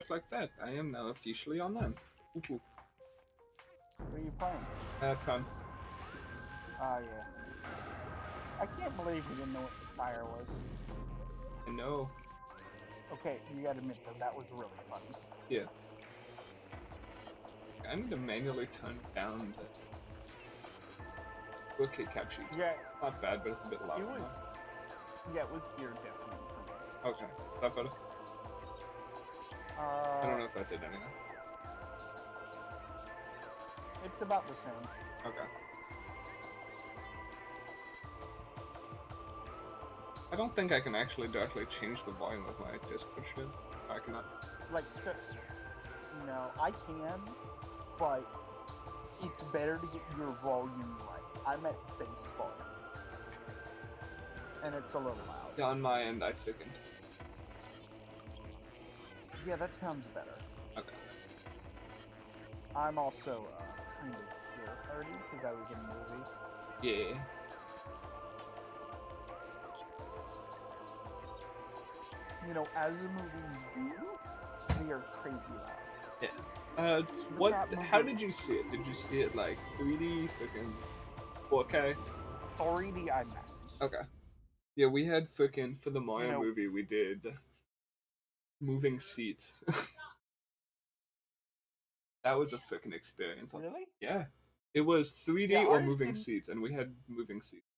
just like that, I am now officially online. Ooh. What are you playing? Prime. Oh, yeah. I can't believe you didn't know what this fire was. I know. Okay, you gotta admit, though, that was really funny. Yeah. I need to manually turn down the 4K cap sheet. Yeah. Not bad, but it's a bit loud. It was... Yeah, it was ear deafening for me. Okay. Is that better? I don't know if that did anything. It's about the same. Okay. I don't think I can actually directly change the volume of my Discord shit. I cannot. Like, so, no, I can, but it's better to get your volume right. I'm at bass volume. And it's a little loud. Yeah, on my end, I thickened. Yeah, that sounds better. Okay. I'm also kind of scared party because I was in a movie. Yeah. You know, as the movies do, they are crazy loud. Yeah. What? How did you see it? Did you see it like 3D, freaking 4K? 3D IMAX. Okay. Yeah, we had freaking for the Mario movie. We did moving seats. That was a freaking experience. Really? Yeah. It was 3D or moving seats, and we had moving seats.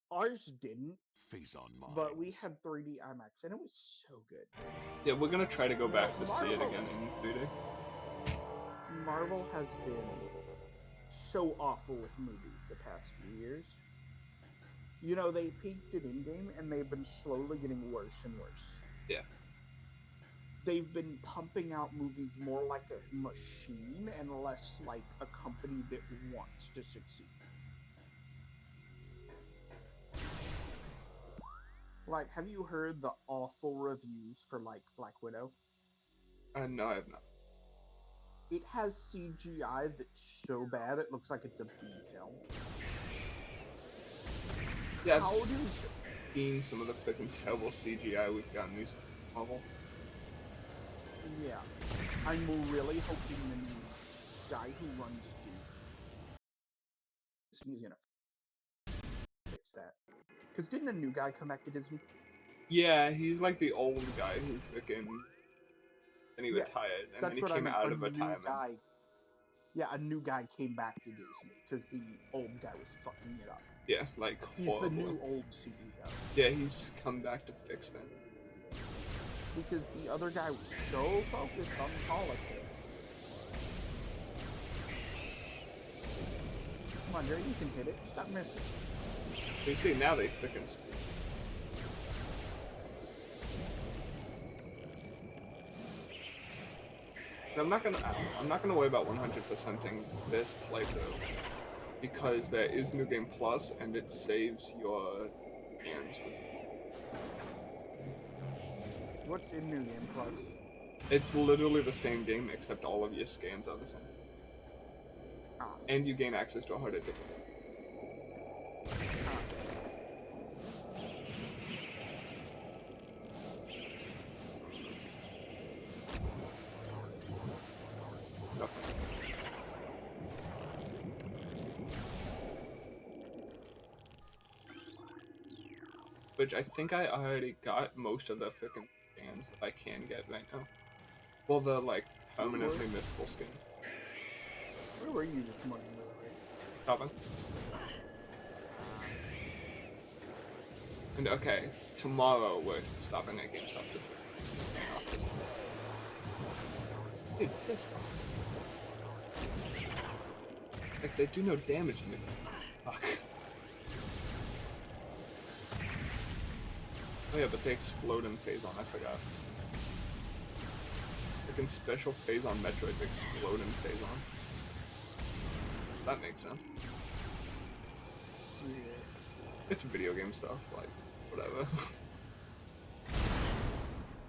Ours didn't. Face on mine. But we had 3D IMAX, and it was so good. Yeah, we're gonna try to go back to see it again in 3D. Marvel has been so awful with movies the past few years. You know, they peaked at in-game, and they've been slowly getting worse and worse. Yeah. They've been pumping out movies more like a machine and less like a company that wants to succeed. Like, have you heard the awful reviews for, like, Black Widow? No, I have not. It has CGI that's so bad it looks like it's a B film. Yeah, I've seen some of the freaking terrible CGI we've gotten these Marvel. Yeah. I'm really hoping the new guy who runs Disney's gonna fix that. Because didn't a new guy come back to Disney? Yeah, he's like the old guy who freaking... And he retired, and then he came out of retirement. Yeah, a new guy came back to Disney, because the old guy was fucking it up. Yeah, like, horribly. He's the new old CEO. Yeah, he's just come back to fix them. Because the other guy was so focused on politics. Come on, Jerry, you can hit it. Stop missing. You see, now they freaking speak. I'm not gonna worry about 100%ing this playthrough because there is New Game Plus and it saves your hands with it. What's in New Game Plus? It's literally the same game except all of your scans are the same. And you gain access to a harder difficulty. Which I think I already got most of the freaking skins that I can get right now. Well, the like permanently missable skins. Where were you this morning, by the way? Shopping. And okay, tomorrow we're stopping at GameStop to freaking off this. Dude, this like they do no damage to me. Fuck. Oh yeah, but they explode in phase on, I forgot. Freaking special phase on Metroid explode in phase on. That makes sense. Yeah. It's video game stuff, like, whatever.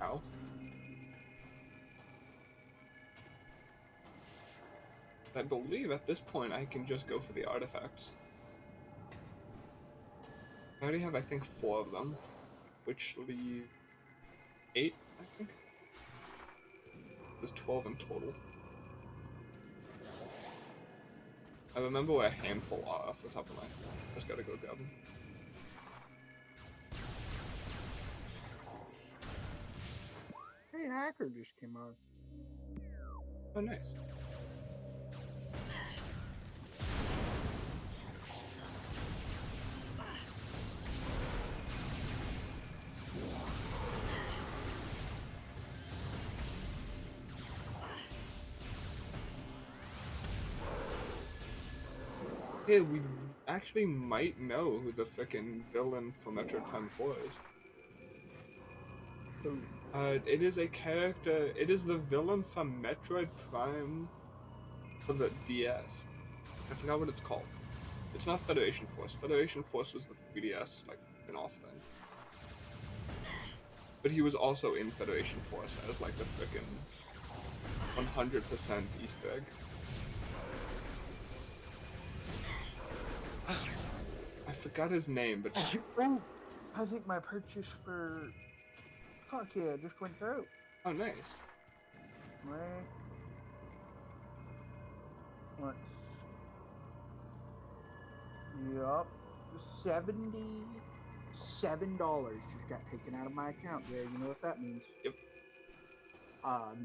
Ow. I believe at this point I can just go for the artifacts. I already have, I think, 4 of them. Which leave 8, I think. There's 12 in total. I remember where a handful are off the top of my head. Just gotta go grab them. Hey, hacker just came on. Oh, nice. Yeah, we actually might know who the frickin' villain for Metroid Prime 4 is. Who? It is a character. It is the villain from Metroid Prime for the DS. I forgot what it's called. It's not Federation Force. Federation Force was the 3DS like spin-off thing. But he was also in Federation Force as like the frickin' 100% Easter egg. I forgot his name, but Oh, I think my purchase for... Fuck yeah, just went through. oh, nice. Right. Let's... Yup. $77 just got taken out of my account. Yeah, you know what that means. Yep.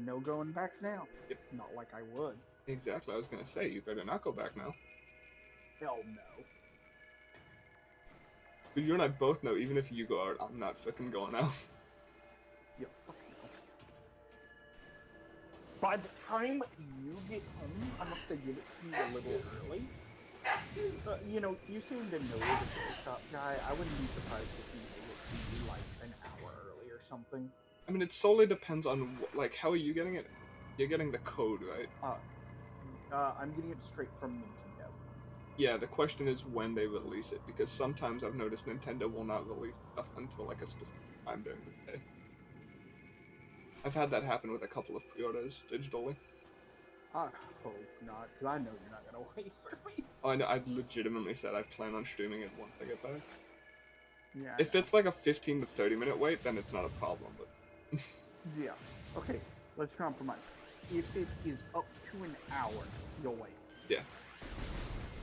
No going back now. Yep. Not like I would. Exactly. I was gonna say you better not go back now. Hell no. But you and I both know, even if you go out, I'm not fucking going out. Yeah, fuck no. By the time you get home, unless they give it to you a little early, you know, you seem to know the GameStop guy. I wouldn't be surprised if he gave it to you like an hour early or something. I mean, it solely depends on like how are you getting it? You're getting the code, right? I'm getting it straight from Nintendo. Yeah, the question is when they release it, because sometimes I've noticed Nintendo will not release stuff until like a specific time during the day. I've had that happen with a couple of pre-orders digitally. I hope not, because I know you're not gonna wait for me. Oh, I know. I've legitimately said I plan on streaming it once I get back. Yeah. If it's like a 15 to 30 minute wait, then it's not a problem. But Yeah. Okay, let's compromise. If it is up to an hour, you'll wait. yeah,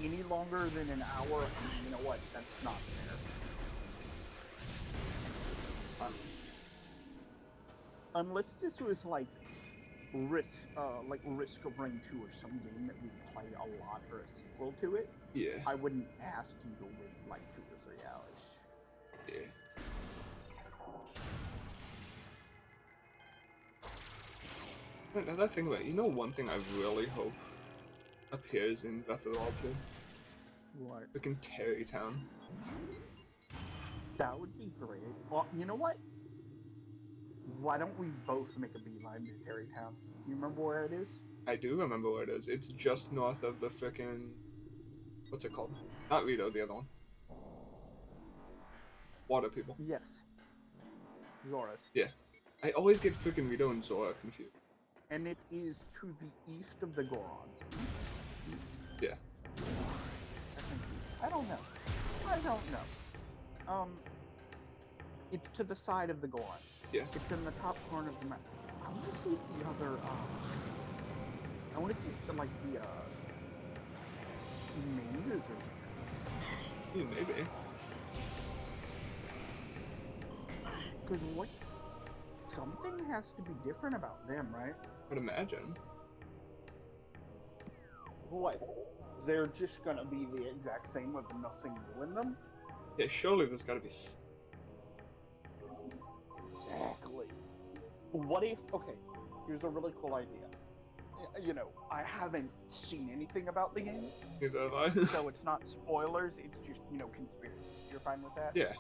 Any longer than an hour, you know what? That's not fair. Unless this was like Risk of Rain 2 or some game that we play a lot or a sequel to it, yeah, I wouldn't ask you to wait like 2 or 3 hours. yeah. Another thing about it, you know, one thing I really hope appears in Breath of the Wild 2? What? Freaking Terrytown. That would be great. Well, you know what? Why don't we both make a beeline to Terrytown? You remember where it is? I do remember where it is. It's just north of the frickin' what's it called? Not Rito, the other one. Water people. Yes. Zora's. Yeah. I always get frickin' Rito and Zora confused. And it is to the east of the Gorons. East? Yeah. I think east. I don't know. It's to the side of the Goron. Yeah. It's in the top corner of the map. I want to see if the other, I want to see if the mazes are... Yeah, maybe. Because what... Something has to be different about them, right? I'd imagine. What? They're just gonna be the exact same with nothing new in them? Yeah, surely there's gotta be... Exactly. What if... Okay, here's a really cool idea. You know, I haven't seen anything about the game, Neither have I. so it's not spoilers, it's just, you know, conspiracy. You're fine with that? Yeah.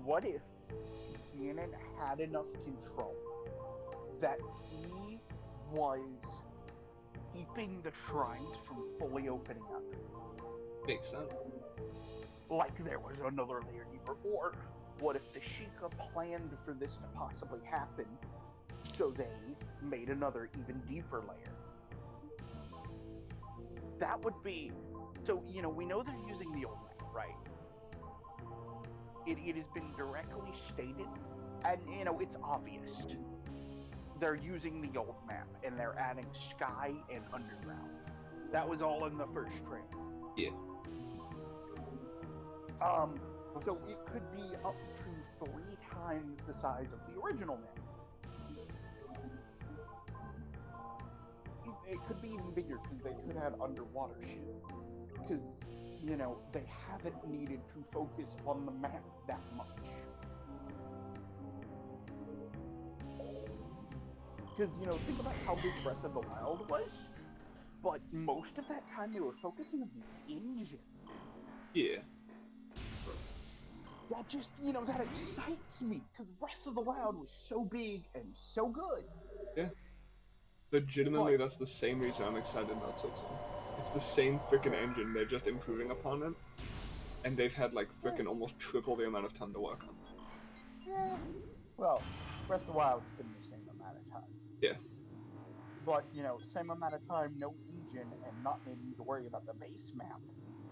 What if Ganon had enough control that he was keeping the shrines from fully opening up? Makes sense. Like there was another layer deeper. Or what if the Sheikah planned for this to possibly happen, so they made another even deeper layer? That would be... So, you know, we know they're using the old map, right? It has been directly stated, and, you know, it's obvious they're using the old map and they're adding sky and underground. That was all in the first trailer. Yeah. So it could be up to 3 times the size of the original map. It could be even bigger because they could add underwater shit. Because, you know, they haven't needed to focus on the map that much. Because, you know, think about how big Breath of the Wild was, but most of that time they were focusing on the engine. Yeah. That just, you know, that excites me, because Breath of the Wild was so big and so good. Yeah. Legitimately, But, that's the same reason I'm excited about 6. It's the same freaking engine, they're just improving upon it. And they've had, like, freaking almost triple the amount of time to work on. yeah, well, Breath of the Wild's been the same amount of time. Yeah. But, you know, same amount of time, no engine, and not needing to worry about the base map.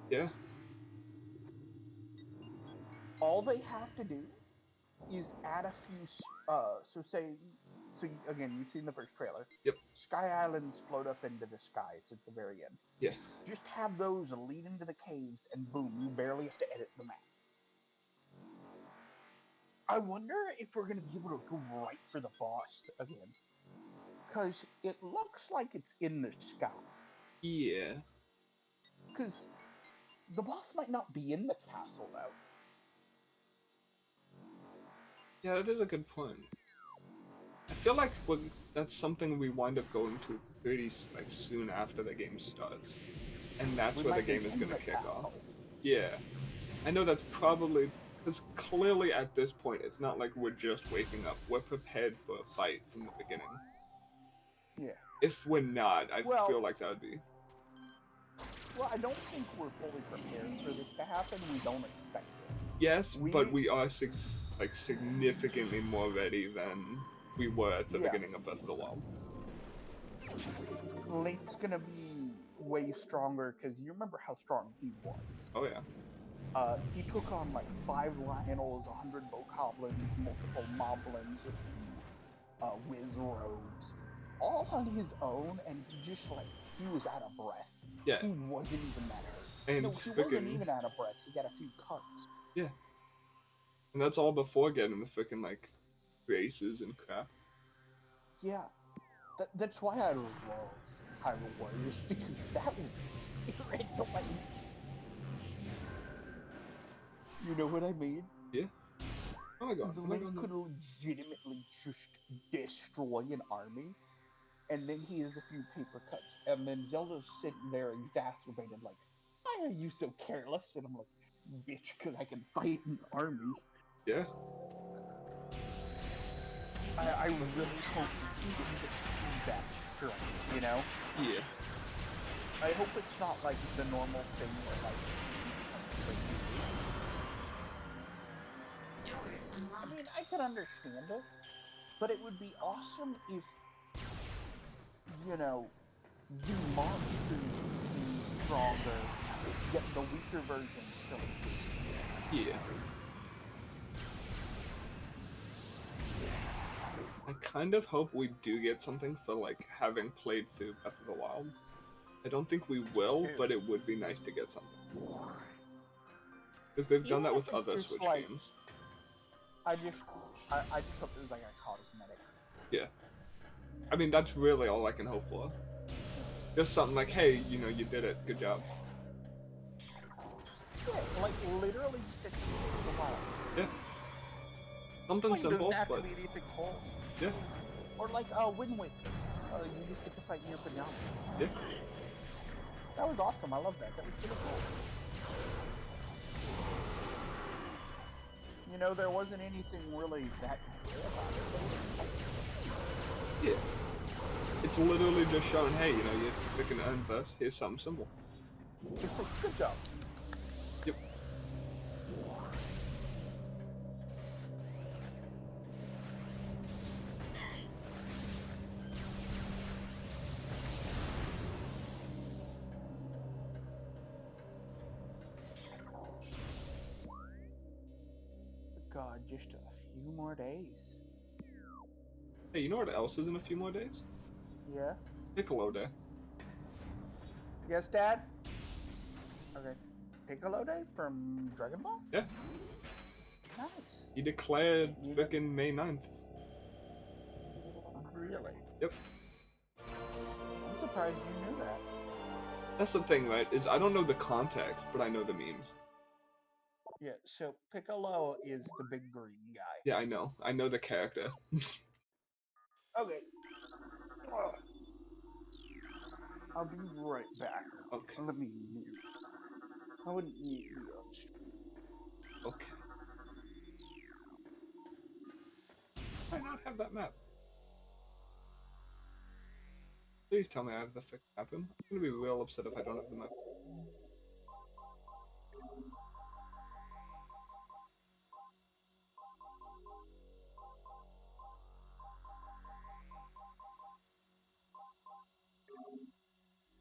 Yeah. All they have to do is add a few, again, you've seen the first trailer. Yep. Sky Islands float up into the sky, it's at the very end. Yeah. Just have those lead into the caves, and boom, you barely have to edit the map. I wonder if we're going to be able to go right for the boss again. Because it looks like it's in the sky. Yeah. Because the boss might not be in the castle, though. Yeah, that is a good point. I feel like that's something we wind up going to pretty like soon after the game starts, and that's where the game is gonna kick off. Yeah, I know that's probably because clearly at this point it's not like we're just waking up. We're prepared for a fight from the beginning. Yeah. If we're not, I feel like that would be. Well, I don't think we're fully prepared for this to happen. We don't expect it. Yes, but we are significantly more ready than we were at the beginning of Breath of the Wild. Link's gonna be way stronger because you remember how strong he was. Oh yeah. He took on like 5 Lionels, 100 Bokoblins, multiple Moblins, Whiz Rogues, all on his own, and he was out of breath. Yeah. He wasn't even that hurt. And no, he wasn't even out of breath. He got a few cuts. Yeah. And that's all before getting the freaking, like, braces and crap. Yeah. That's why I love Hyrule Warriors, because that was like, you know what I mean? Yeah. Oh my god. Link could legitimately just destroy an army, and then he has a few paper cuts, and then Zelda's sitting there exacerbated, like, why are you so careless? And I'm like, bitch, because I can fight an army. Yeah. I really hope he gets to see that strength, you know? Yeah. I hope it's not like the normal thing where, like, I mean, I can understand it, but it would be awesome if, you know, the monsters became stronger, yet the weaker versions still exist. Yeah. I kind of hope we do get something for, like, having played through Breath of the Wild. I don't think we will, but it would be nice to get something. Because they've done that with other Switch games. I just hope it was like a cosmetic. Yeah. I mean, that's really all I can hope for. Just something like, hey, you know, you did it, good job. Yeah, like literally just a while. Yeah. Something simple, doesn't have but... to be anything cool. Yeah. Or like Wind Waker. You just get to fight in your pajamas. Yeah. That was awesome, I love that. That was pretty cool. You know, there wasn't anything really that good about it. Yeah. It's literally just showing, hey, you know, you freaking earned this, here's something simple. Good job. Yep. God, just a few more days. Hey, you know what else is in a few more days? Yeah. Piccolo Day. Yes, Dad. Okay. Piccolo Day from Dragon Ball. Yeah. Nice. He declared You know, frickin' May 9th. really. Yep. I'm surprised you knew that. That's the thing, right? Is I don't know the context, but I know the memes. Yeah. So Piccolo is the big green guy. Yeah, I know. I know the character. Okay. I'll be right back. Okay. Let me mute. I wouldn't mute you on stream. Okay. Why not have that map? Please tell me I have the fixed map. I'm gonna be real upset if I don't have the map.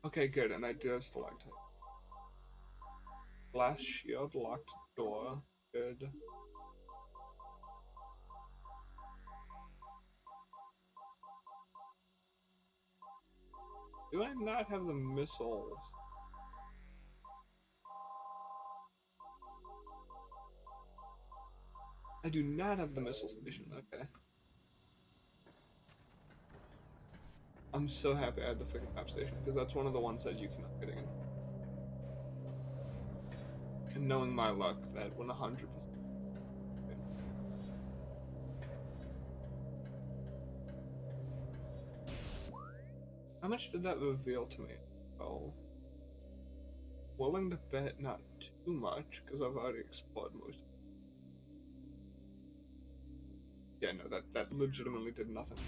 Okay, good, and I do have stalactite. Glass shield, locked door. Good. Do I not have the missiles? I do not have the missile station. Okay. I'm so happy I had the freaking map station, because that's one of the ones that you cannot get in. And knowing my luck, that 100%. How much did that reveal to me? Oh. Willing to bet not too much, because I've already explored most. Yeah, no, that legitimately did nothing.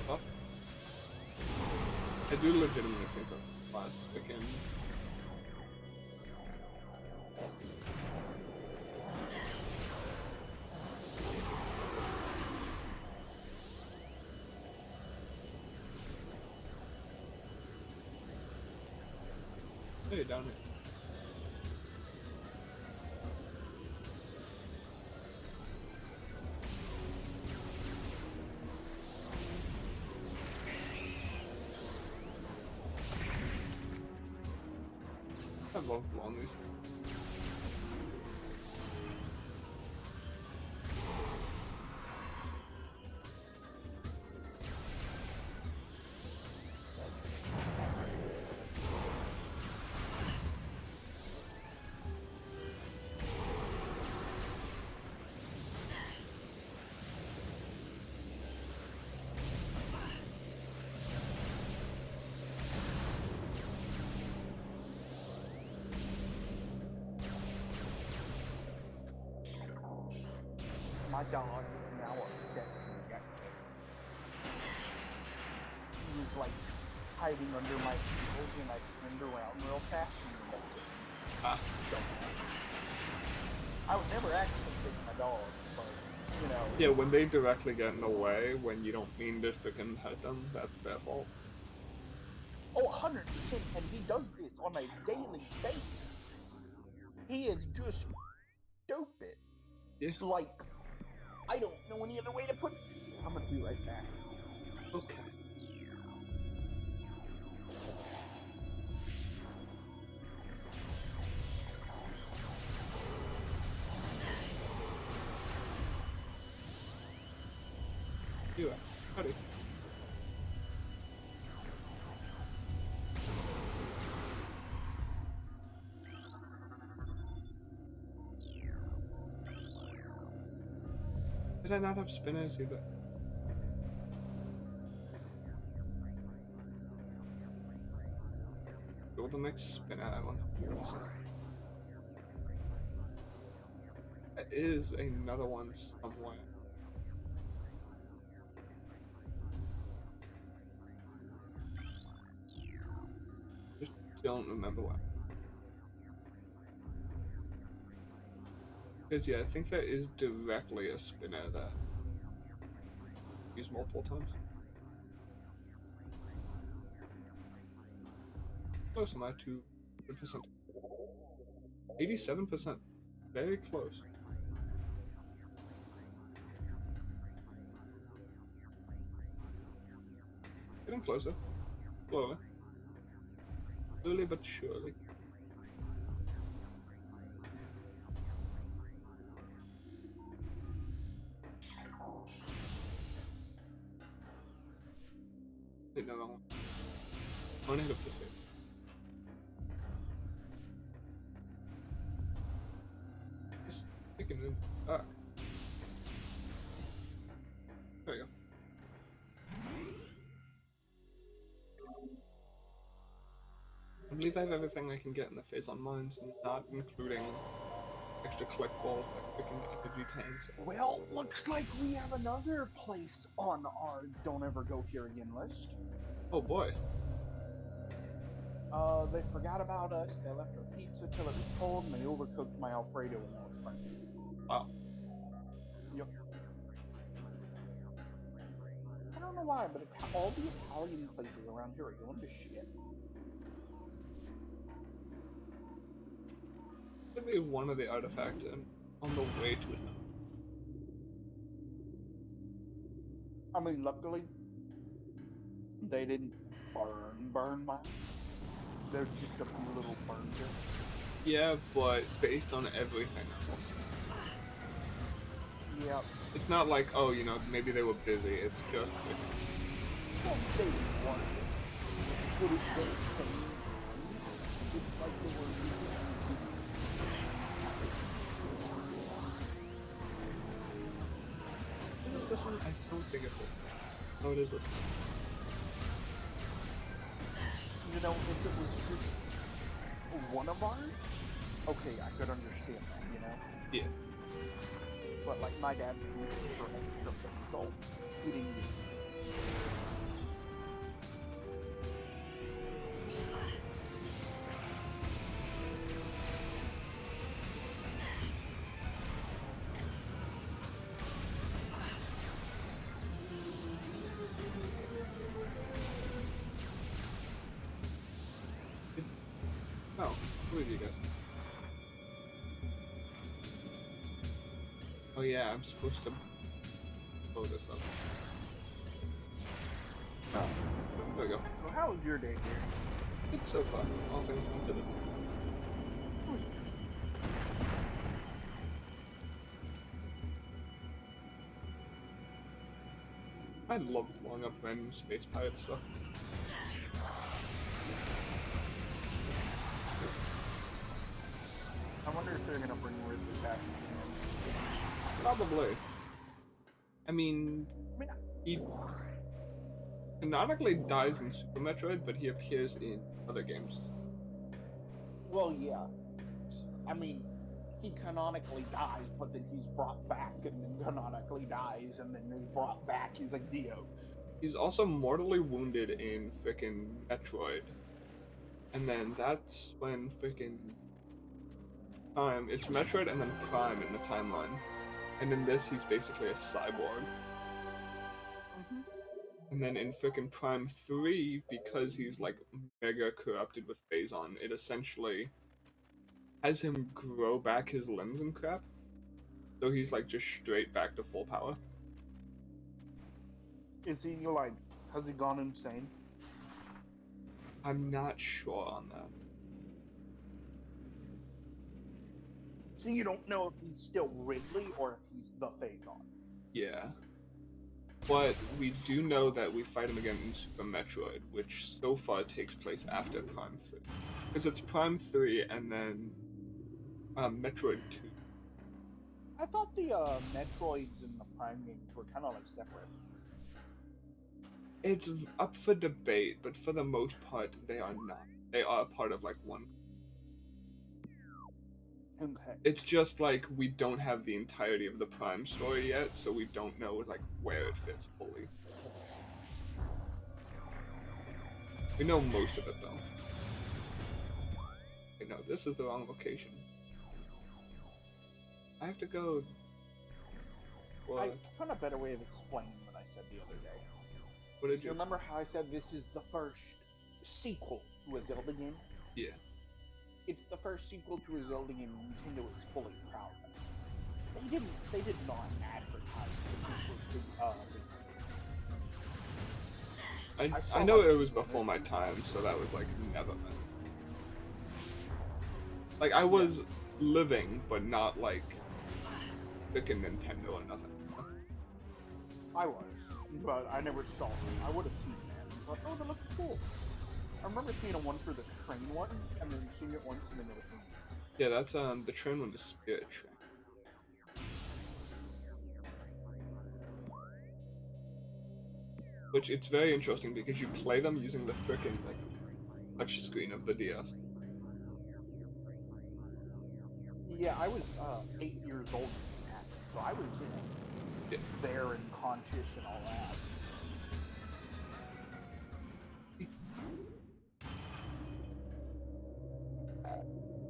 Oh. I do legitimately think of last again. Hey, down here. I love blowing these things. My dog is now obsessed with Gecko. He was like hiding under my heels and I turned around real fast and left it. Ah. I would never actually take my dog, but you know. Yeah, when they directly get in the way, when you don't mean to freaking hurt them, that's their fault. Oh, 100%, and he does this on a daily basis. He is just stupid. Yeah. Like, I don't know any other way to put it. I'm gonna be right back. Okay. You are. Howdy. Did I not have spinners either? Go with the next spinner, I want to. There is another one somewhere. Just don't remember why. Because, yeah, I think there is directly a spinner that used multiple times. Close am I to 100%? 87%. Very close. Getting closer. Slowly. Slowly but surely. Wait, no, wrong one. I want to hit up the save. Just thinking of ah. There we go. I believe I have everything I can get in the phase on mines, not including extra collectibles like freaking energy tanks. Well, looks like we have another place on our Don't Ever Go Here Again list. Oh boy. They forgot about us, they left our pizza till it was cold, and they overcooked my Alfredo and now it's burnt. Wow. Yep. I don't know why, but all the Italian places around here are going to shit. Could be one of the artifacts and on the way to it now. I mean, luckily, they didn't burn mine. There's just a few little burns here. Yeah, but based on everything else. Yeah. It's not like, oh, you know, maybe they were busy. It's just... Well, they weren't. But it's the same. It's like they were Is it this one? I don't think it's this. Oh, it is this. You know, if it was just one of ours, okay, I could understand that, you know? Yeah. But, like, my dad paid for extra baseball hitting me. Oh, who is you guys? Oh yeah, I'm supposed to blow this up. Oh, there we go. Well, how was your day here? Good so far, all things considered. I love blowing up random space pirate stuff. I wonder if they're gonna bring Ridley back. Probably. I mean, he canonically dies in Super Metroid, but he appears in other games. Well, yeah. I mean, he canonically dies, but then he's brought back, and then canonically dies, and then he's brought back. He's like Dio. He's also mortally wounded in frickin' Metroid. And then that's when frickin' Prime, it's Metroid and then Prime in the timeline. And in this, he's basically a cyborg. Mm-hmm. And then in frickin' Prime 3, because he's like mega corrupted with Phazon, it essentially has him grow back his limbs and crap. So he's like just straight back to full power. Is he like, has he gone insane? I'm not sure on that. So you don't know if he's still Ridley or if he's the Phazon. Yeah. But we do know that we fight him again in Super Metroid, which so far takes place after Prime 3. Because it's Prime 3 and then Metroid 2. I thought the Metroids in the Prime games were kind of like separate. It's up for debate, but for the most part, they are not. They are part of like one. Okay. It's just like we don't have the entirety of the Prime story yet, so we don't know like where it fits fully. We know most of it though. no, this is the wrong location. I have to go... I What? found a better way of explaining what I said the other day. What did you... Remember how I said this is the first sequel to a Zelda game? Yeah. It's the first sequel to a Zelda game Nintendo is fully proud of. They did not advertise the sequels to I know it was before my time, so that was like never meant. Like I was living, but not like freaking Nintendo or nothing. I was, but I never saw it. I would have seen that and thought, oh, that looks cool. I remember seeing a one for the train one, and then seeing it once and then never seeing it. Yeah, that's the train one, the Spirit Train. Which it's very interesting because you play them using the frickin' like touch screen of the DS. Yeah, I was 8 years old when that, so I was there and conscious and all that.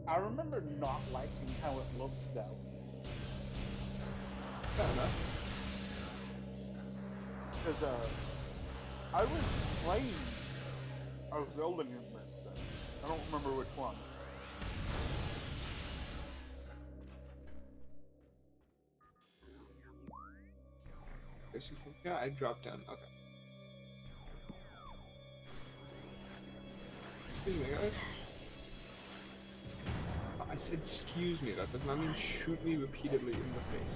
I remember not liking how it looked though. Fair enough. Because I was playing a Zelda game back then. I don't remember which one. Guess you think? Yeah, I dropped down. Okay. Excuse me, guys. I said excuse me. That does not mean shoot me repeatedly in the face.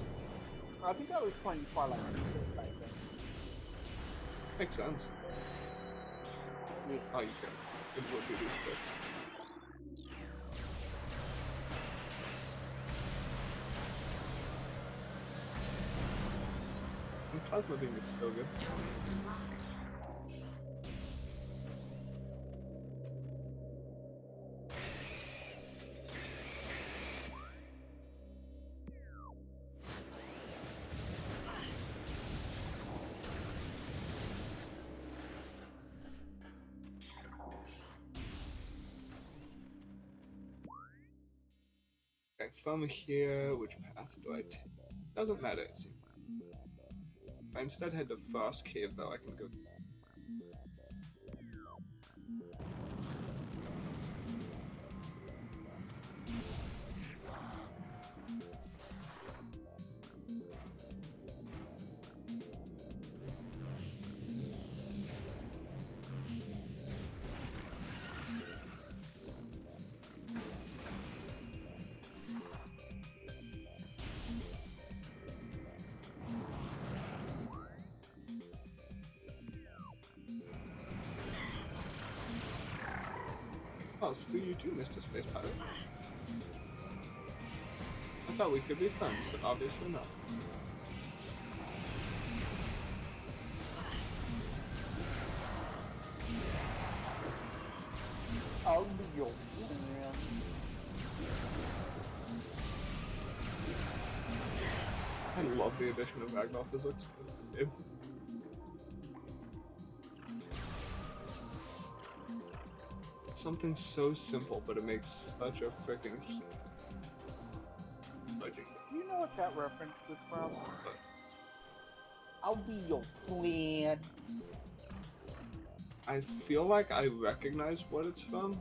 I think I was playing Twilight Princess back then. Makes sense. Yeah. Oh, you can. It would be this. And Plasma Beam is so good. Okay, from here, which path do I take? Doesn't matter, it seems. If I instead head to Frost Cave, though, I can go. Oh, screw you too, Mr. Space Pirate. I thought we could be friends, but obviously not. I'll be your man. I love the addition of Ragdoll physics. Something so simple, but it makes such a freaking budget. You know what that reference was from? I'll be your friend. I feel like I recognize what it's from,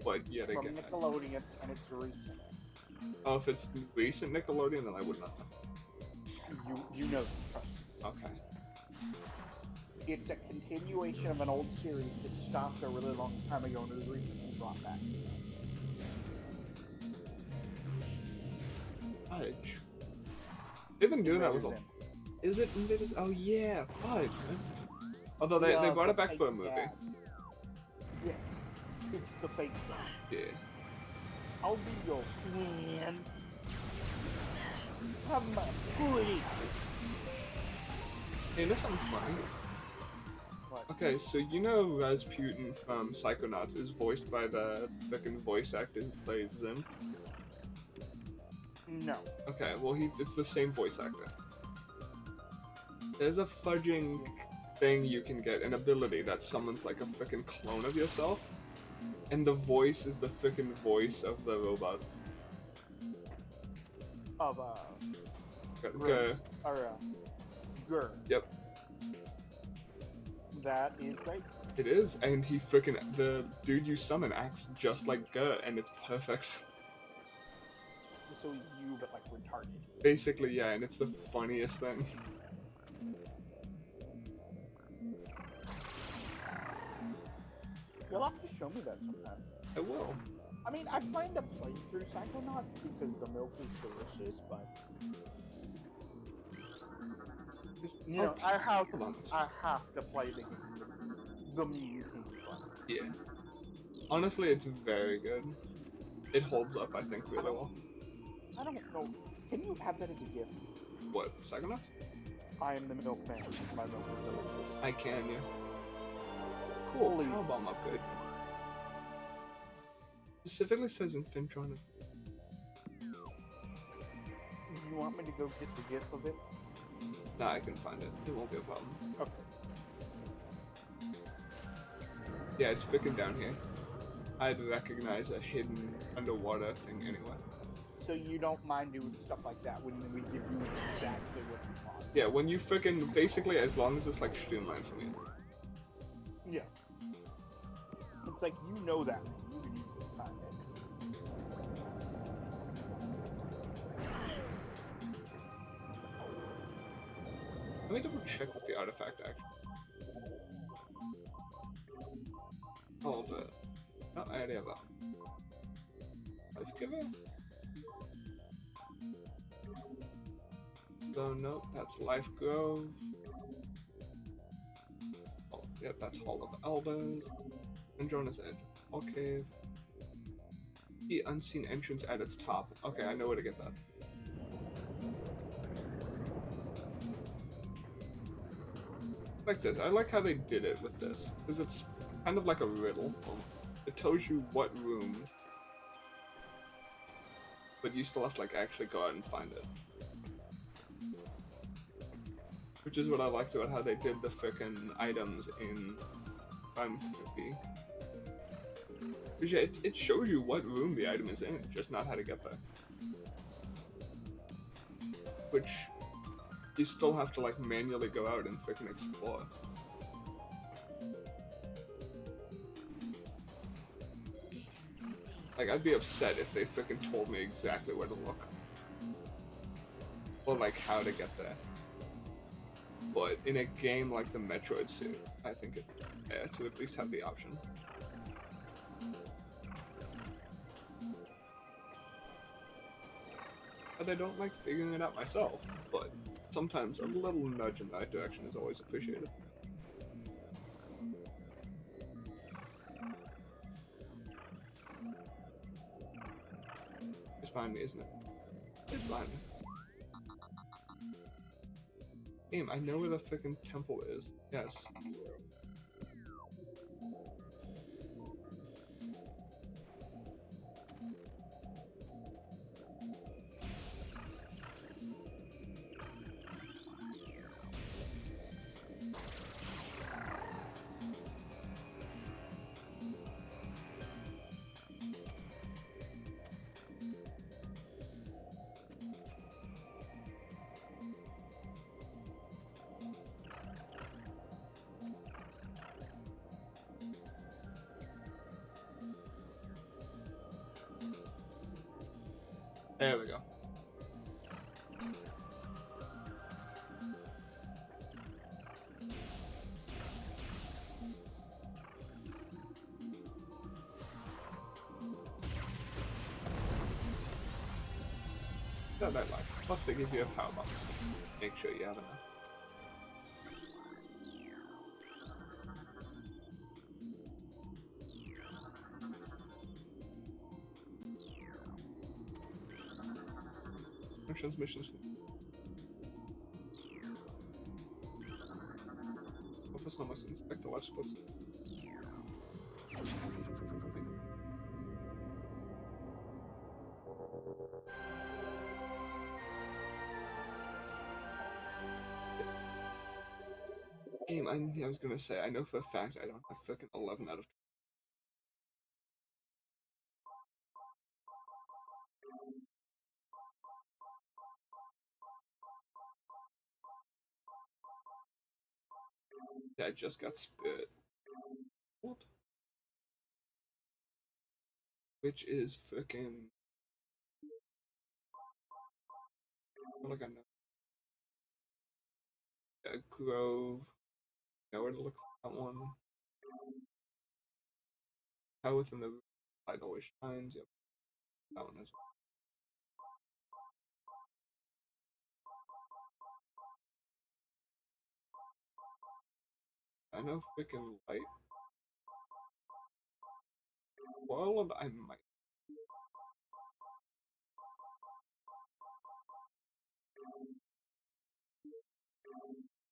but yet From again. Nickelodeon, and it's recent. Oh, if it's recent Nickelodeon, then I would not know. You know. Okay. It's a continuation of an old series that stopped a really long time ago and was recently brought back. Fudge. They've been doing that with a... Invader's Is it Invaders? Oh yeah, Fudge, man. Although they brought it back for a movie. dad. Yeah. It's the fake dad. Yeah. I'll be your friend. Have my booty. Hey, there's something funny. What? Okay, so you know Rasputin from Psychonauts is voiced by the frickin' voice actor who plays Zim? No. Okay, well it's the same voice actor. There's a fudging thing you can get, an ability that summons like a frickin' clone of yourself. And the voice is the freaking voice of the robot. Of Go. or Gur. Yep. That is great. It is, and he freaking the dude you summon acts just like Gert, and it's perfect. So he's you, but like retarded. Basically, yeah, and it's the funniest thing. You'll have to show me that sometime. I will. I mean, I plan to play through Psychonauts because the milk is delicious, but Just, you know, I have come on. to play the game. The mean king fun. Yeah. Honestly, it's very good. It holds up, I think, really well. I don't know. Can you have that as a gift? What, Psychonauts? I am the milkman. My milk is delicious. I can, yeah. Cool. Holy. How about my good? Specifically says in Fintronic. You want me to go get the gift of it? Nah, I can find it. It won't be a problem. Okay. Yeah, it's freaking down here. I'd recognize a hidden underwater thing anyway. So you don't mind doing stuff like that when we give you exactly what you want? Yeah, when you freaking basically, as long as it's like streamlined for me. Yeah. It's like you know that. You can use it time. Let me double check what the artifact actually. Oh, no, I already have that. Life giver? So, no, that's Life Grove. Oh, yep, that's Hall of Elders. Androna's Edge. Hall Cave. The unseen entrance at its top. Okay, I know where to get that. Like this. I like how they did it with this, because it's kind of like a riddle. It tells you what room, but you still have to like actually go out and find it. Which is what I liked about how they did the frickin' items in Final 50. Because yeah, it shows you what room the item is in, just not how to get there. Which you still have to like manually go out and frickin' explore. Like, I'd be upset if they frickin' told me exactly where to look. Or like how to get there. But in a game like the Metroid suit, I think it's fair to at least have the option. But I don't like figuring it out myself, but sometimes a little nudge in that direction is always appreciated. It's behind me, isn't it? It's behind me. Game, I know where the frickin' temple is. Yes. There we go. Not that much. Plus they give you a power box. Make sure you have enough. Transmissions. Focus on must inspect the watch spots. Game, I was gonna say, I know for a fact I don't have frickin' 11 out of Yeah, I just got spit. What? Which is freaking like I know. Yeah, Grove. Know where to look for that one. How within the light always shines. Yep, that one is. I know freaking light. World, I might.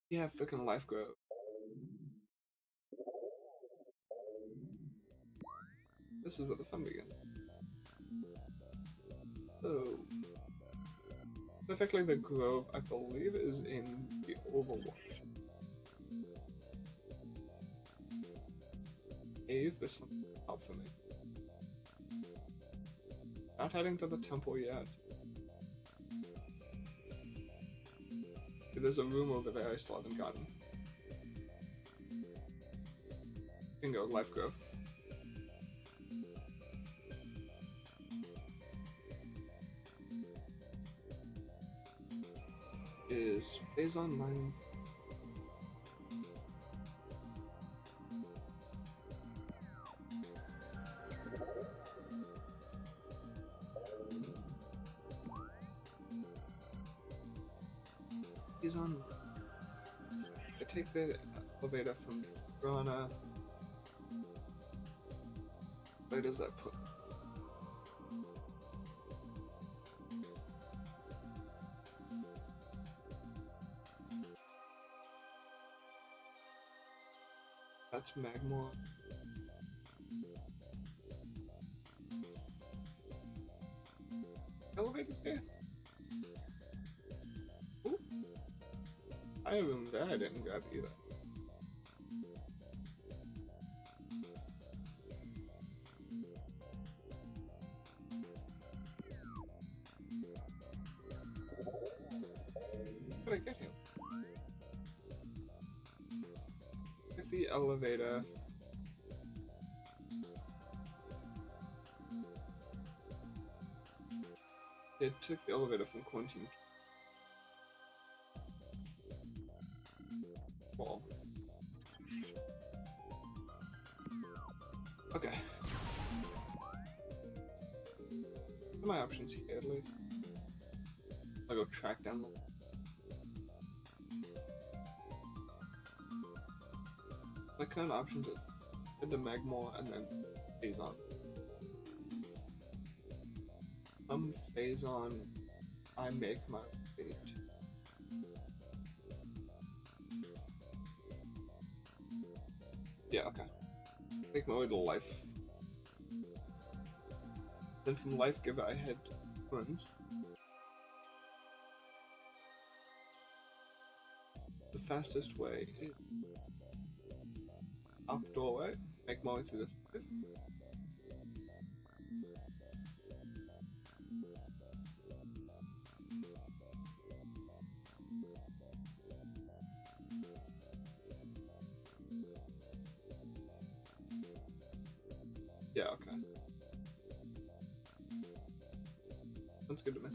Yeah, freaking Life Grove. This is where the fun begins. So, specifically the Grove, I believe, is in the Overworld. Cave, there's something out for me. Not heading to the temple yet. There's a room over there I still haven't gotten. Bingo, Life Grove. Is Phazon Mines. Phazon. I take the elevator from Grana. Where does that put? That's Magmore. Elevator's here. Ooh. I room there I didn't grab either. How did I get here? Took the elevator. It took the elevator from Quarantine. Well. Okay. What are my options here, at least? I'll go track down the. My current options is head to Magmore and then Phazon. Phazon, I make my fate. Yeah, okay. Make my way to Life. Then from Life Giver I head to Ruins. The fastest way is up doorway, make my way through this way. Yeah, okay. Sounds good to me.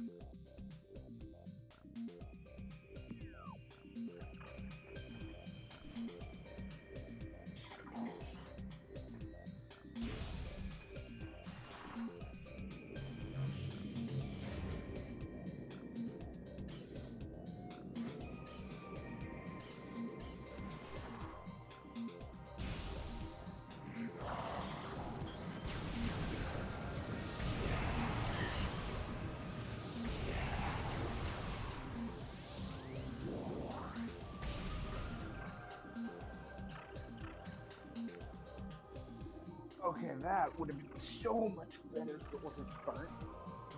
Okay, that would have been so much better if it wasn't burnt,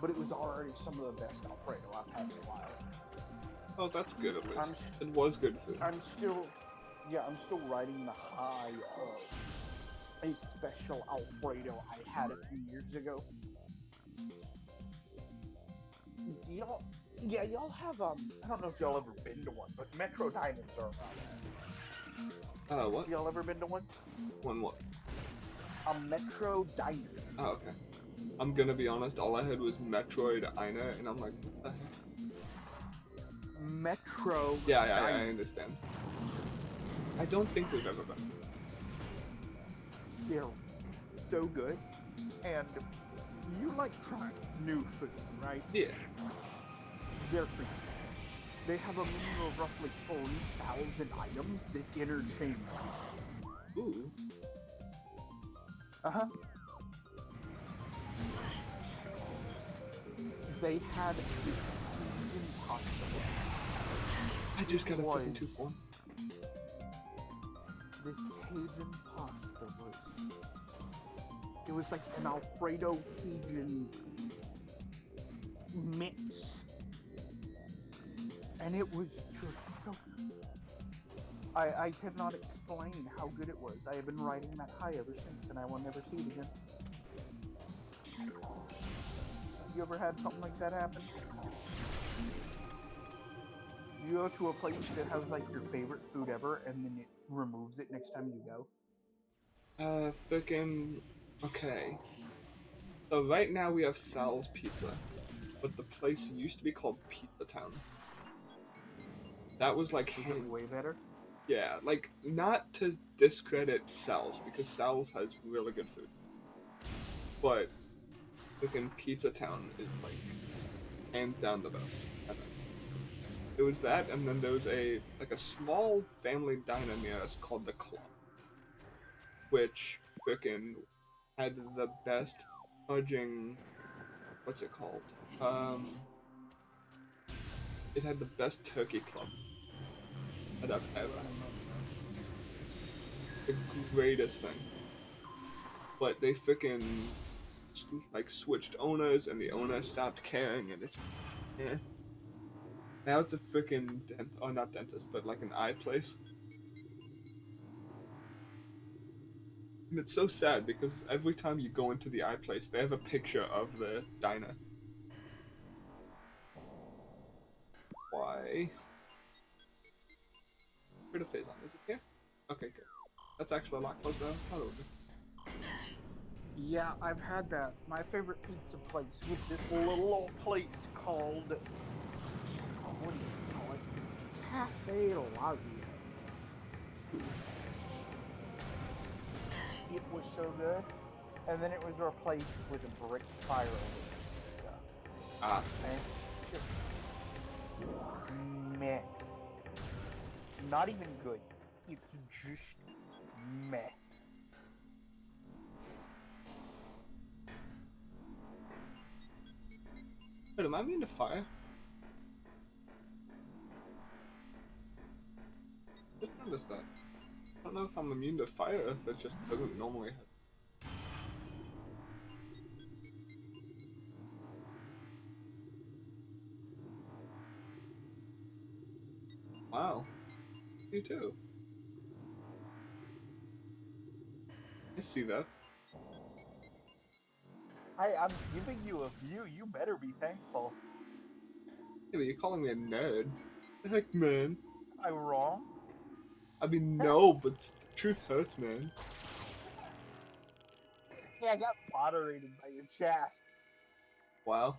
but it was already some of the best Alfredo I've had in a while. Oh, that's good at least. It was good food. I'm still riding the high of a special Alfredo I had a few years ago. Y'all have I don't know if y'all ever been to one, but Metro Diamonds are around there. What? Y'all ever been to one? One what? A Metro Diner. Oh, okay. I'm gonna be honest, all I heard was Metroid Einer, and I'm like, what the heck? Metro Yeah, I Diner. understand. I don't think we've ever been. They're so good. And you like trying new food, right? Yeah. They're free. They have a menu of roughly 3,000 items that interchange. Ooh. Uh-huh. They had this Cajun pasta. I just got a Was- freaking tooth one. This Cajun pasta was... It was like an Alfredo Cajun mix. And it was just so... I cannot explain how good it was. I have been riding that high ever since, and I will never see it again. You ever had something like that happen? You go to a place that has like your favorite food ever, and then it removes it next time you go? Okay. So right now we have Sal's Pizza, but the place used to be called Pizza Town. That was like Way better? Yeah, like, not to discredit Sal's, because Sal's has really good food. But freaking Pizza Town is like hands down the best, I think. It was that, and then there was a small family diner near us called the Club, which freaking had the best fudging. What's it called? It had the best turkey club that I've ever had. The greatest thing. But they freaking like switched owners, and the owner stopped caring, and it's now it's a freaking not dentist, but like an eye place. And it's so sad because every time you go into the eye place, they have a picture of the diner. Why? Where the phase on? Is it here? Okay, good. That's actually a lot closer than I thought it would be. Yeah, I've had that. My favorite pizza place was this little place called... What do you call it? Cafe Lazio. It was so good. And then it was replaced with a brick spiral pizza. Ah. And just... meh. Not even good. It's just meh. Wait, am I immune to fire? Just noticed that. I don't know if I'm immune to fire or if it just doesn't normally hit. Wow. You too. I see that. I'm giving you a view. You better be thankful. Yeah, but you're calling me a nerd. Heck, man. Am I wrong? I mean, no, but the truth hurts, man. Yeah, I got moderated by your chat. Wow.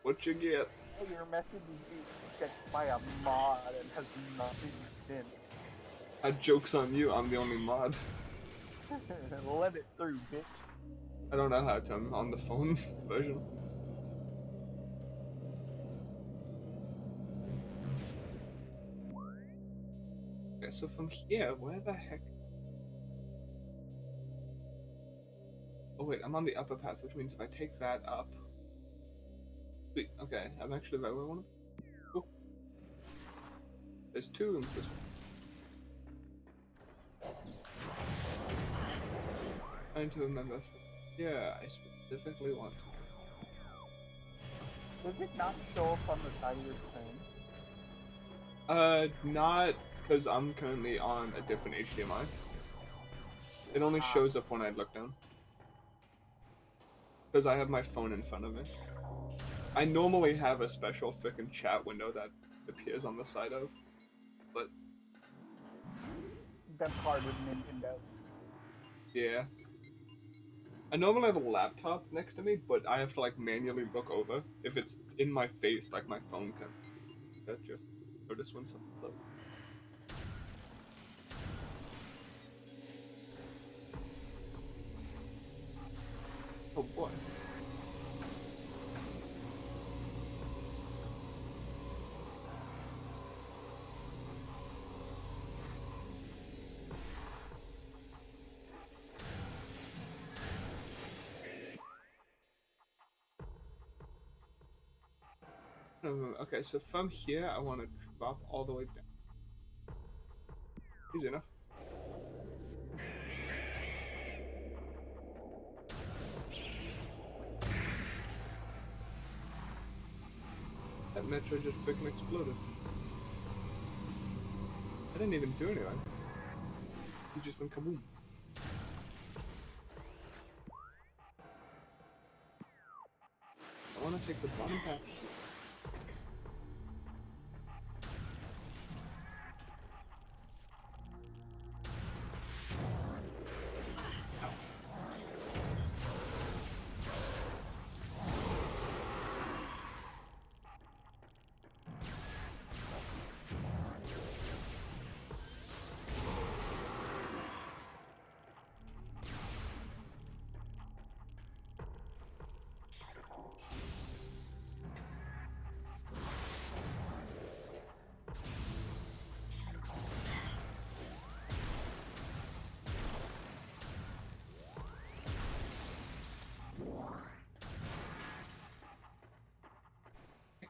What you get? Hey, your message is being checked by a mod and has not been sent. Joke's on you, I'm the only mod. Let it through, bitch. I don't know how to turn on the phone version. Okay, so from here, where the heck? Oh wait, I'm on the upper path, which means if I take that up... Sweet, okay, I'm actually right where I want to be. Cool. There's two rooms this way. Trying to remember. Yeah, I specifically want to. Does it not show up on the side of your screen? Not because I'm currently on a different HDMI. It only shows up when I look down. Because I have my phone in front of me. I normally have a special frickin' chat window that appears on the side of. but That's hard with Nintendo. yeah. I normally have a laptop next to me, but I have to like manually look over. If it's in my face, like my phone can just notice when something's low. Oh boy. Okay, so from here, I want to drop all the way down. Easy enough. That Metroid just freaking exploded. I didn't even do anything. He just went kaboom. I want to take the bottom path here.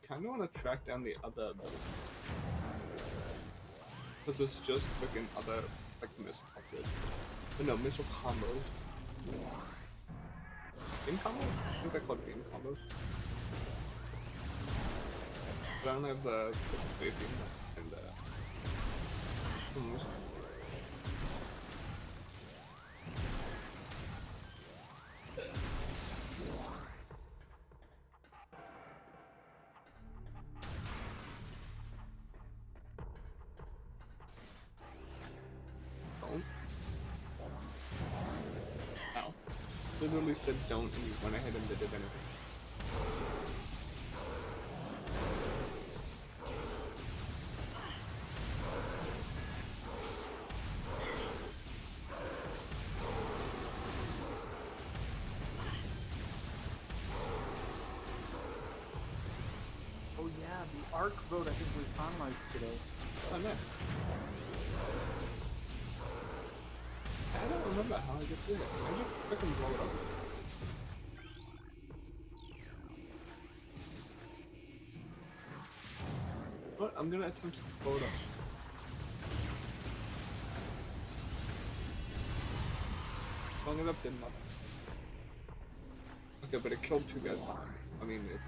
I kind of want to track down the other ability. Because it's just freaking other, like, missile combos. No, missile combos. Beam combos? I think they're called beam combos. But I don't have the beam and the... Don't. Ow. Literally said don't and you went ahead and did it anyway. Oh yeah, the ARC vote I think was finalized today. Oh, nice. I don't remember how I just did it. I just freaking blow it up. What? I'm gonna attempt to blow it up. Blowing it up didn't matter. Okay, but it killed two guys. I mean, it.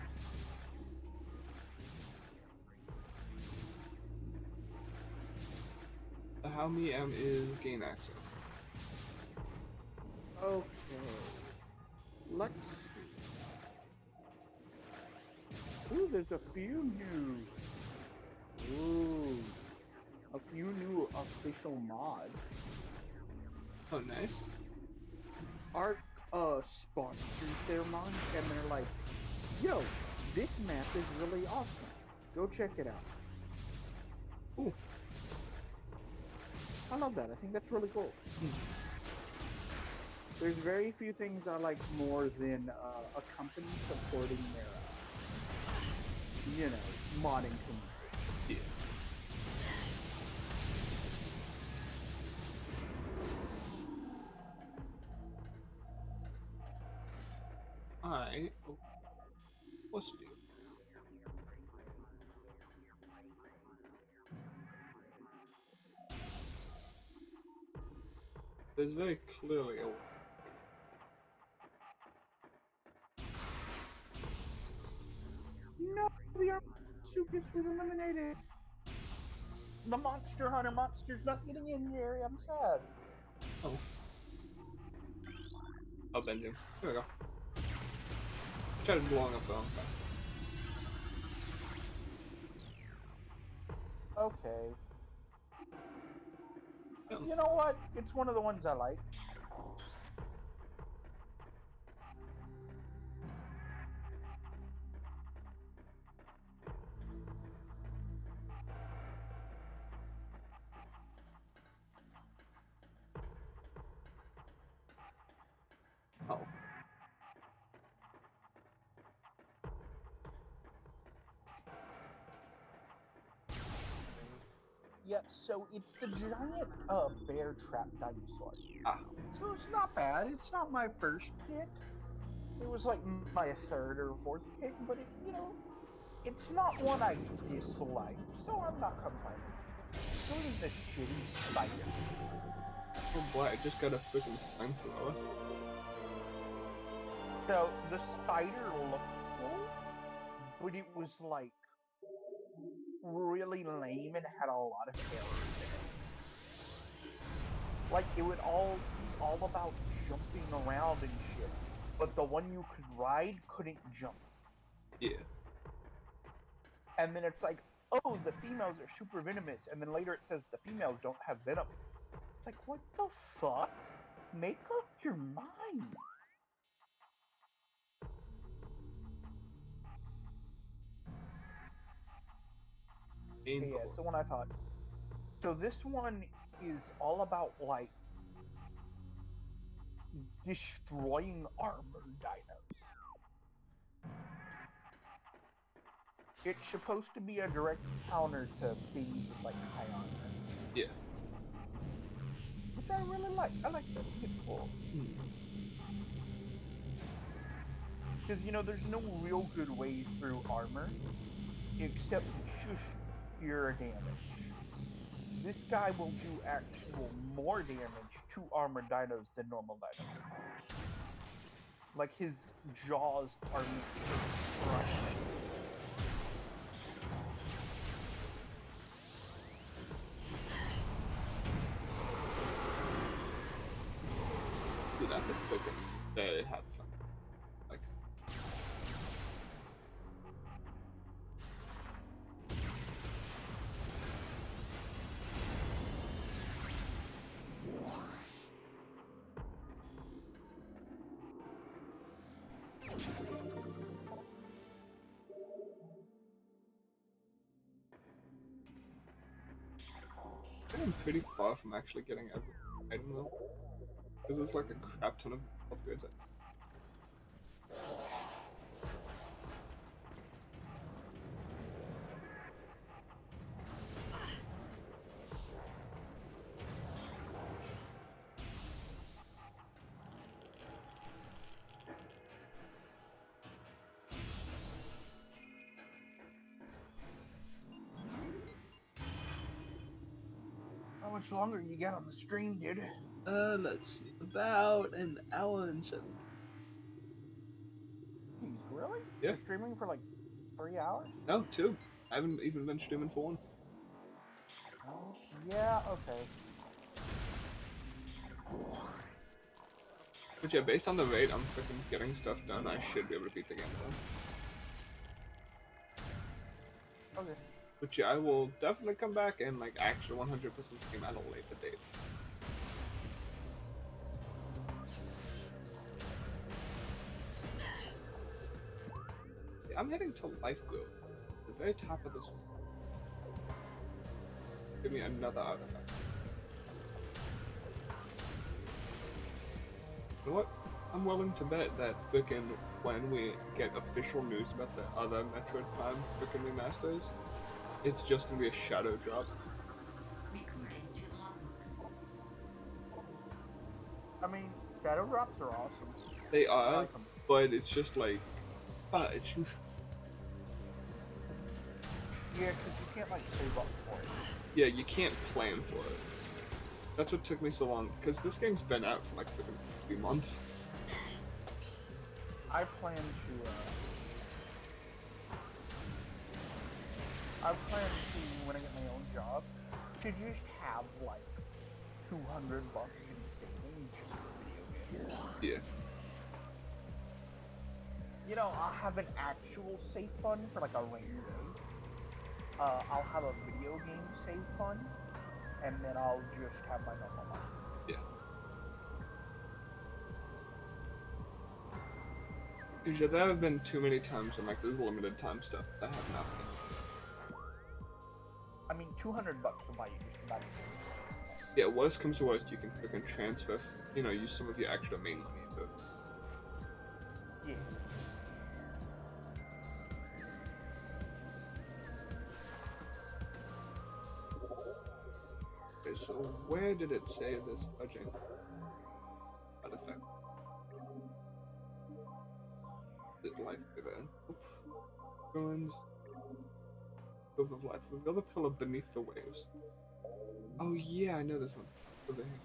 The how me is gain access. Okay. Let's see. Ooh, there's a few new. Ooh. A few new official mods. Oh, nice. ARC sponsors their mods and they're like, yo, this map is really awesome. Go check it out. Ooh. I love that. I think that's really cool. There's very few things I like more than a company supporting their, modding community. Yeah. What's field? There's very clearly a No, the Armasuchus was eliminated. The Monster Hunter monster's not getting in the area. I'm sad. oh. I'll bend him. There we go. Try to blowing up the wrong path. Okay. You know what? It's one of the ones I like. Oh. Yep, so it's the giant bear trap dinosaur. Ah. So it's not bad. It's not my first pick. It was like my third or fourth pick, but it's not one I dislike, so I'm not complaining. So it is the shitty spider. Oh boy, I just got a freaking flamethrower. So the spider looked cool, but it was like really lame and had a lot of errors in it. Like it would all be all about jumping around and shit, but the one you could ride couldn't jump. Yeah. And then it's like, oh, the females are super venomous, and then later it says the females don't have venom. It's like, what the fuck? Make up your mind. Main Yeah, it's course. the one I thought. So this one is all about like destroying armored dinos. It's supposed to be a direct counter to things with like high armor, Yeah. which I really like. I like that. It's cool. Because there's no real good way through armor except just pure damage. This guy will do actual more damage to armored dinos than normal dinos. Like his jaws are meant to crush. Dude, that's a freaking very had fun. Like, I'm pretty far from actually getting every item though. Because there's like a crap ton of upgrades. How much longer you got on the stream, dude? Let's see. About an hour and 7. Jeez, really? Yeah. You're streaming for like 3 hours? No, 2. I haven't even been streaming for 1. Oh, yeah, okay. But yeah, based on the rate I'm freaking getting stuff done, I should be able to beat the game though. Okay. But yeah, I will definitely come back and like actually 100% stream at a later date. Yeah, I'm heading to life growth. The very top of this one. Give me another artifact. You know what? I'm willing to bet that frickin' when we get official news about the other Metroid Prime frickin' remasters, it's just gonna be a shadow drop. I mean, shadow drops are awesome. They I are, like them. but it's just like, fudge. Yeah, because you can't like save up for it. Yeah, you can't plan for it. That's what took me so long, because this game's been out for like freaking 3 months. I plan to when I get my own job to just have like $200 in savings just for video games. Yeah. I'll have an actual safe fund for like a rainy day. I'll have a video game save fund, and then I'll just have my normal life. Yeah. Because there have been too many times when like there's limited time stuff that have not been. I mean, $200 will buy you just about anything. Yeah, worst comes to worst, you can freaking transfer, use some of your extra main money into it. Yeah. Okay, so where did it say this fudging artifact? Did life go there? Ruins. Grove of Life. Reveal the pillar beneath the waves. Oh yeah, I know this one. Over here.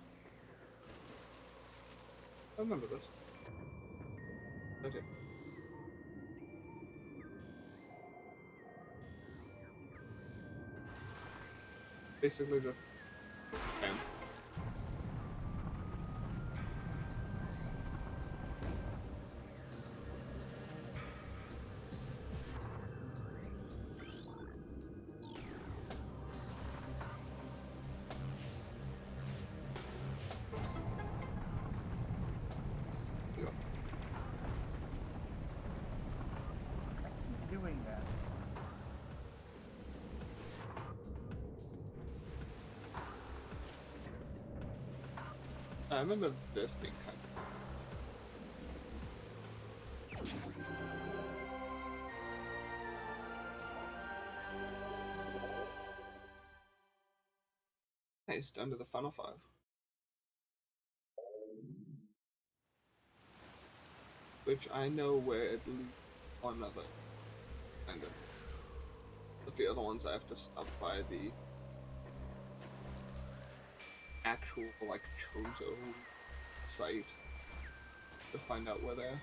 I remember this. Okay. Basically the bam. I keep doing that. I remember this being kind of... Nice, down to the final 5. Which I know where it leads on another. Kind of. But the other ones I have to stop by the actual, like, Chozo site to find out where they're.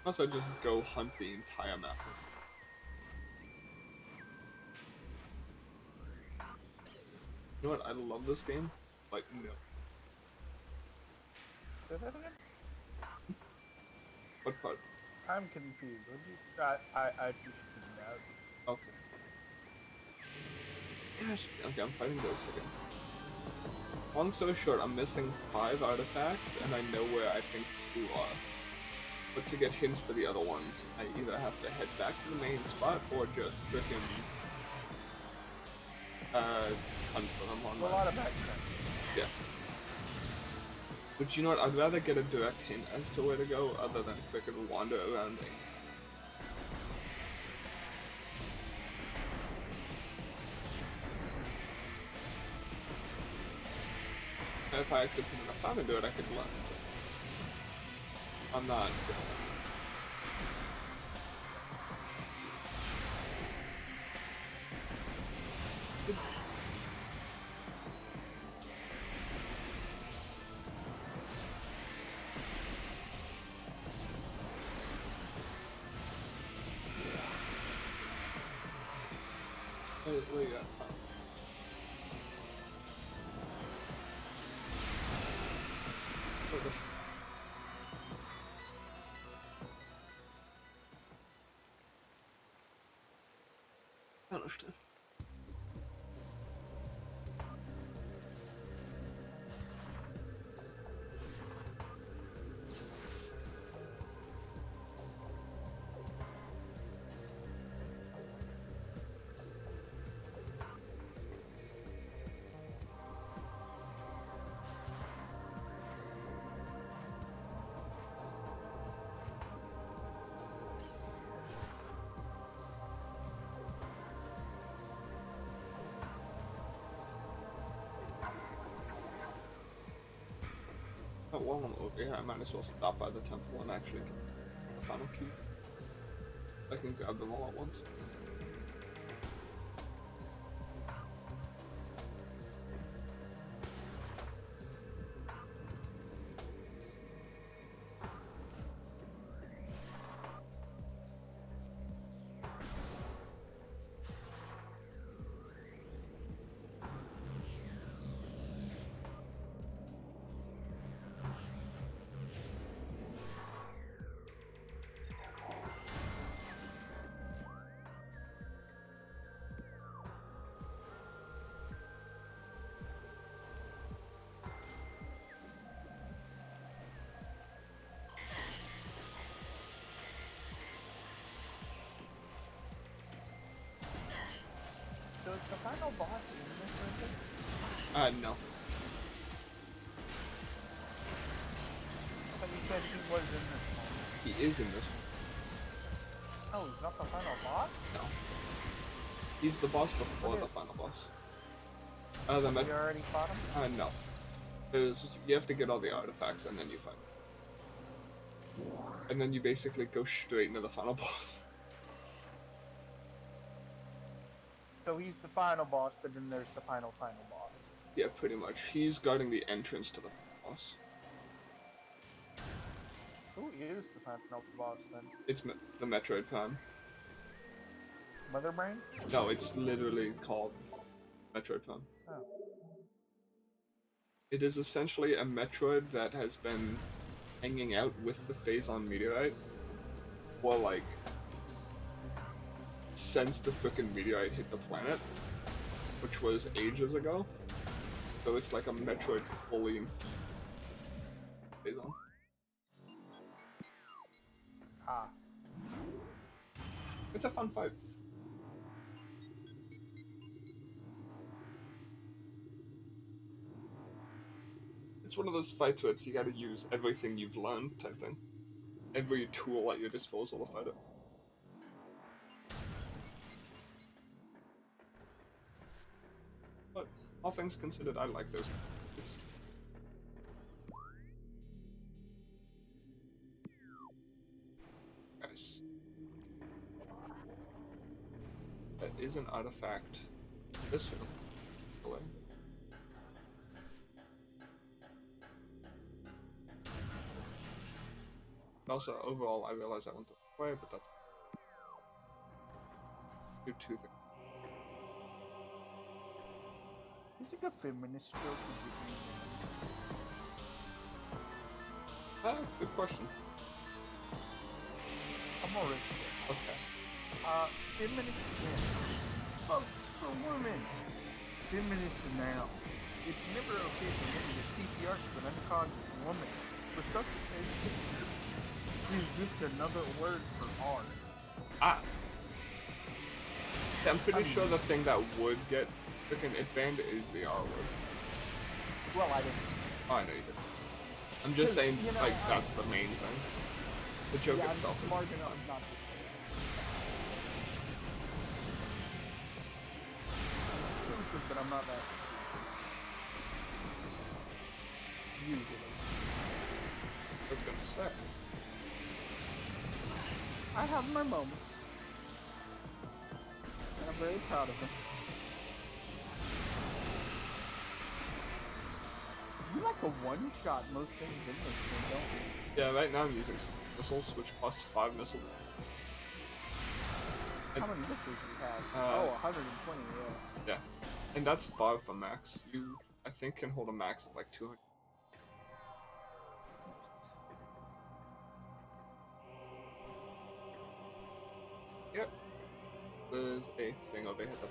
Unless I just go hunt the entire map. You know what? I love this game. Like, no. What part? I'm confused. I just figured out. Okay. Gosh, okay, I'm fighting ghosts again. Long story short, I'm missing 5 artifacts, and I know where I think 2 are. But to get hints for the other ones, I either have to head back to the main spot, or just frickin' hunt for them There's online. a lot of background. Yeah. But you know what, I'd rather get a direct hint as to where to go, other than frickin' wander around and... And if I actually put enough time into it, I could learn. I'm not... Where you at? Okay. I understand. But while I'm over here, I might as well stop by the temple and actually get the final key. I can grab them all at once. No. But you said he was in this one. He is in this one. Oh, he's not the final boss? No. He's the boss before the final boss. The You already fought him? No. Because you have to get all the artifacts and then you fight him. And then you basically go straight into the final boss. So he's the final boss, but then there's the final boss. Yeah, pretty much. He's guarding the entrance to the boss. Who is the final boss then? It's the Metroid Prime. Mother Brain? No, it's literally called Metroid Prime. Oh. It is essentially a Metroid that has been hanging out with the Phazon meteorite for like since the frickin' meteorite hit the planet, which was ages ago. So it's like a Metroid fully infused Phazon. Ah. It's a fun fight. It's one of those fights where you gotta use everything you've learned type thing. Every tool at your disposal to fight it. But all things considered, I like those fights. Guys. That is an artifact. This one. Away. And also, overall, I realize I went the way, but that's... Do two things. He's like a feminist joke. Good question. I'm a rich. Okay. Feminist men. Vote for women. Feminist now. It's never okay for men to CPR to an unconscious woman. Resuscitation is just another word for R. Ah! I'm pretty sure the thing that would get freaking it banned is the R word. Well, I didn't. Oh, I know you did. I'm just saying, you know, like, that's the main thing. The joke yeah, itself I'm is... smart enough not to say it. But I'm not that usually. I was gonna say. I have my moments. And I'm very proud of them. You like a one-shot most things in this game, don't you? Yeah, right now I'm using missiles, which costs 5 missiles. How many missiles do you have? 120, yeah. Yeah. And that's 5 for max. You, I think, can hold a max of like 200. Yep. There's a thing over here that...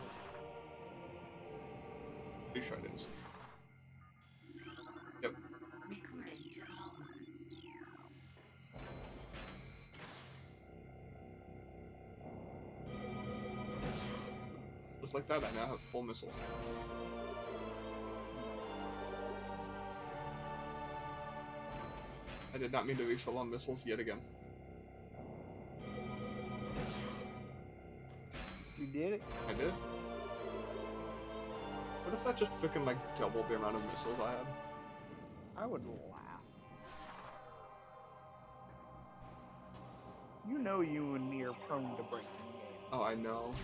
Pretty sure it is. Yep. Just like that, I now have full missiles. I did not mean to refill on missiles yet again. You did it? I did? What if that just freaking like doubled the amount of missiles I had? I would laugh. You know you and me are prone to breaking games. Oh, I know.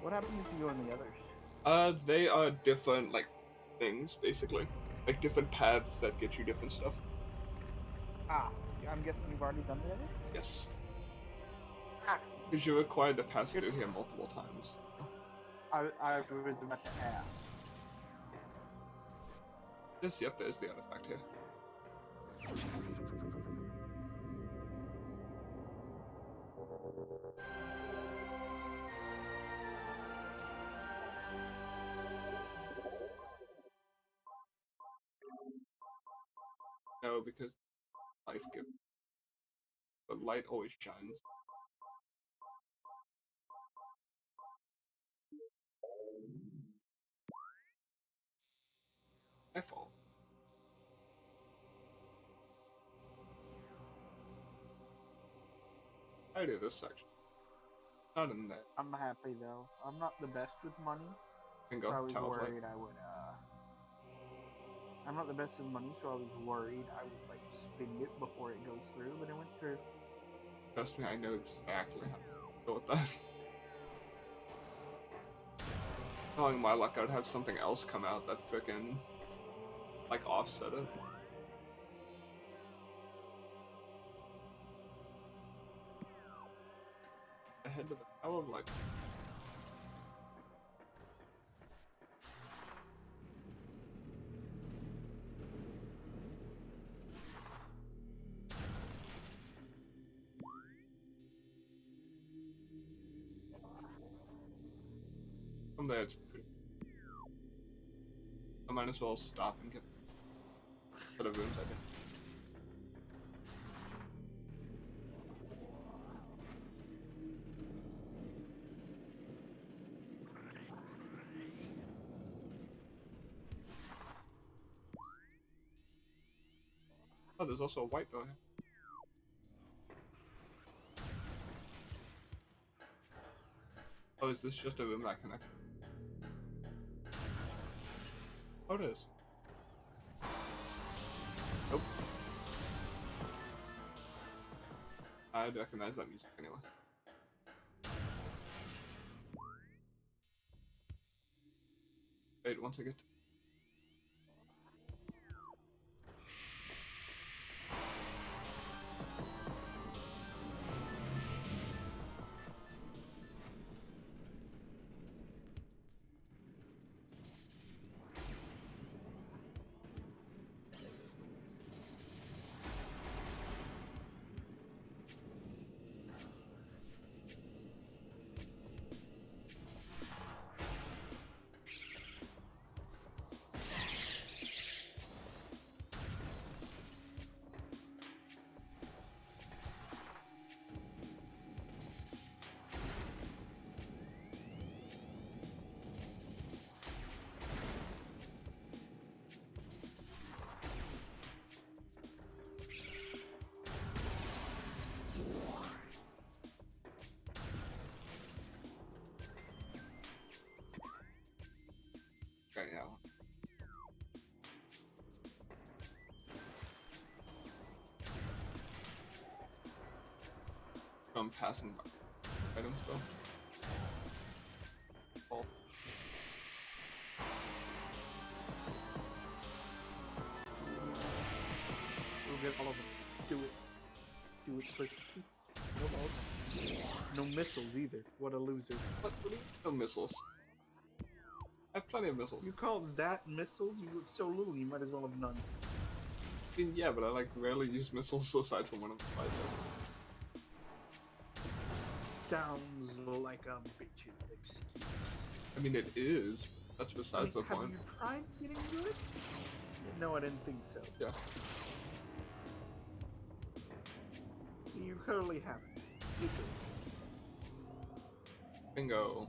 What happens if you go in the others? They are different, like, things, basically. Like, different paths that get you different stuff. Ah, I'm guessing you've already done the others? Yes. Ah. Because you're required to pass through here multiple times. I was about to ask. Yep, there's the artifact here. No, because life gives. But light always shines. I do this section. Not in there. I'm happy though. I'm not the best with money, Bingo. so I was Tallon IV. worried I would. I'm not the best with money, so I was worried I would like spend it before it goes through, but it went through. Trust me, I know exactly how to go with that. Knowing my luck, I would have something else come out that frickin' like offset it. Ahead of the Tower of Light. From there, it's pretty. I might as well stop and get for the rooms I did. Oh, there's also a white door here. Oh, is this just a room that connects? Oh, it is. Nope. I'd recognize that music anyway. Wait, once I get to... Okay, yeah. I'm passing by items though. Oh. We'll get all of them. Do it. Do it quickly. No missiles either. What a loser. What do you mean, no missiles? I have plenty of missiles. You call that missiles? You look so little, you might as well have none. I mean, yeah, but I like rarely use missiles aside from when I'm fighting. Sounds like a bitch's excuse. I mean, it is. That's besides the point. Have you tried getting good? No, I didn't think so. Yeah. You clearly haven't. You do. Bingo.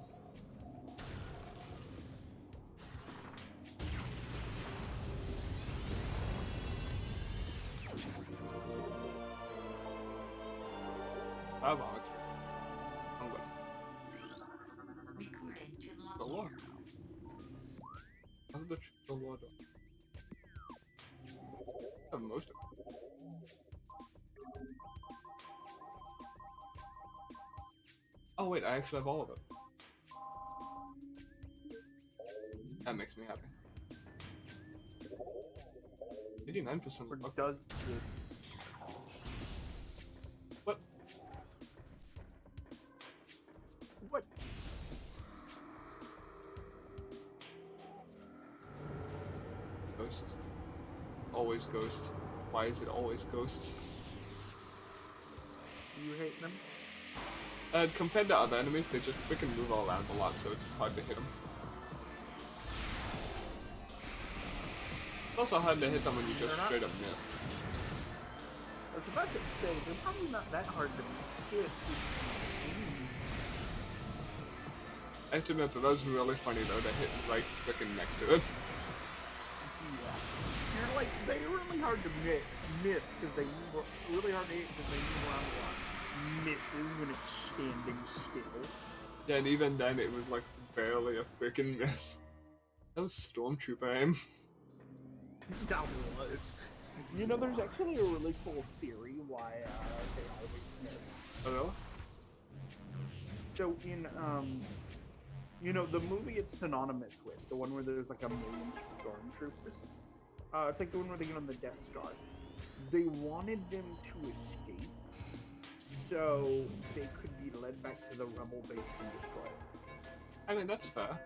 I'm good. The law. How's the law do? I have most of it. Oh wait, I actually have all of it. That makes me happy. 89% Or luck. does What? What? Ghosts. Always ghosts. Why is it always ghosts? You hate them? Compared to other enemies, they just freaking move all around a lot, so it's hard to hit them. It's also hard to hit them when you just straight up miss. I was about to say, they're probably not that hard to hit. I have to admit that was really funny though, to hit right freaking next to it. Yeah. You're like, they're really hard to miss because they move, really hard to hit because they move around a lot. misses when it's standing still. Yeah, and even then it was like barely a freaking miss. That was Stormtrooper aim. That was. You know, there's actually a really cool theory why they always miss. Oh, really? So in you know, the movie it's synonymous with, the one where there's like a million stormtroopers. It's like the one where they get on the Death Star. They wanted them to escape so they could be led back to the rebel base and destroyed. I mean, that's fair.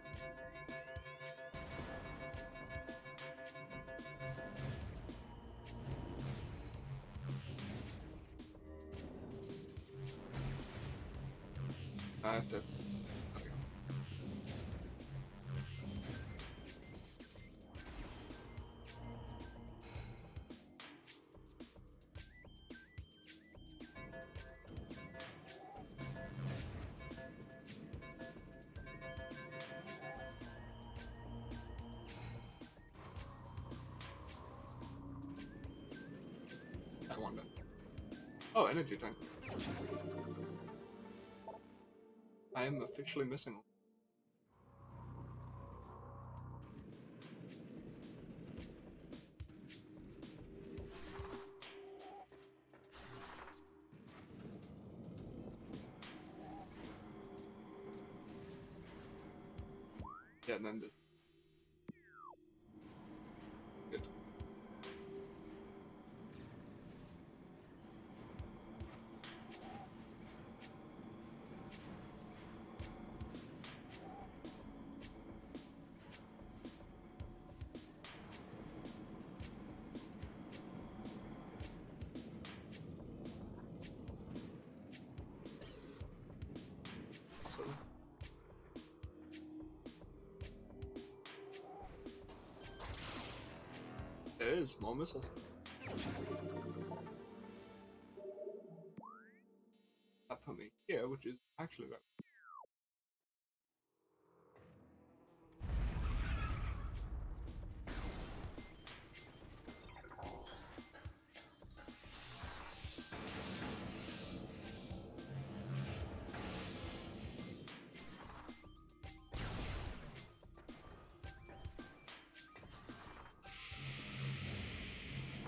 I have to. Okay. I wonder. Oh, energy tank. I am officially missing one. Yeah, and then this. Good. So, there is more missiles. That put me here, which is actually very.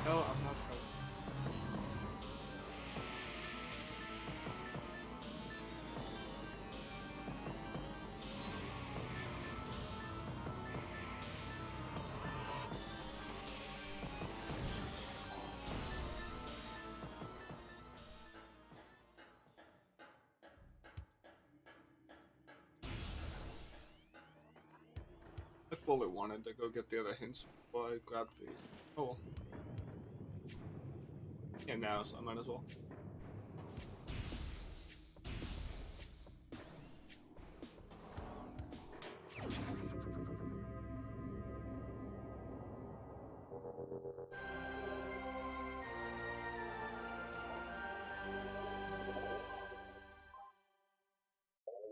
No, I'm not sure. I fully wanted to go get the other hints before I grabbed these. Oh well. Yeah, now, so I might as well.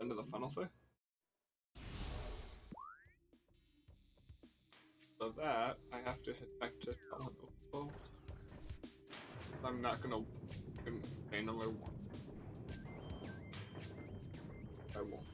End of the funnel thing. So that, I have to head back to Tallon IV. I'm not gonna gain another one. I won't.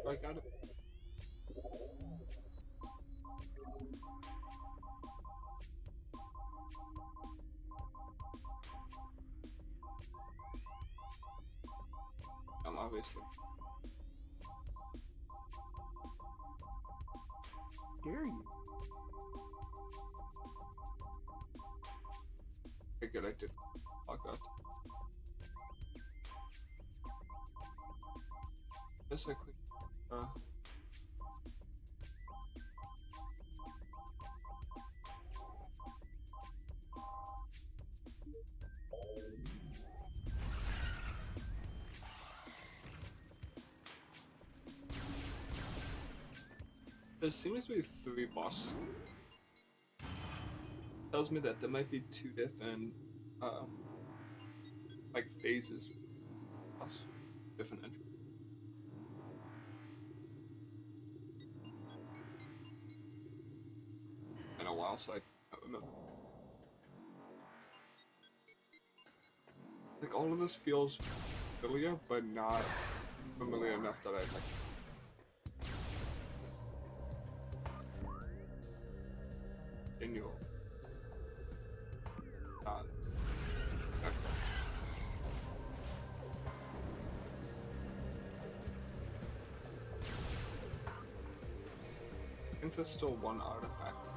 I got it. Obviously. Dare you? I get I did. Oh god. Yes, I click. There seems to be 3 bosses. Tells me that there might be 2 different, like phases. Boss, different entries. In a while, so I can't remember. Like all of this feels familiar, but not familiar enough that I like. Continue. Okay. I think there's still one artifact.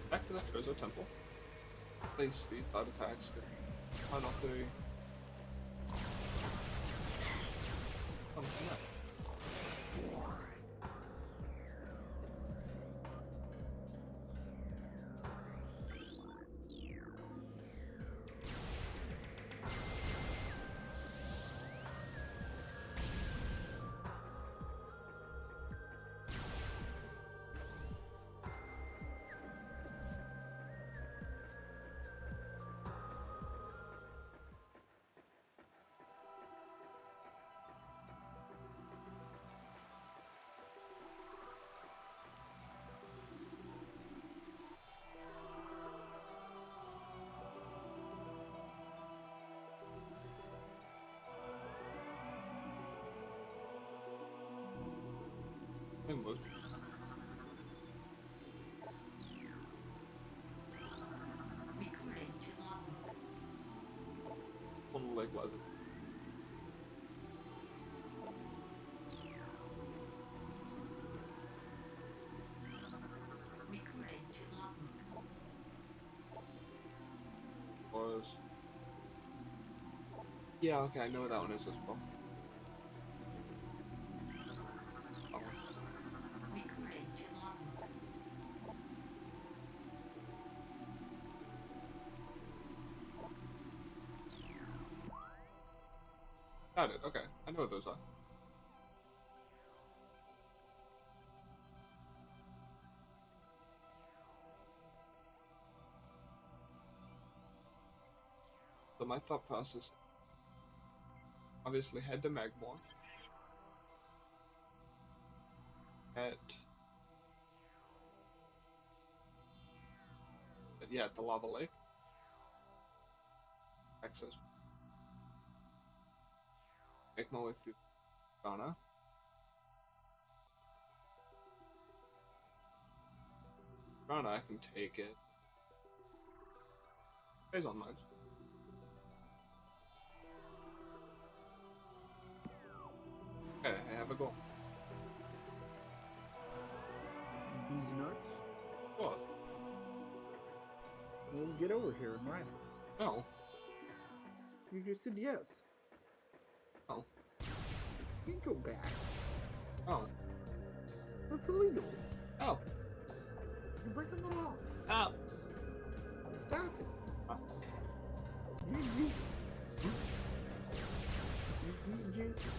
Back to the Treasure Temple. Place these artifacts to final 3. Oh, yeah. Most on the leg was it? Was yeah, okay, I know what that one is as well. Got it, okay. I know what those are. So my thought process obviously head to Magmore. At yeah, at the lava lake. Access. Make my way through Ghana. Ghana, I can take it. Stays on mines. Okay, I have a goal. These nuts? What? Well, get over here and ride. No. You just said yes. Oh. You can't go back. Oh. That's illegal. Oh. You're breaking the law. Ah. Stop it. Ah. You need Jesus. You need Jesus.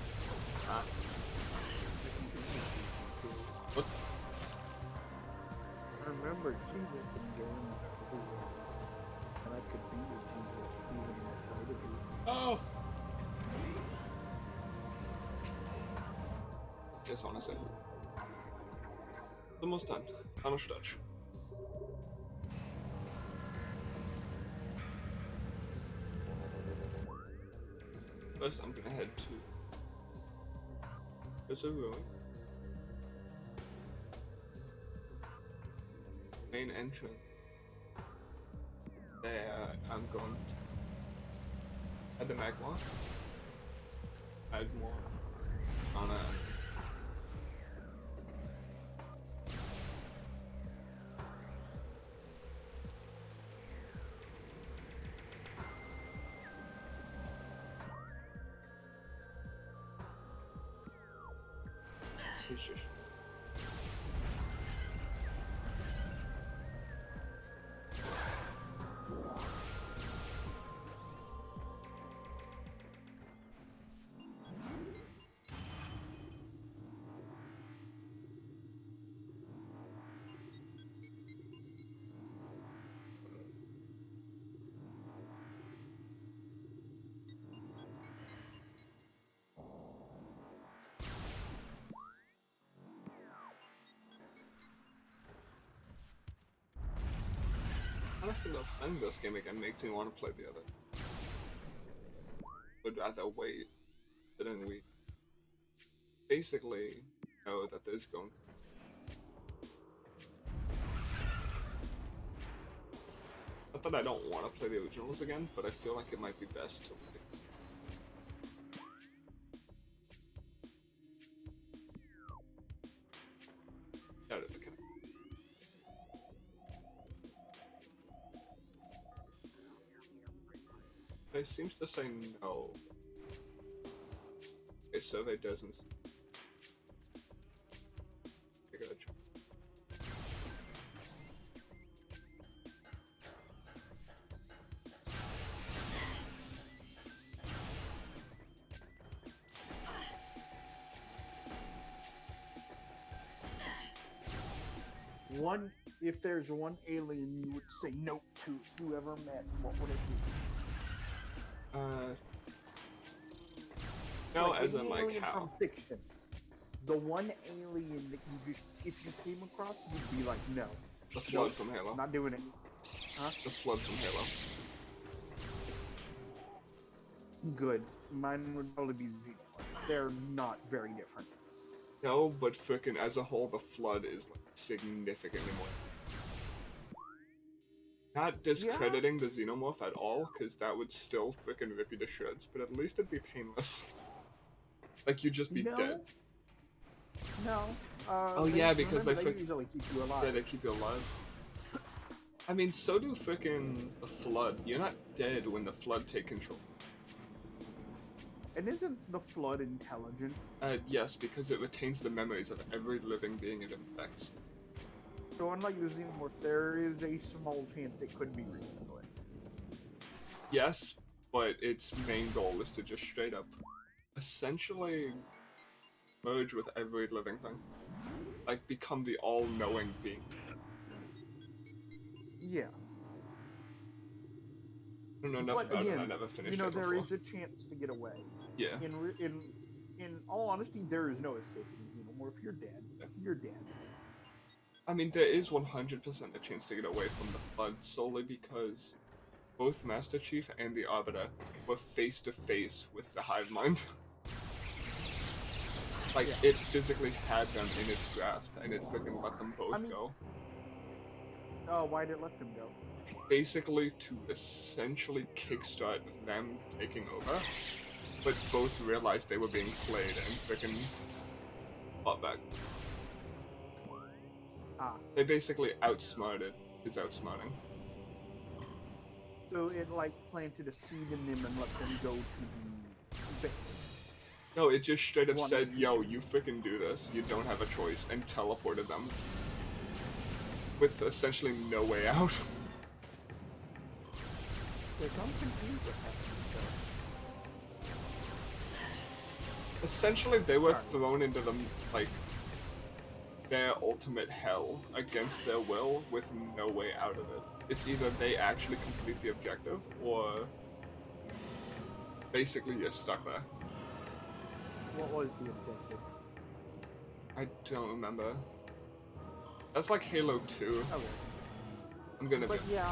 Ah. What? I remember Jesus in John 4, and I could be with Jesus even inside of you. Oh. Just want to say. Almost done. Final stretch. First, I'm gonna head to. There's a ruin. Main entrance. There, I'm going to head to Magmar. Add more on a It's just... Honestly, though, playing this game again makes me want to play the other. Would rather wait than we basically know that there's going. Not that I don't want to play the originals again, but I feel like it might be best to wait. Out of the can. It seems to say no. Okay, survey doesn't. I gotta check. If there's one alien you would say no to if you ever met, what would it be? No, like as any in like alien how? from fiction. The one alien that you just, if you came across, you'd be like, no. The Flood from Halo. Not doing it. Huh? The Flood from Halo. Good. Mine would probably be Xenomorph. They're not very different. No, but frickin' as a whole, the Flood is like significantly more. Not discrediting the Xenomorph at all, because that would still frickin' rip you to shreds, but at least it'd be painless. Like, you'd just be dead. No. Oh yeah, because they usually keep you alive. Yeah, they keep you alive. I mean, so do frickin' the Flood. You're not dead when the Flood take control. And isn't the Flood intelligent? Yes, because it retains the memories of every living being it infects. So unlike the Xenomorph, there is a small chance it could be reasoned with. Yes, but its main goal is to just straight up, essentially, merge with every living thing. Like, become the all-knowing being. Yeah. I don't know enough about it, I never finished it there before. is a chance to get away. Yeah. In all honesty, there is no escaping Xenomorph. You're dead. Yeah. You're dead. I mean, there is 100% a chance to get away from the Flood, solely because both Master Chief and the Arbiter were face-to-face with the Hive Mind. Like, it physically had them in its grasp, and it freaking let them both go. Oh, why'd it let them go? Basically to essentially kickstart them taking over, but both realized they were being played and freaking fought back. They basically outsmarted his outsmarting. So it like planted a seed in them and let them go to the base. No, it just straight up said, yo, you freaking do this, you don't have a choice, and teleported them. With essentially no way out. I'm confused with that. Essentially, they were thrown into the, like, their ultimate hell against their will with no way out of it. It's either they actually complete the objective, or basically you're stuck there. What was the objective? I don't remember. That's like Halo 2. Okay. I'm gonna But yeah,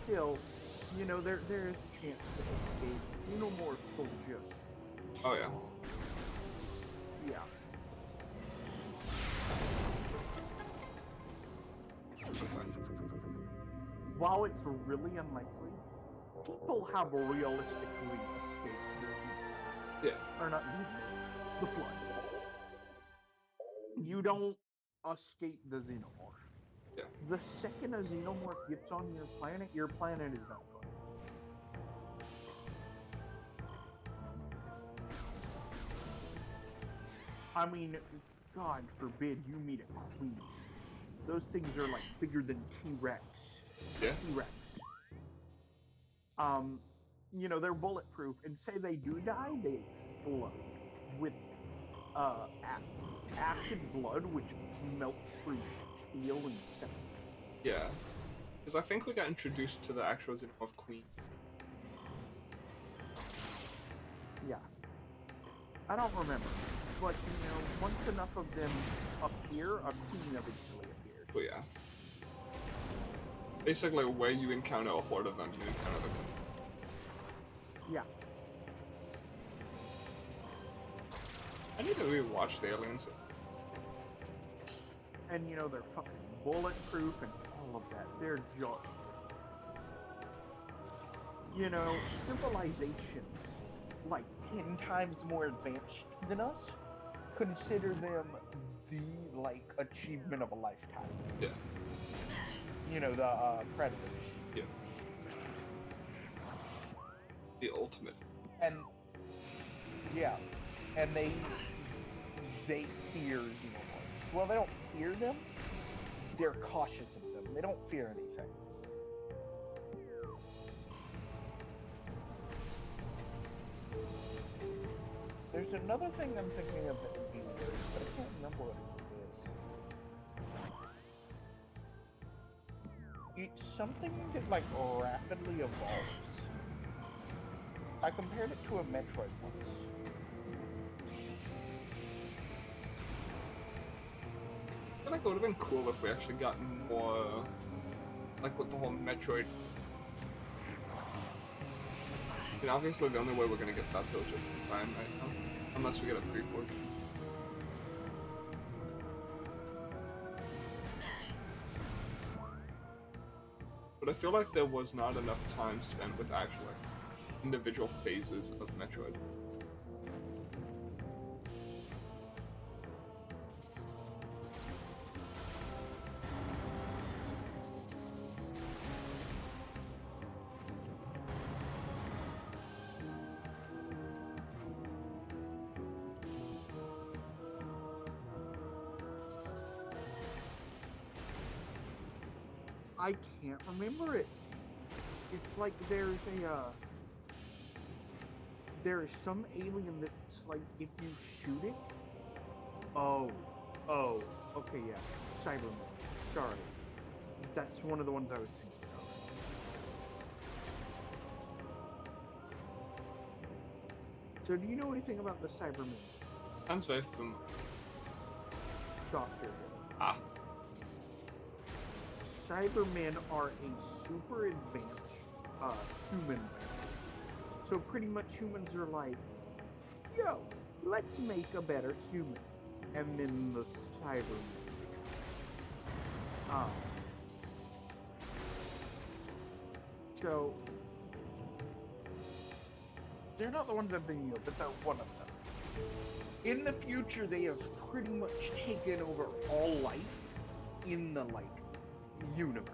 still, you know, there is a chance to escape. Xenomorph will just... Oh yeah. Yeah. While it's really unlikely, people have realistically escaped the Yeah. Or not the Flood. You don't escape the Xenomorph. Yeah. The second a Xenomorph gets on your planet is done for. I mean, God forbid you meet a queen. Those things are like bigger than T-Rex. Yeah. T-Rex. They're bulletproof, and say they do die, they explode with acid blood, which melts through steel in seconds. Yeah. Because I think we got introduced to the actual Xenomorph Queen. Yeah. I don't remember. But, once enough of them appear, a queen eventually appears. Oh yeah. Basically, where you encounter a horde of them, you encounter the queen. Yeah. I need to rewatch the Aliens. And, they're fucking bulletproof and all of that. They're just... civilization, like 10 times more advanced than us, consider them the, achievement of a lifetime. Yeah. The Predators. Yeah. The ultimate. And, yeah, and they fear xenomorphs. Well, they don't fear them, they're cautious of them. They don't fear anything. There's another thing I'm thinking of that would be weird, but I can't remember what it is. It's something that, rapidly evolves. I compared it to a Metroid once. I feel like it would have been cool if we actually got more, with the whole Metroid. Obviously the only way we're gonna get that those are Prime right now, unless we get a pre-port. But I feel like there was not enough time spent with actual individual phases of Metroid. I can't remember it. It's like there's some alien that's like, if you shoot it... Oh, okay, yeah. Cyberman. Sorry. That's one of the ones I was thinking of. So do you know anything about the Cybermen? Sounds very familiar. Doctor. Ah. Cybermen are a super advanced human. So pretty much humans are like, yo, let's make a better human. And then the Cybermen. So they're not the ones I'm thinking of, but they're one of them. In the future, they have pretty much taken over all life in the universe.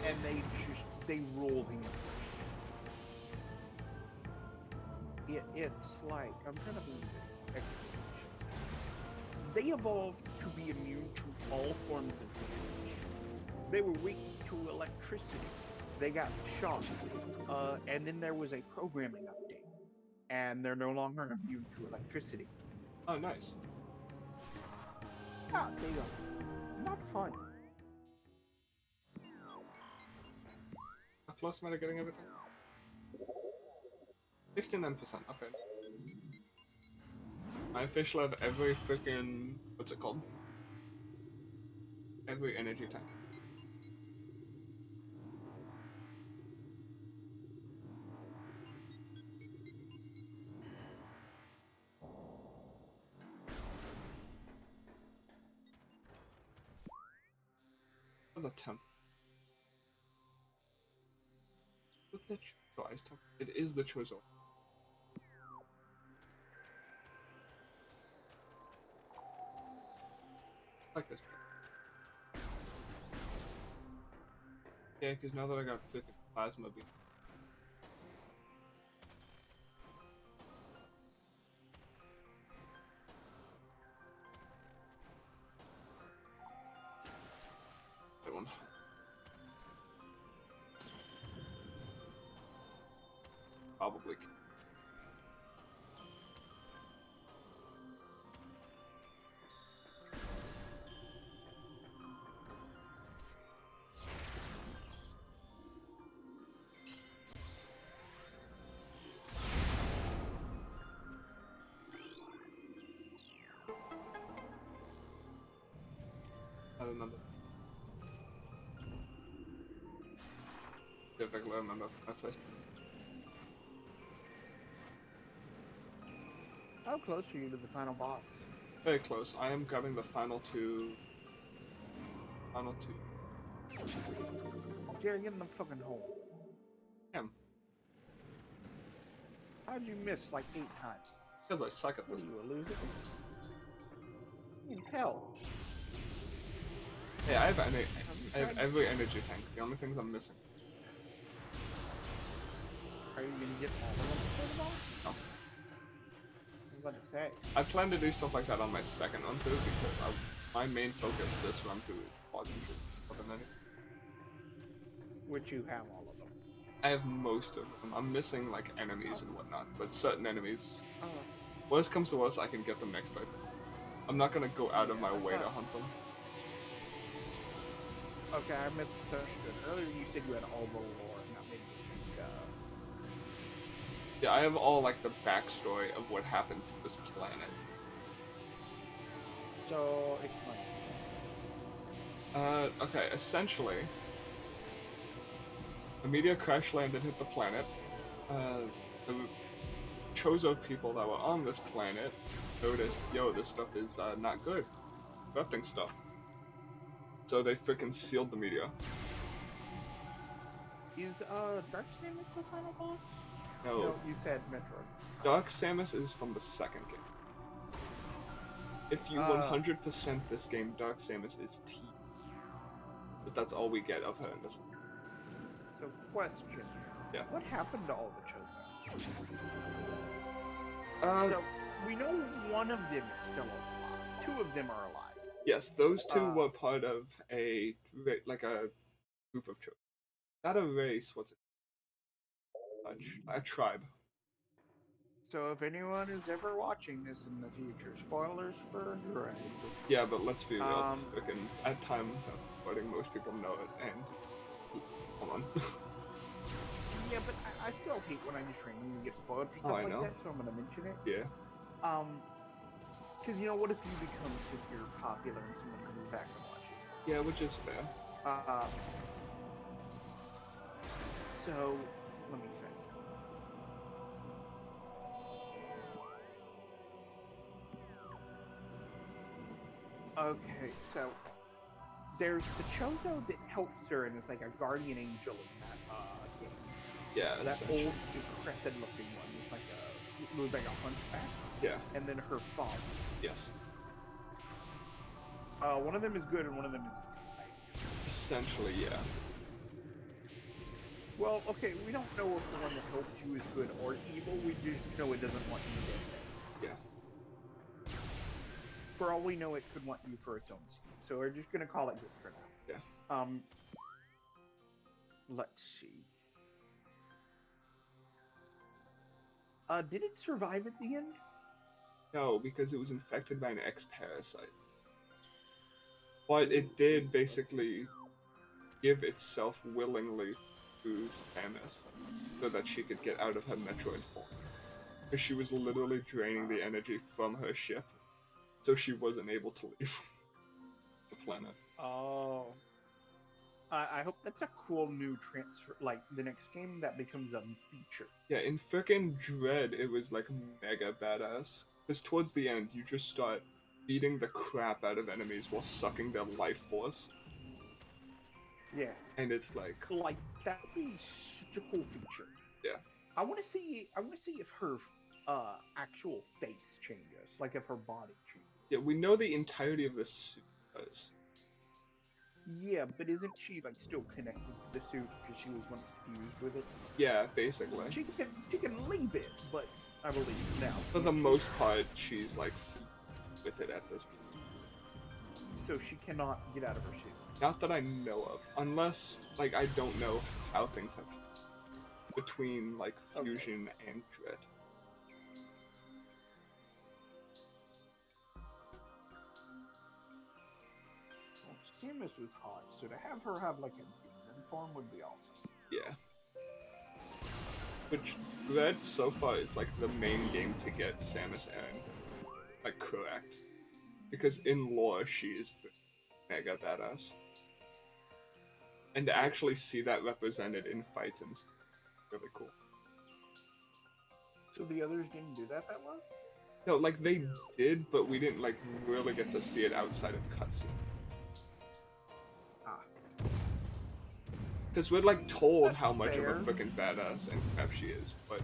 And they rule the universe. It's like, I'm trying to believe it. They evolved to be immune to all forms of damage. They were weak to electricity. They got shocked. And then there was a programming update. And they're no longer immune to electricity. Oh, nice. Yeah, they are. Not fun. How close am I to getting everything? 69%, okay. I officially have every freaking... what's it called? Every energy tank. The temp. What's the choice temp? It is the choice. Like this. Yeah, because now that I got freaking plasma beam. probably. I remember. If I can remember my first. How close are you to the final boss? Very close. I am grabbing the final two. Final two. Jerry, get in the fucking hole. Damn. How'd you miss like 8 times? Because I suck at What this. are you, a loser? You can tell. Hey, I have every energy tank. The only things I'm missing. Are you gonna get all of them for the boss? No. I was about to say. I plan to do stuff like that on my second run through because my main focus this run through is boss more than anything. Which you have all of them. I have most of them. I'm missing like enemies and whatnot, but certain enemies. Oh. Worst comes to worst, I can get them next playthrough. I'm not gonna go out of my way to hunt them. Okay, I misunderstood. Earlier you said you had all the lore, not maybe Yeah, I have all like the backstory of what happened to this planet. So, explain. Okay, essentially, a meteor crash landed, hit the planet. The Chozo people that were on this planet noticed, yo, this stuff is not good, corrupting stuff. So they freaking sealed the meteor. Is Dark Samus the final boss? No, You said Metroid. Dark Samus is from the second game. If you 100% this game, Dark Samus is T. But that's all we get of her in this one. So, question. Yeah. What happened to all the Chozo? So, we know one of them is still alive. 2 of them are alive. Yes, those 2 were part of a group of children. Not a race, what's it? A tribe. So if anyone is ever watching this in the future, spoilers for Dread. Yeah, but let's be real. Freaking at time of recording, most people know it. And hold on. Yeah, but I still hate when I just randomly get spoiled for stuff like that, so I'm gonna mention it. Yeah. Because you know, what if you become super popular and someone comes back and watches? Yeah, which is fair. So let me think. Okay, so there's the Chozo that helps her and is like a guardian angel in that game. Yeah, that old decrepit looking one with like a hunchback. Yeah. And then her father. Yes. One of them is good and one of them is bad. Essentially, yeah. Well, okay, we don't know if the one that helped you is good or evil. We just know it doesn't want you dead. Yeah. For all we know, it could want you for its own scheme. So we're just gonna call it good for now. Yeah. Let's see. Did it survive at the end? No, because it was infected by an X-parasite. But it did basically give itself willingly to Samus so that she could get out of her Metroid form. Because she was literally draining the energy from her ship, so she wasn't able to leave the planet. Oh. I hope that's a cool new transfer, like the next game that becomes a feature. Yeah, in frickin' Dread, it was like mega badass. Because towards the end, you just start beating the crap out of enemies while sucking their life force. Yeah. And it's like that would be such a cool feature. Yeah. I want to see if her actual face changes, like if her body changes. Yeah, we know the entirety of this suit does. Yeah, but isn't she like still connected to the suit because she was once fused with it? Yeah, basically. She can leave it, but I believe now. For the most part, she's like with it at this point. So she cannot get out of her suit. Not that I know of, unless like I don't know how things have changed. between like Okay. Fusion and Dread. Well, Samus was hot, so to have her have like a demon form would be awesome. Yeah. Which Dread so far is like the main game to get Samus Aran like correct, because in lore she is mega badass, and to actually see that represented in fights is really cool. So the others didn't do that well? No, like they did, but we didn't like really get to see it outside of cutscene. Ah. Because we're like told That's how much fair. of a freaking badass and crap she is, but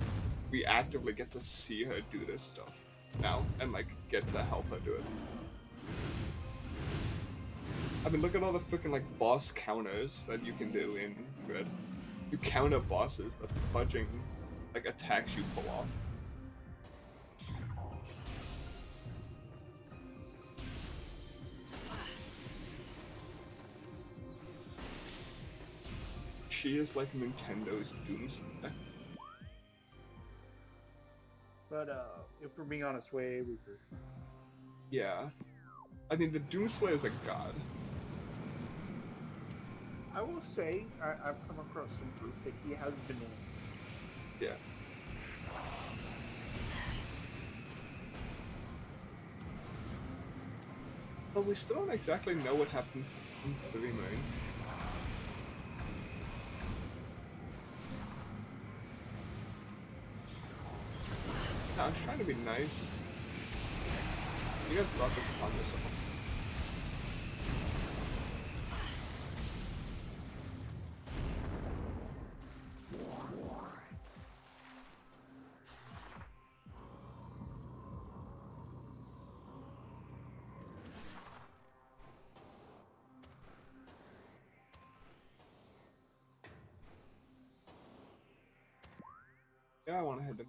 we actively get to see her do this stuff now and like get to help her do it. I mean, look at all the freaking like boss counters that you can do in Dread. You counter bosses, the fudging like attacks you pull off. She is like Nintendo's Doomslayer. But if we're being honest, way weaker. Yeah. I mean, the Doomslayer is a god. I will say, I've come across some proof that he has been winning. Yeah. But we still don't exactly know what happened in 3 Moon. No, I was trying to be nice. You guys brought this upon yourself. Yeah, I want to head to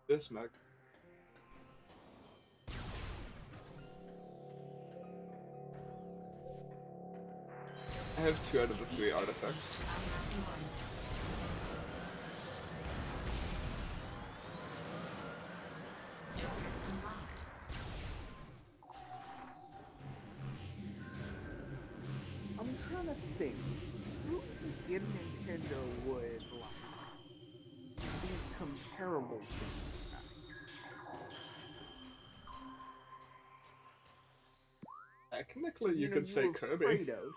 this mech. I have 2 out of the 3 artifacts. I'm trying to think. Who in Nintendo would like be comparable to this guy? Technically, you could say have Kirby. Kratos.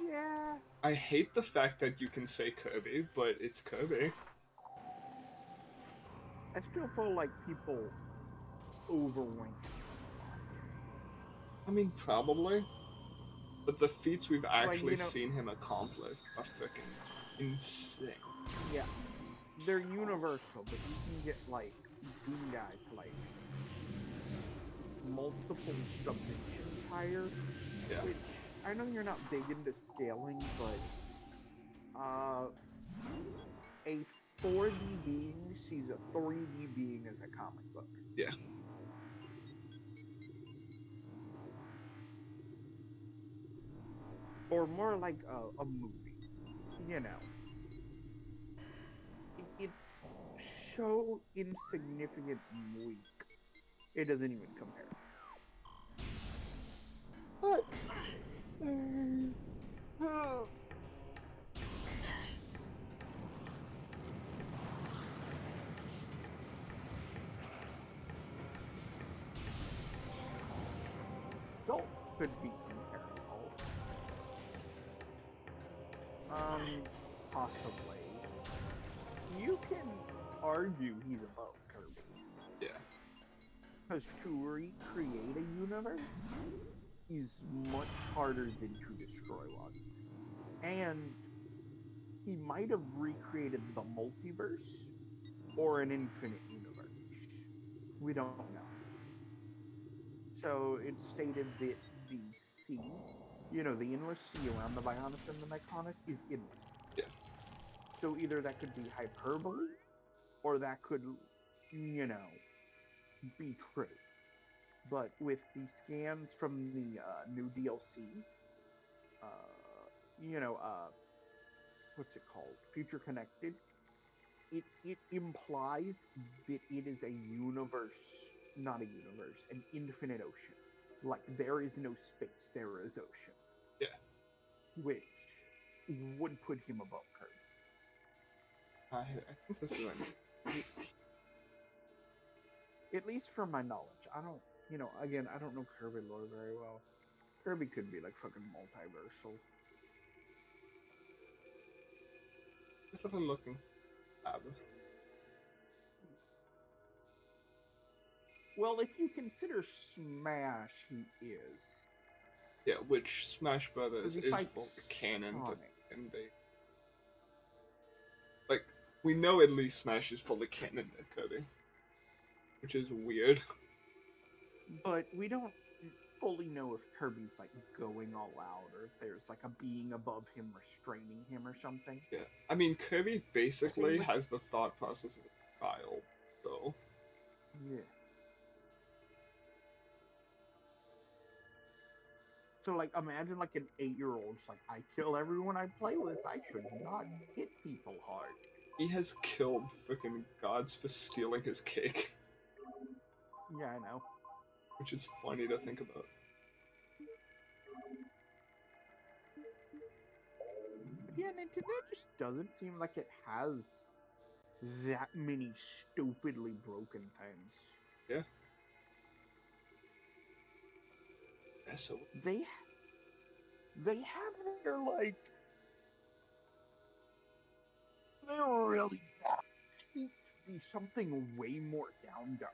Yeah. I hate the fact that you can say Kirby, but it's Kirby. I still feel like people overrank. I mean, probably. But the feats we've actually you know, seen him accomplish are freaking insane. Yeah. They're universal, but you can get like Doom Guy to like multiple submissions higher. Yeah. Which I know you're not big into scaling, but a 4D being sees a 3D being as a comic book. Yeah. Or more like a movie. You know. It's so insignificant and weak. It doesn't even compare. But Salt could be comparable. Possibly. You can argue he's above Kirby. Yeah. Because to recreate a universe is much harder than to destroy one. And he might have recreated the multiverse or an infinite universe. We don't know. So it's stated that the sea, the endless sea around the Bionis and the Mykonos is endless. Yeah. So either that could be hyperbole, or that could, be true. But with the scans from the new DLC, what's it called? Future connected. It implies that it is a universe, not a universe, an infinite ocean. Like there is no space, there is ocean, Yeah. which would put him above Kirby. I think this is what I mean. At least from my knowledge. I don't, again, I don't know Kirby lore very well. Kirby could be like fucking multiversal. That's what I'm looking at. Well, if you consider Smash, he is. Yeah, which Smash Brothers is fights full canon Sonic. and they like we know at least Smash is fully canon to Kirby, which is weird. But we don't fully know if Kirby's like going all out or if there's like a being above him restraining him or something. Yeah, I mean Kirby basically with... has the thought process of a child, so yeah. So like imagine like an 8-year-old's like, I kill everyone I play with. I should not hit people hard. he has killed freaking gods for stealing his cake. Yeah, I know. Which is funny to think about. Yeah, Nintendo just doesn't seem like it has that many stupidly broken things. Yeah. Yeah, so they have their like they're really bad. It to be something way more down to earth.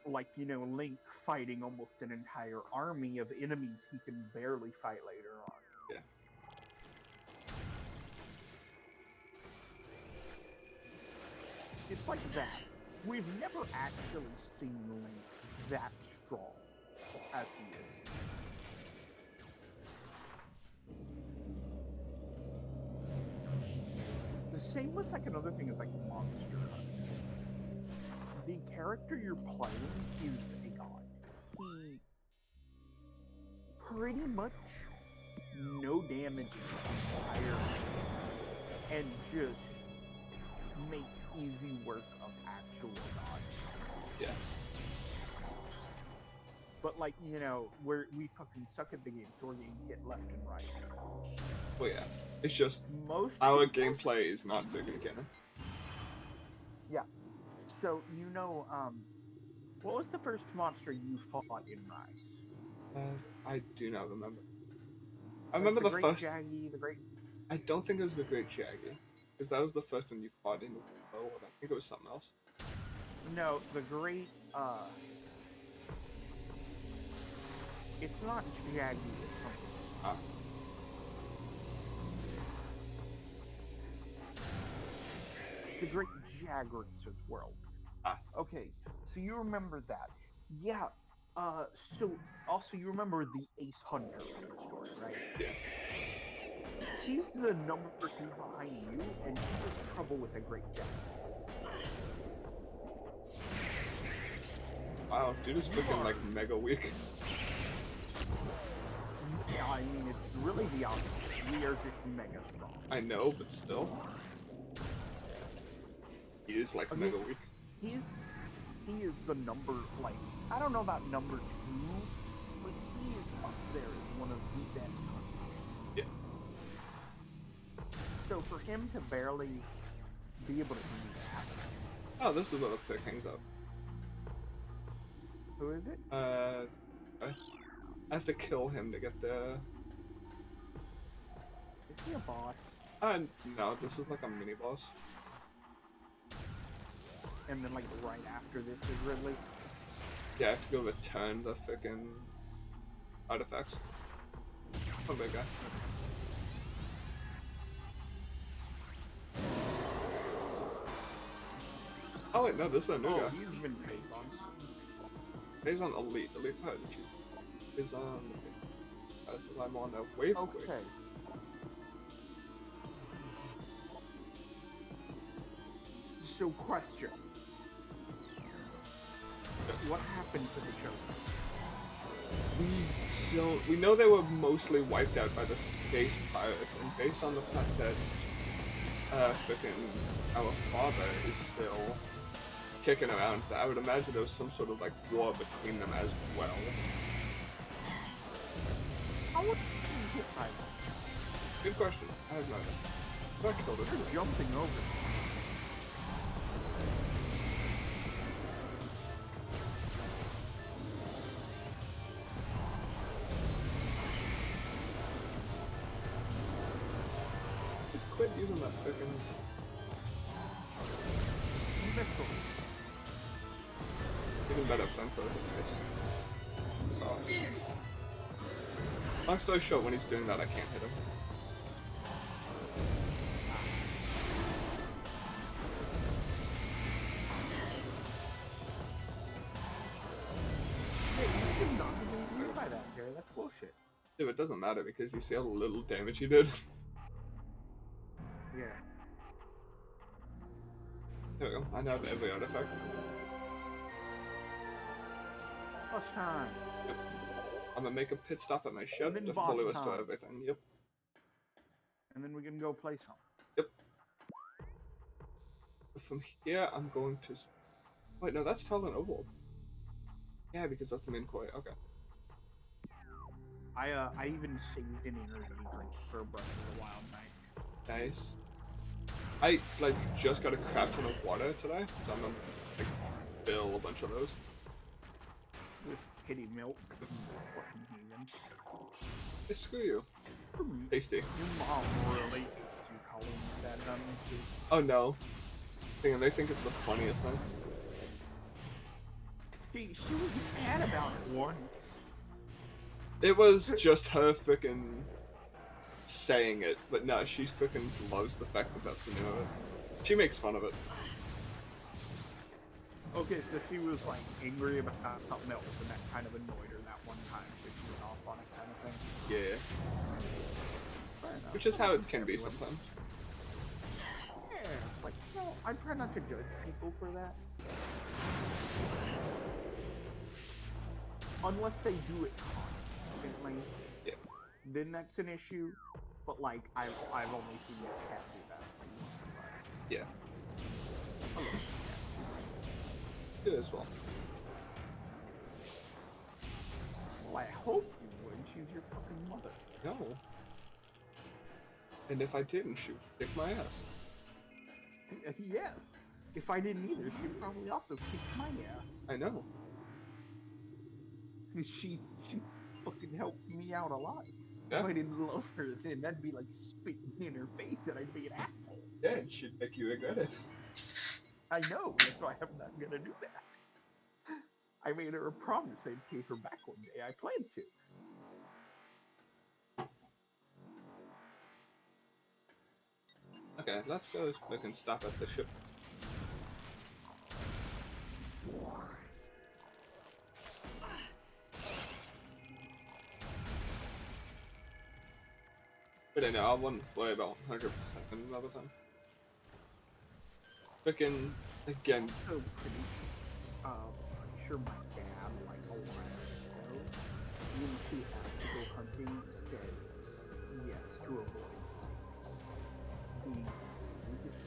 Like, Link fighting almost an entire army of enemies he can barely fight later on. Yeah. It's like that. We've never actually seen Link that strong as he is. The same with like another thing is like Monster Hunter. The character you're playing is a god. He pretty much no damage entirely and just makes easy work of actual gods. Yeah. But like, we fucking suck at the game, so we're getting hit left and right. Well, yeah. It's just most our gameplay is not freaking canon. Yeah. So, what was the first monster you fought in Rise? I do not remember. I remember the Great first... Jaggy, the Great... I don't think it was the Great Jaggy. Because that was the first one you fought in the world. I think it was something else. No, the Great, it's not Jaggy, it's something. The Great Jagger's World. Okay, so you remember that. Yeah, so also you remember the Ace Hunter from the story, right? Yeah. He's the number 2 behind you, and he has trouble with a Great Jagger. Wow, dude is freaking like mega weak. Yeah, I mean, it's really the opposite. We are just mega strong. I know, but still. He is like mega weak. He is the number, like, I don't know about number 2, but he is up there as one of the best hunters. Yeah. So for him to barely be able to do that. Oh, this is where the pick hangs up. Who is it? I have to kill him to get the... Is he a boss? No, this is like a mini boss. And then like right after this is Ridley? Yeah, I have to go return the freaking artifacts. Oh, big guy. Oh wait, no, this is a new guy. He's been paid on. He's on Elite. Elite Pirate. He's on... That's what I'm on a wave quick. Okay. So, question. What happened to the Chosen? We don't. We know they were mostly wiped out by the space pirates, and based on the fact that frickin' our father is still kicking around, I would imagine there was some sort of like war between them as well. How would you hit by that? Good question. I have no idea. I killed it. They're jumping over. Quit using that frickin' Metroid. even better flamethrower device. It's awesome. Long story short, when he's doing that, I can't hit him. Hey, you should not be getting hit by that, Jerry. That's bullshit. Dude, it doesn't matter because you see how little damage he did. Yeah. There we go. I now have every artifact. Plus time. Yep. I'm gonna make a pit stop at my ship And then to boss fully restore time. everything. Yep. And then we can go play some. Yep. From here, I'm going to. Wait, no, that's Tallon IV. Yeah, because that's the main core. Okay. I even saved an energy drink for Breath of the Wild night. Nice. I like just got a crap ton of water today, so I'm gonna like fill a bunch of those. With pity milk. Fucking heathen. Hey, screw you. Tasty. Your mom really hates you calling me that, doesn't she? Oh no. Thing, they think it's the funniest thing. She was mad about it once. It was just her frickin' saying it, but no, she frickin' loves the fact that that's the name of it. She makes fun of it. Okay, so she was like angry about something else, and that kind of annoyed her that one time, so she went off on it kind of thing. Yeah. Fair enough. Which is how it can be sometimes. Yeah, it's like, no, I try not to judge people for that. Unless they do it constantly. Yeah. Then that's an issue. But like, I've only seen this cat do that like once or twice. Yeah. I love this cat. You as well. Well, I hope you would. She's your fucking mother. No. And if I didn't, she would kick my ass. Yeah. If I didn't either, she'd probably also kick my ass. I know. She's fucking helped me out a lot. Yeah. If I didn't love her, then that'd be like spitting in her face and I'd be an asshole. Yeah, and she'd make you regret it. I know, that's why I'm not gonna do that. I made her a promise I'd pay her back one day. I plan to. Okay, let's go fucking stop at the ship. But I know, I wouldn't worry about 100% another time. Frickin', again. Also pretty sure my dad, like a while ago, when she asked to go hunting, said yes to avoid.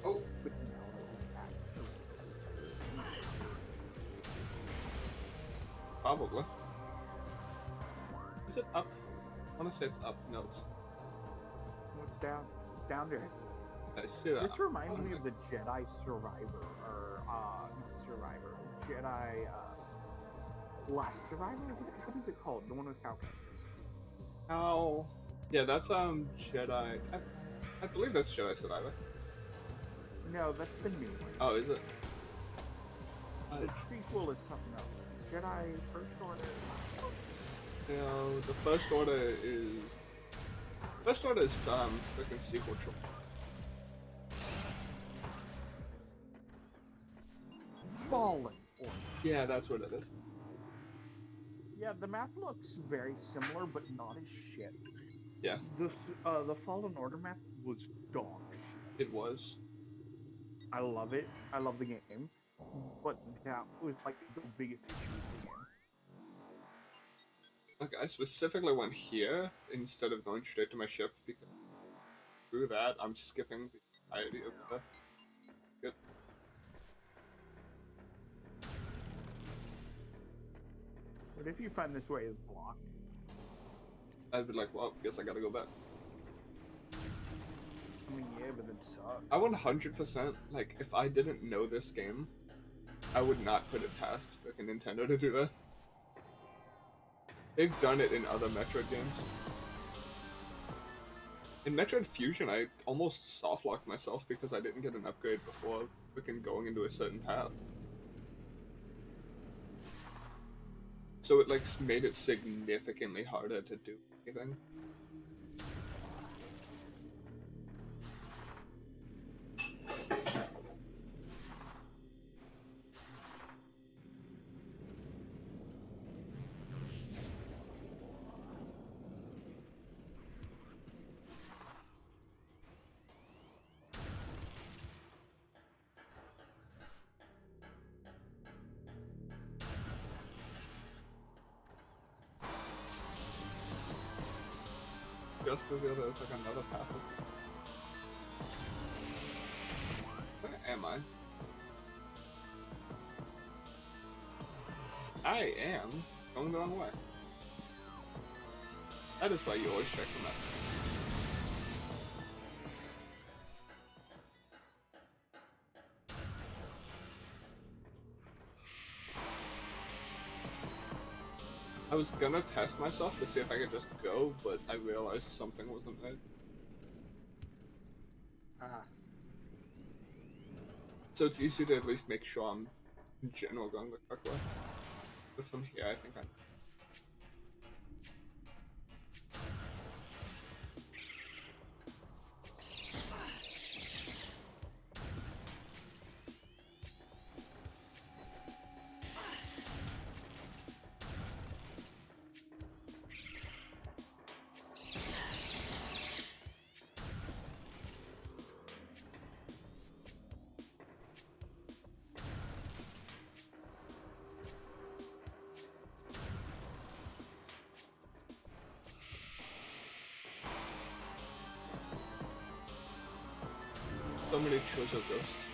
Oh. But now that he's actually Probably. Is it up? I want to say it's up. No, it's... what's down? It's down there. I see that. This reminds me of the Jedi Survivor, or, not Survivor, Jedi, Last Survivor? What is it called? The one with Falcons. How? Yeah, that's, Jedi... I believe that's Jedi Survivor. No, that's the new one. Oh, is it? The prequel is something else. Jedi First Order? You know, the First Order is... First Order is, freaking sequel trilogy. Fallen Order. Yeah, that's what it is. Yeah, the map looks very similar, but not as shit. Yeah. The Fallen Order map was dog shit. It was. I love it. I love the game. But that was like the biggest issue with the game. Like, I specifically went here instead of going straight to my ship because through that I'm skipping the entirety of the. Good. What if you find this way is blocked? I'd be like, well, guess I gotta go back. I mean, yeah, but it sucks. I 100%, like, if I didn't know this game, I would not put it past frickin' Nintendo to do that. They've done it in other Metroid games. In Metroid Fusion, I almost soft-locked myself because I didn't get an upgrade before frickin' going into a certain path. So it, like, made it significantly harder to do anything. Just revealed there's like another path. Where am I? I am going the wrong way. That is why you always check the map. I was gonna test myself to see if I could just go, but I realized something wasn't right. So it's easy to at least make sure I'm in general going the correct way. But from here, I think I'm. So many Chozo ghosts.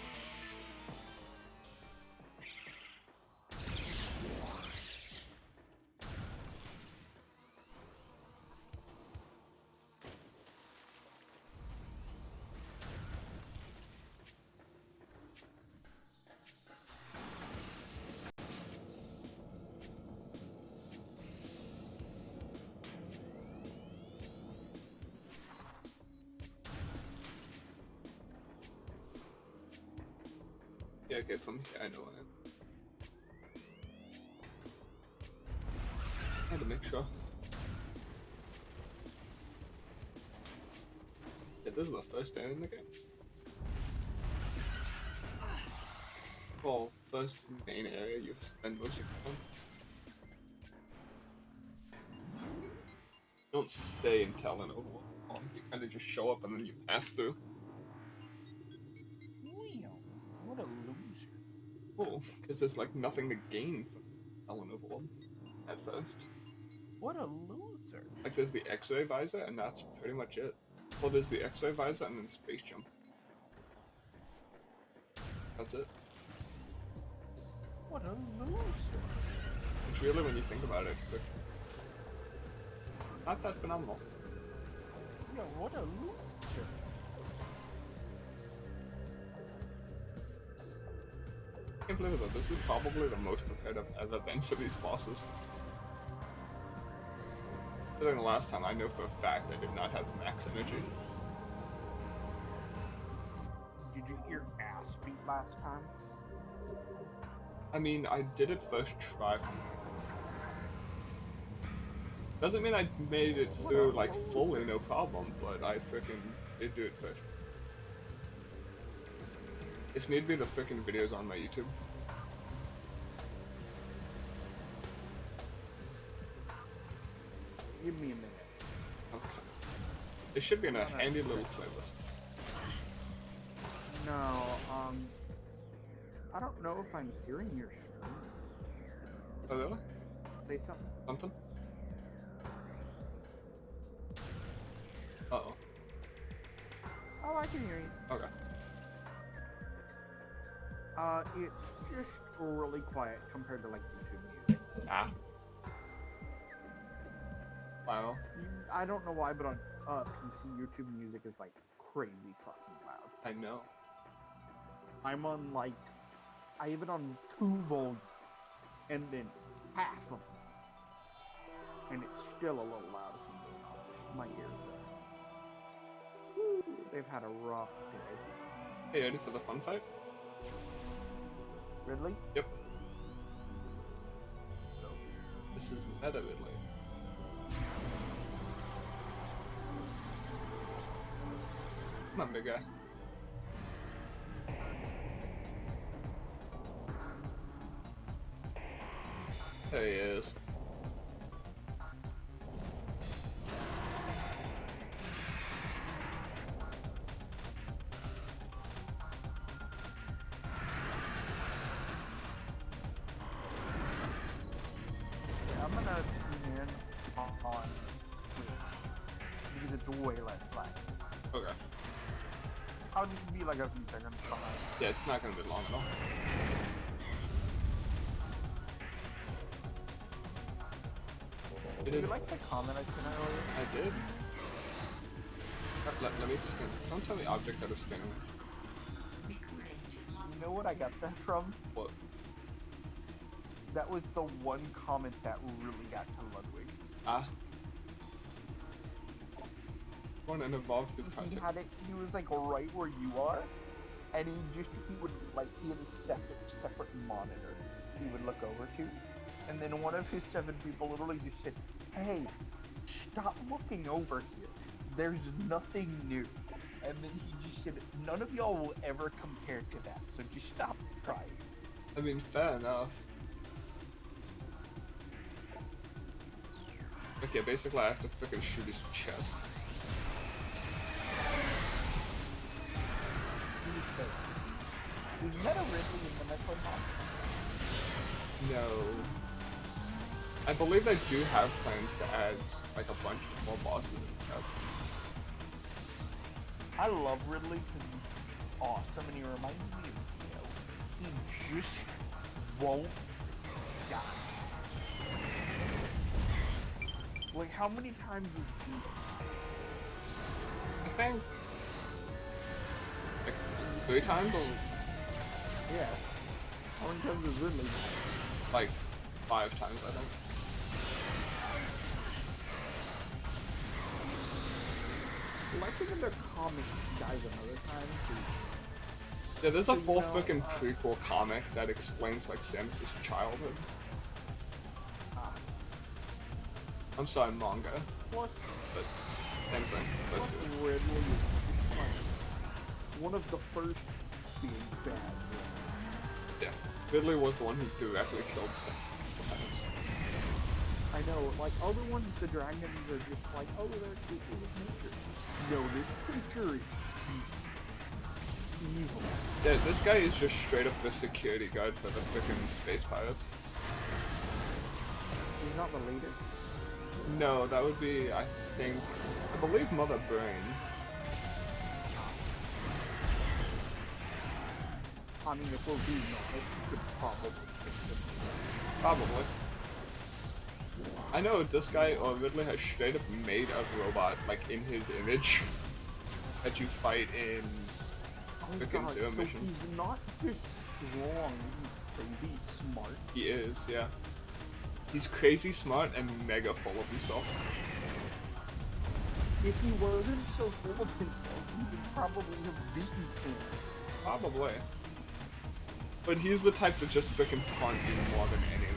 Yeah, okay, from here I know I am. I had to make sure. Yeah, this is the first day in the game. Well, first main area you spend most of your time. You don't stay in Tallon over long. You kind of just show up and then you pass through. Well, what a loser. Cool, because there's like nothing to gain from Tallon Overworld at first. What a loser. Like there's the X-ray visor and that's pretty much it. Well, there's the X-ray visor and then space jump. That's it. What a loser. It's really, when you think about it, but not that phenomenal. Yeah, what a loser. I can't believe it. This is probably the most prepared I've ever been for these bosses. Considering the last time, I know for a fact I did not have max energy. Did you get your ass beat last time? I mean, I did it first try. Doesn't mean I made it through, like, fully, no problem, but I frickin' did do it first. If need be, the frickin' video's on my YouTube. Give me a minute. Okay. It should be in a handy little playlist. No, I don't know if I'm hearing your stream. Oh, really? Say something. Something? I can hear you. Okay. It's just really quiet compared to like YouTube music. Ah. Wow. I don't know why, but on PC, YouTube music is like crazy fucking loud. I know. I'm on like, I have it on 2 volumes, and then half of them, and it's still a little loud if I'm being honest. My ears are. Woo, they've had a rough day. Hey, ready for the fun fight? Ridley? Yep. This is Meta Ridley. Come on, big guy. There he is. I'm gonna tune in on Twitch because it's way less lag. Okay. I'll just be like a few seconds behind. Yeah, it's not gonna be long at all. Did you like the comment I sent earlier? I did. Let me scan. Don't tell the object that is scanning. You know what I got that from? What? That was the one comment that really got to Ludwig. Ah. One and evolved through He content. had it. He was like right where you are, and he would like he had a separate monitor. He would look over to, and then one of his 7 people literally just said, "Hey, stop looking over here. There's nothing new." And then he just said, "None of y'all will ever compare to that, so just stop trying." I mean, fair enough. Okay, basically I have to freaking shoot his chest. Was Meta Ridley in the Metroid mod? No. I believe they do have plans to add like a bunch of more bosses and stuff. I love Ridley because he's awesome, and he reminds me of Neo. He just won't die. Like, how many times has he... I think like 3 times? Yeah. How many times has Ridley died? Like 5 times, I think. Well, I think in their comics he dies another time, too. Yeah, there's a So, full freaking prequel comic that explains like Samus's childhood. I'm sorry, manga, Plus, but same thing. plus But, Ridley is just like one of the first big bad ones. yeah, Ridley was the one who directly killed Samus. I know, like, other ones, the dragons are just like, oh, they're creatures of nature. No, this creature is just evil. Yeah, this guy is just straight up the security guard for the freaking space pirates. He's not the leader. No, that would be, I believe Mother Brain. I mean, if we're being honest, you could probably fix them. Probably. I know this guy, or Ridley, has straight up made a robot, like, in his image, that you fight in freaking God, Zero so Mission. he's not just strong, he's crazy smart. He is, yeah. He's crazy smart and mega full of himself. If he wasn't so full of himself, he would probably have beaten Samus. Probably. But he's the type to just freaking taunt you more than anything.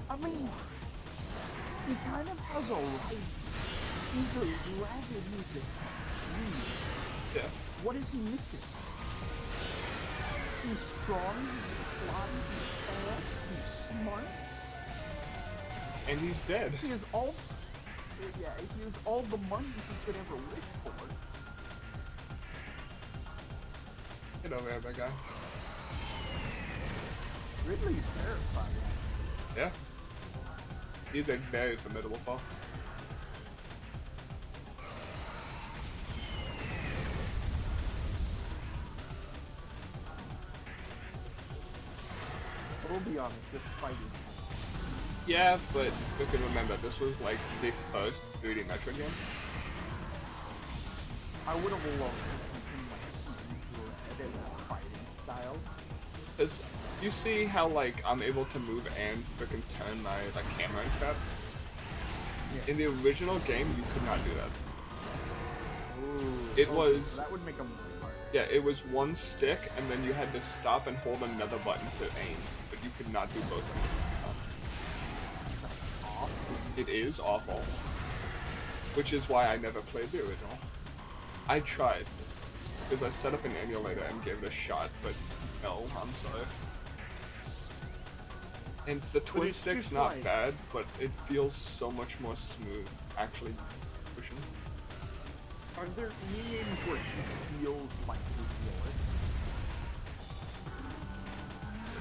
I mean, he kind of has a right. He's a dragon, he's a genius. Yeah. What is he missing? He's strong, he's fly, he's fast, he's smart. And he's dead. He has all... Yeah, he has all the money he could ever wish for. Get over here, big guy. Ridley's terrifying. Yeah. He's a very formidable foe. will be honest, just fighting. Yeah, but freaking remember, this was like the first 3D Metroid game. I would have loved to see him like Dread in fighting style. Cause you see how like I'm able to move and freaking turn my like camera and crap. Yeah. In the original game, you could not do that. Ooh, It was that would make him really hard. yeah, it was one stick, and then you had to stop and hold another button to aim, but you could not do both of them. It is awful. Which is why I never played the original. I tried. Because I set up an emulator and gave it a shot, but no, I'm sorry. And the twin stick's not like... bad, but it feels so much more smooth, actually pushing. Are there any games where he feels like the viewer?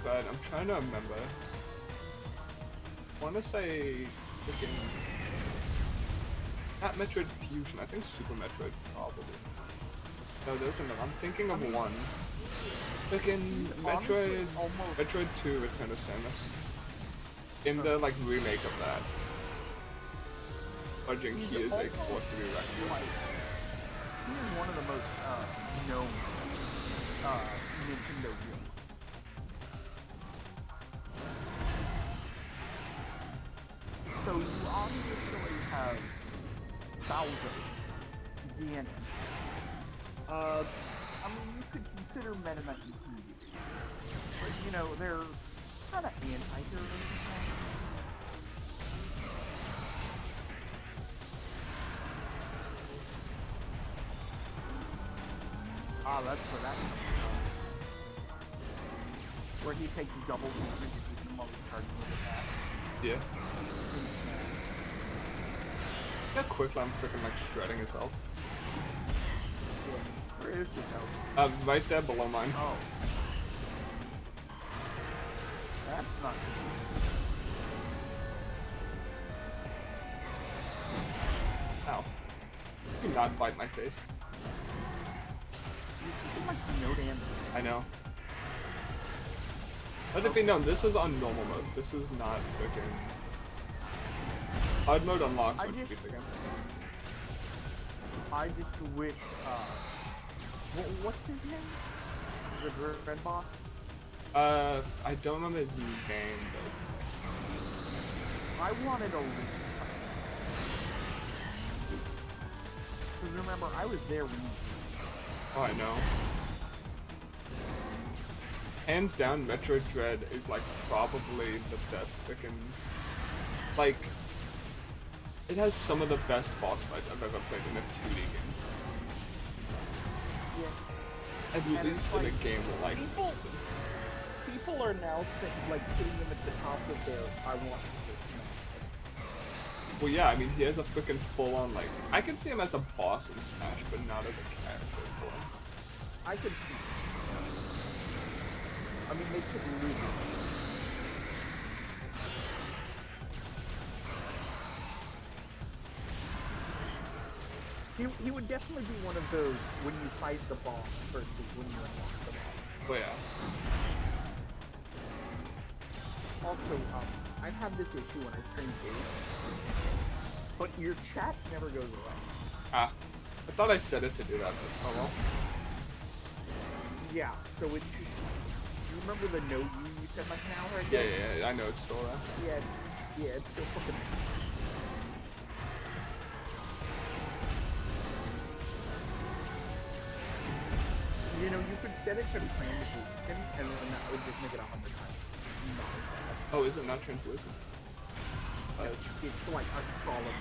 But I'm trying to remember. I want to say freaking not Metroid Fusion. I think Super Metroid probably. No, there's another. I'm thinking of one. Freaking Metroid, Metroid 2: Return of Samus. In the like remake of that, Fudging Key is a 4-3 record. He is one of the most known Nintendo games. So you obviously have Bowser, Ganon. I mean, you could consider Meta Knight and TV. But, you know, they're kind of anti-heroes. Ah, that's where that comes from. Where he takes double damage if you can multi charging with attack. Yeah. How quickly I'm freaking like shredding his health. Yeah. Where is his health? Right there below mine. Oh. That's not good. Ow. Do not bite my face. You like no damage. I know. Let it be known, this is on normal mode. This is not freaking... Hard mode unlocks once you beat the game. I just wish, what's his name? The red boss? I don't remember his name, but... I wanted a link. Because remember, I was there when you... Oh, I know. Hands down, Metroid Dread is like probably the best freaking... Like... It has some of the best boss fights I've ever played in a 2D game. Yeah. At least in a game like... People are now like putting him at the top of their I want to. Well, yeah, I mean, he has a freaking full-on, like... I could see him as a boss in Smash, but not as a character for him. I could see. I mean, they could lose it. He would definitely be one of those when you fight the boss versus when you unlock the boss. Oh, yeah. Also, I have this issue when I stream games, but your chat never goes away. Ah. I thought I set it to do that, but oh well. Yeah, so it just... You remember the no you said like an hour ago? Yeah, I know it's still there. Yeah, it's still fucking... You know, you could set it to translucent, and then that would just make it 100 times. Oh, is it not translucent? It's like a solid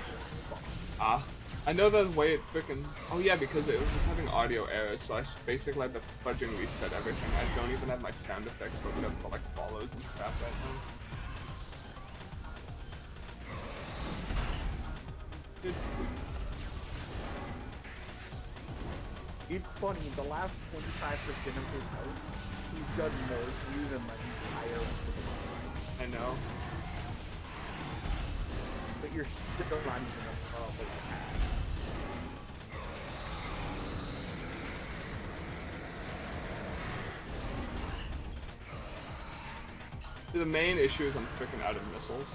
spot. Ah. I know the way it frickin'... Oh yeah, because it was having audio errors, so I basically had to fudging reset everything. I don't even have my sound effects hooked up for like follows and crap right now. It's funny, the last 25% of his house, he's done more for you than like entire I know. But you're still not even a like The main issue is I'm freaking out of missiles.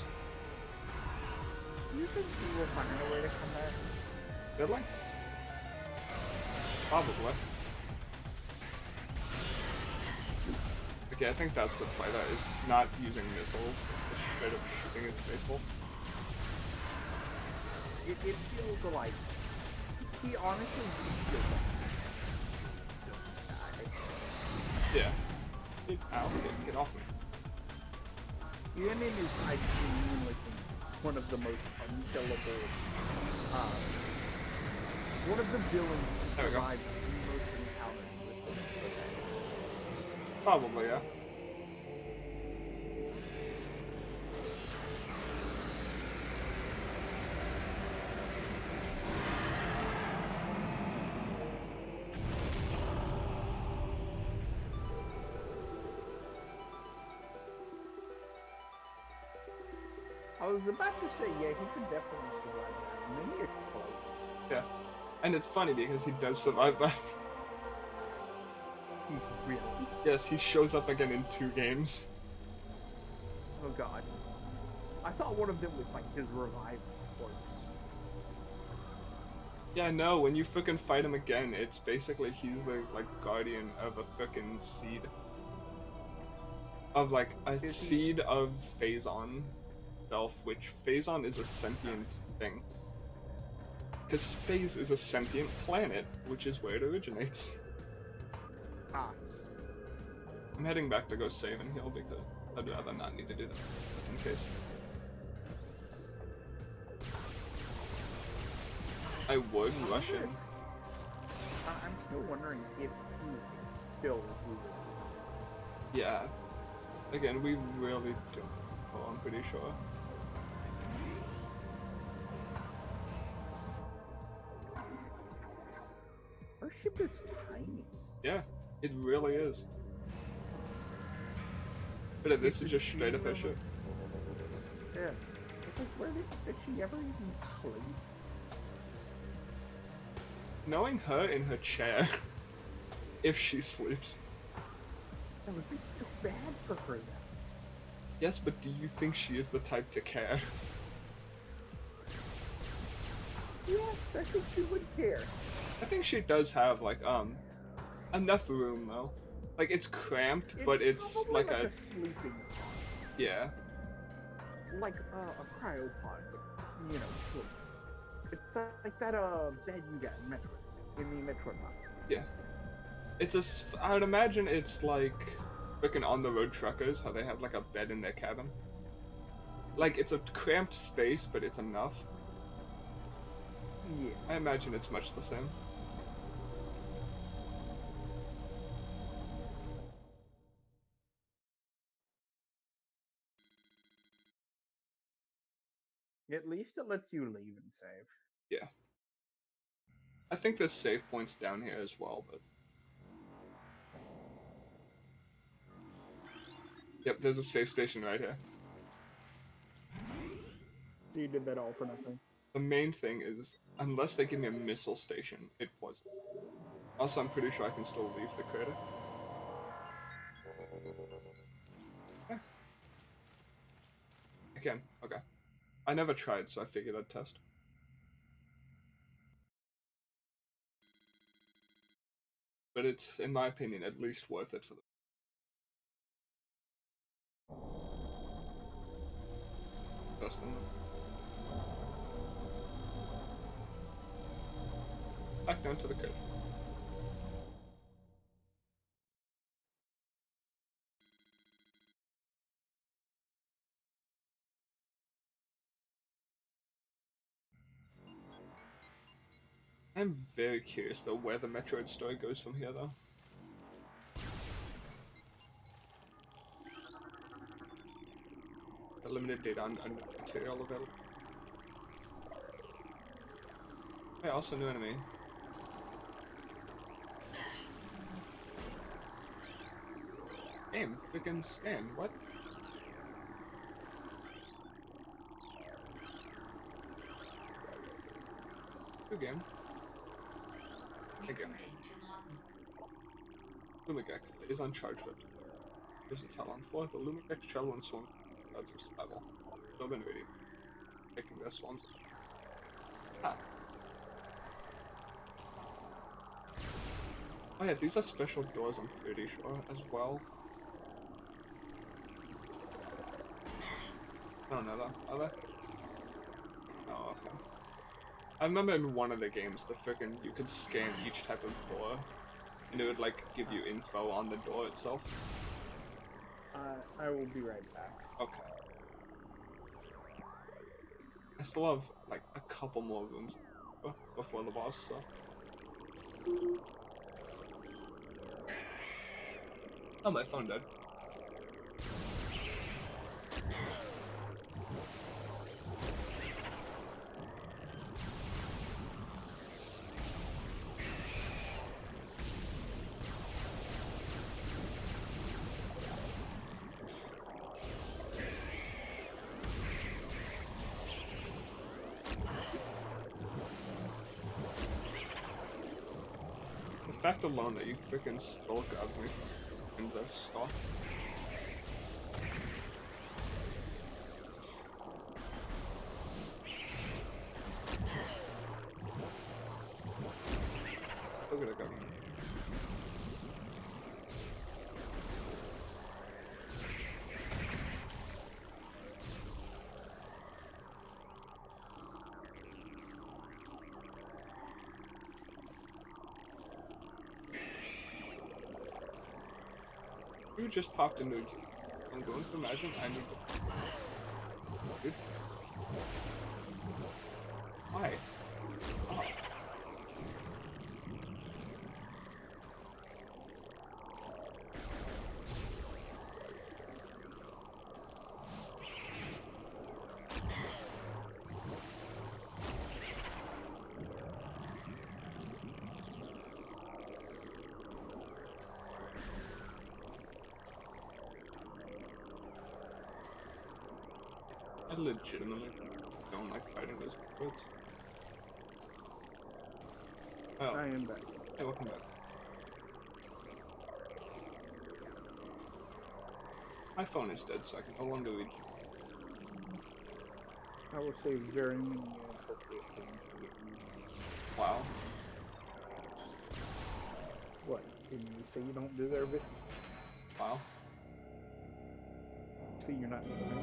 Do you think we will find a way to come back? Fiddling? Probably. Okay, I think that's the play, that is not using missiles, just straight up shooting its baseball. It feels like he honestly feels like Yeah. Ow, get off me. the ending is, I genuinely think, one of the most unkillable, one of the villains who There we go. survived most encounters with them. Probably, yeah. I was about to say, yeah, he could definitely survive that, and then he explodes. Yeah. And it's funny because he does survive that. Really? Yes, he shows up again in 2 games. Oh god. I thought one of them was like his revived corpse. Yeah, no, when you frickin' fight him again, it's basically he's the, like, guardian of a frickin' seed. Of, like, a seed of Phazon itself, which Phazon is a sentient thing. Because Phase is a sentient planet, which is where it originates. Ah. I'm heading back to go save and heal because I'd rather not need to do that, just in case. I would rush in. I'm still wondering if he's still moving. Yeah. Again, we really don't know, I'm pretty sure. Our ship is tiny. Yeah, it really is. But this is just straight up a ship. Yeah. It's like, where did she ever even sleep? Knowing her in her chair, if she sleeps. That would be so bad for her then. Yes, but do you think she is the type to care? Yes, I think she would care. I think she does have, like, enough room, though. Like, it's cramped, but it's probably like a sleeping pod. Yeah. Like a cryopod, but, you know, sleep. It's like that bed you get in Metroid, in the Metroid mod. Yeah. I would imagine it's like freaking on the road truckers, how they have like a bed in their cabin. Like, it's a cramped space, but it's enough. Yeah. I imagine it's much the same. At least it lets you leave and save. Yeah. I think there's save points down here as well, but... Yep, there's a save station right here. So you did that all for nothing? The main thing is, unless they give me a missile station, it wasn't. Also, I'm pretty sure I can still leave the crater. Yeah. I can, okay. I never tried, so I figured I'd test. But it's, in my opinion, at least worth it for the... person. Back down to the code. I'm very curious though where the Metroid story goes from here though. A limited data on material available. Hey, also new enemy. Game, freaking scan, what? Good game. Thank you. Lumigek is on charge foot. There's a Tallon IV, the Luminex travel and swarm birds of survival. Urban radio. Making their swarms. Ah. Oh yeah, these are special doors, I'm pretty sure, as well. I don't know though, are they? Oh, okay. I remember in one of the games, you could scan each type of door, and it would, like, give you info on the door itself. I will be right back. Okay. I still have, like, a couple more rooms before the boss, so... Oh, my phone died. The fact alone that you freaking spoke of me in this stuff. Look at it go. You just popped into existence. I'm going to imagine I need to... Dude. Why? Oh. I legitimately don't like fighting those birds. Oh. I am back. Hey, welcome back. My phone is dead, so I can no longer read. I will say very many inappropriate things to get you. Wow. What? Can you say you don't deserve it? Wow. See, you're not gonna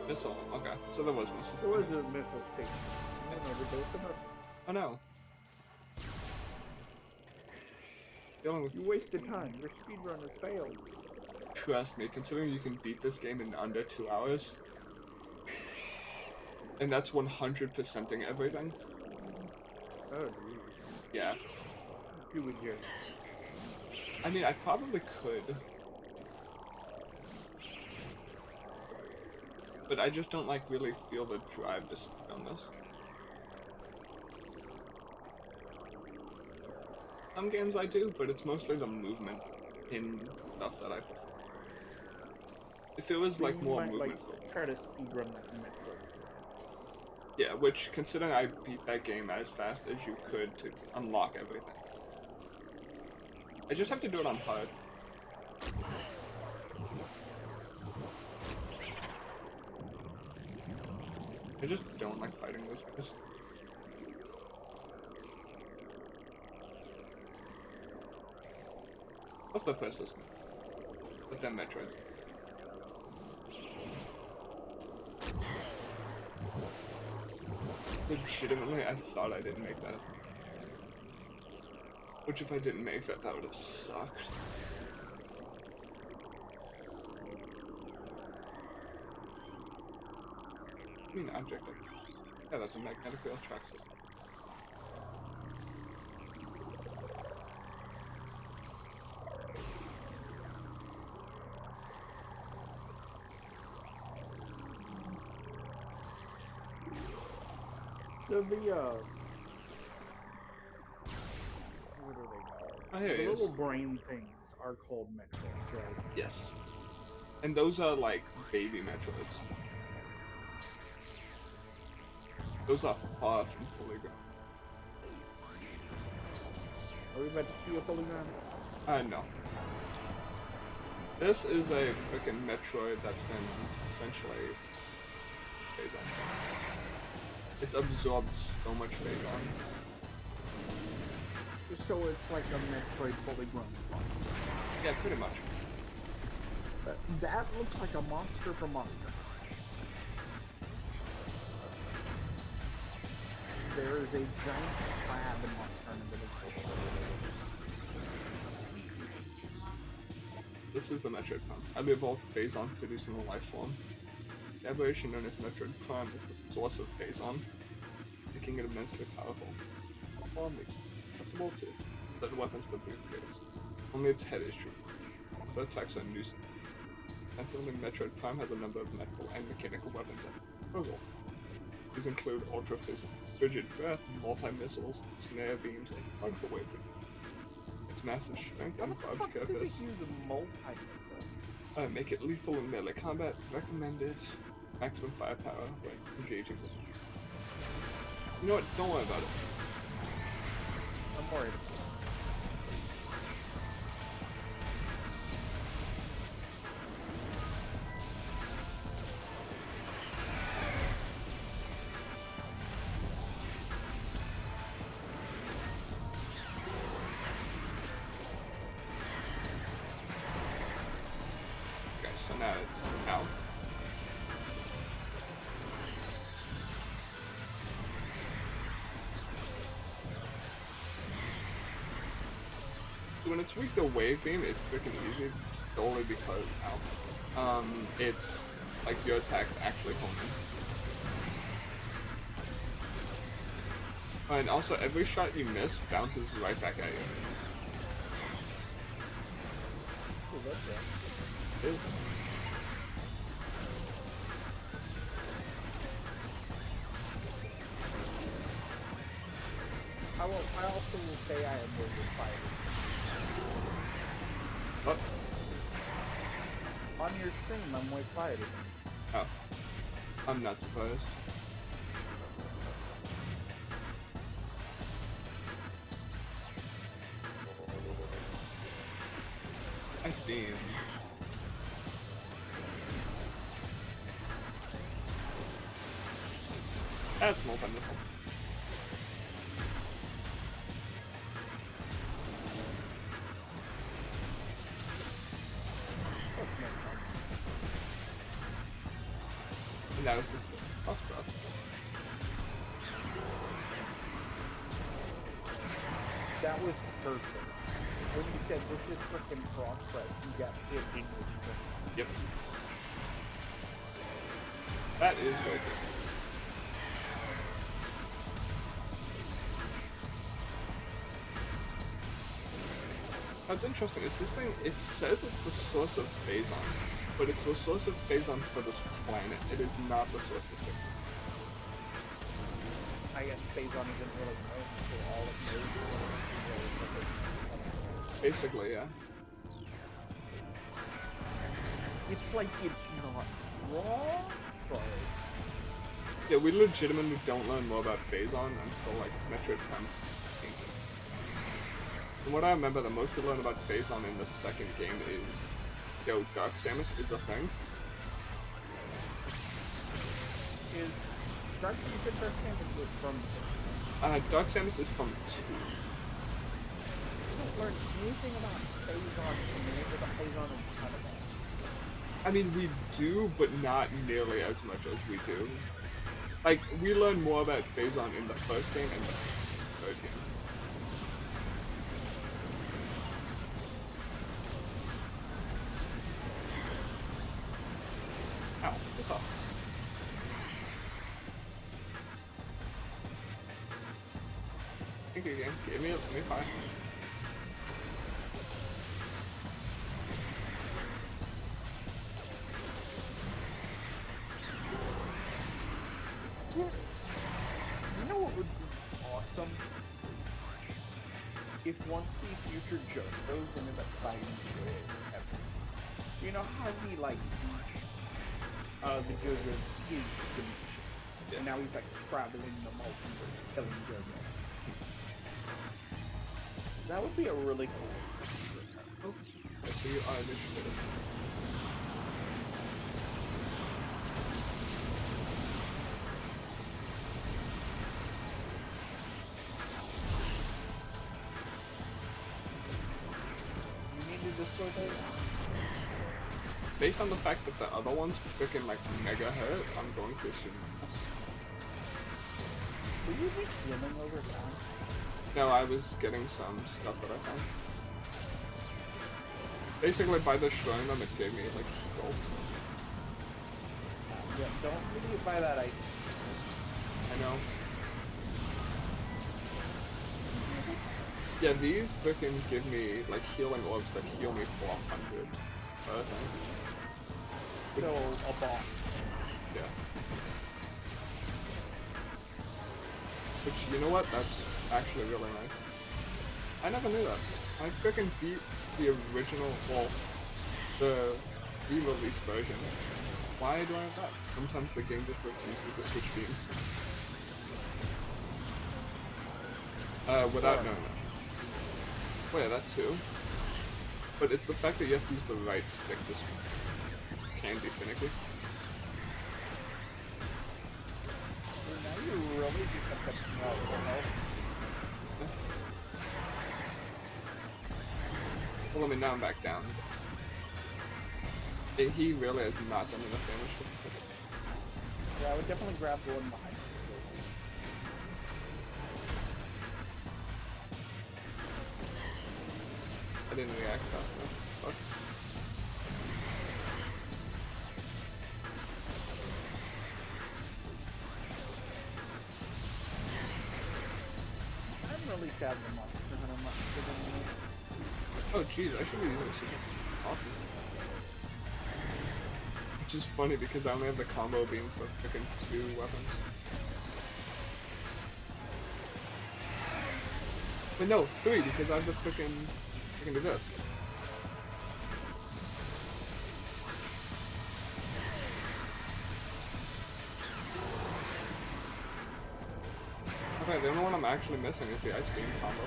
Missile. Okay, so there was missile. There was a missile station. I never built the missile. Oh no. Dealing with... You wasted time. Your speedrun has failed. Trust me, considering you can beat this game in under 2 hours, and that's 100%ing everything. Oh, geez. Yeah. You would just... I mean, I probably could. But I just don't, like, really feel the drive to speed on this. Some games I do, but it's mostly the movement in stuff that I prefer. If it was, like, more movement... try to speedrun like Metroid. Yeah, which, considering I beat that game as fast as you could to unlock everything. I just have to do it on hard. I just don't like fighting those guys. What's the persistent? But then Metroids. Legitimately, I thought I didn't make that. Which if I didn't make that, that would have sucked. I mean, object. Yeah, that's a magnetic rail track system. So the, what are they called? Oh, here the he is. little brain things are called Metroids, right? Yes. And those are like baby Metroids. Those are far from fully grown. Are we about to see a polygon? No. This is a freaking Metroid that's been essentially phase on. It's absorbed so much phase on. So it's like a Metroid polygon plus. Yeah, pretty much. That looks like a monster from Monster. There is a giant crab in Monster in the This is the Metroid Prime. I've evolved Phazon, producing a life form. The aberration known as Metroid Prime is the source of Phazon, making it immensely powerful. All makes it acceptable to certain weapons for brief periods. Only its head is true. Other attacks are a nuisance. Consequently, Metroid Prime has a number of medical and mechanical weapons at disposal. These include Ultra Phazon, Frigid Breath, multi-missiles, snare beams, and particle wave. Its massive strength and large purpose make it lethal in melee combat. Recommended maximum firepower when engaging this. You know what? Don't worry about it. I'm worried. So now it's out. So when it's weak to wave beam, it's freaking easy, solely because it's like your attacks actually home in. And also, every shot you miss bounces right back at you. Oh, that's right. It is. I also will say I am more fighter. What? On your stream, I'm way fighter. Oh. I'm not surprised. Nice beam. That's multi-missile. And that was just boss drop. That was perfect. When you said this is frickin' cross press, you got hit in your stream. Yep. That is very good. What's interesting is this thing, it says it's the source of Phazon, but it's the source of Phazon for this planet. It is not the source of Phazon. I guess Phazon isn't really known for all of those. Basically, yeah. It's like it's not wrong, but... Yeah, we legitimately don't learn more about Phazon until, like, Metroid Prime. From what I remember, the most we learn about Phazon in the second game is, yo, Dark Samus is a thing. You said Dark Samus was from... Dark Samus is from 2. You don't learn anything about Phazon from the Phazon in front of us. I mean, we do, but not nearly as much as we do. Like, we learn more about Phazon in the first game and the third game. Ow, what's up? Thank you, game. Give me 5. You know what would be awesome? If once the future Joe goes into the fighting world ever. You know how he like the JoJo's his dimension. And now he's like traveling the multiverse, killing JoJo. That would be a really cool. Oh, I see you are initiative. You need to destroy that. Based on the fact that the other one's freaking like mega hurt, I'm going to assume yes. Were you just healing over time? No, I was getting some stuff that I found. Basically, by destroying them, it gave me like gold. Yeah, don't really buy that item. I know. Yeah, these freaking give me like healing orbs that heal me 400. So, a bomb. Yeah. Which, you know what? That's actually really nice. I never knew that. I freaking beat the original, well, the re-release version. Why do I have that? Sometimes the game just refuses to switch beams. Without knowing that. Oh yeah, that too. But it's the fact that you have to use the right stick to switch. Can be finicky. Now you really just have to know the health. Well, I mean, now I'm back down. He really has not done enough damage to me. Yeah, I would definitely grab the one behind you. I didn't react fast enough. Fuck. I'm really sad the monsters and I'm not giving you. Oh jeez, I should be using super often. Which is funny because I only have the combo beam for freaking 2 weapons. But no, 3 because I have the freaking. I can do this. Okay, the only one I'm actually missing is the ice beam combo.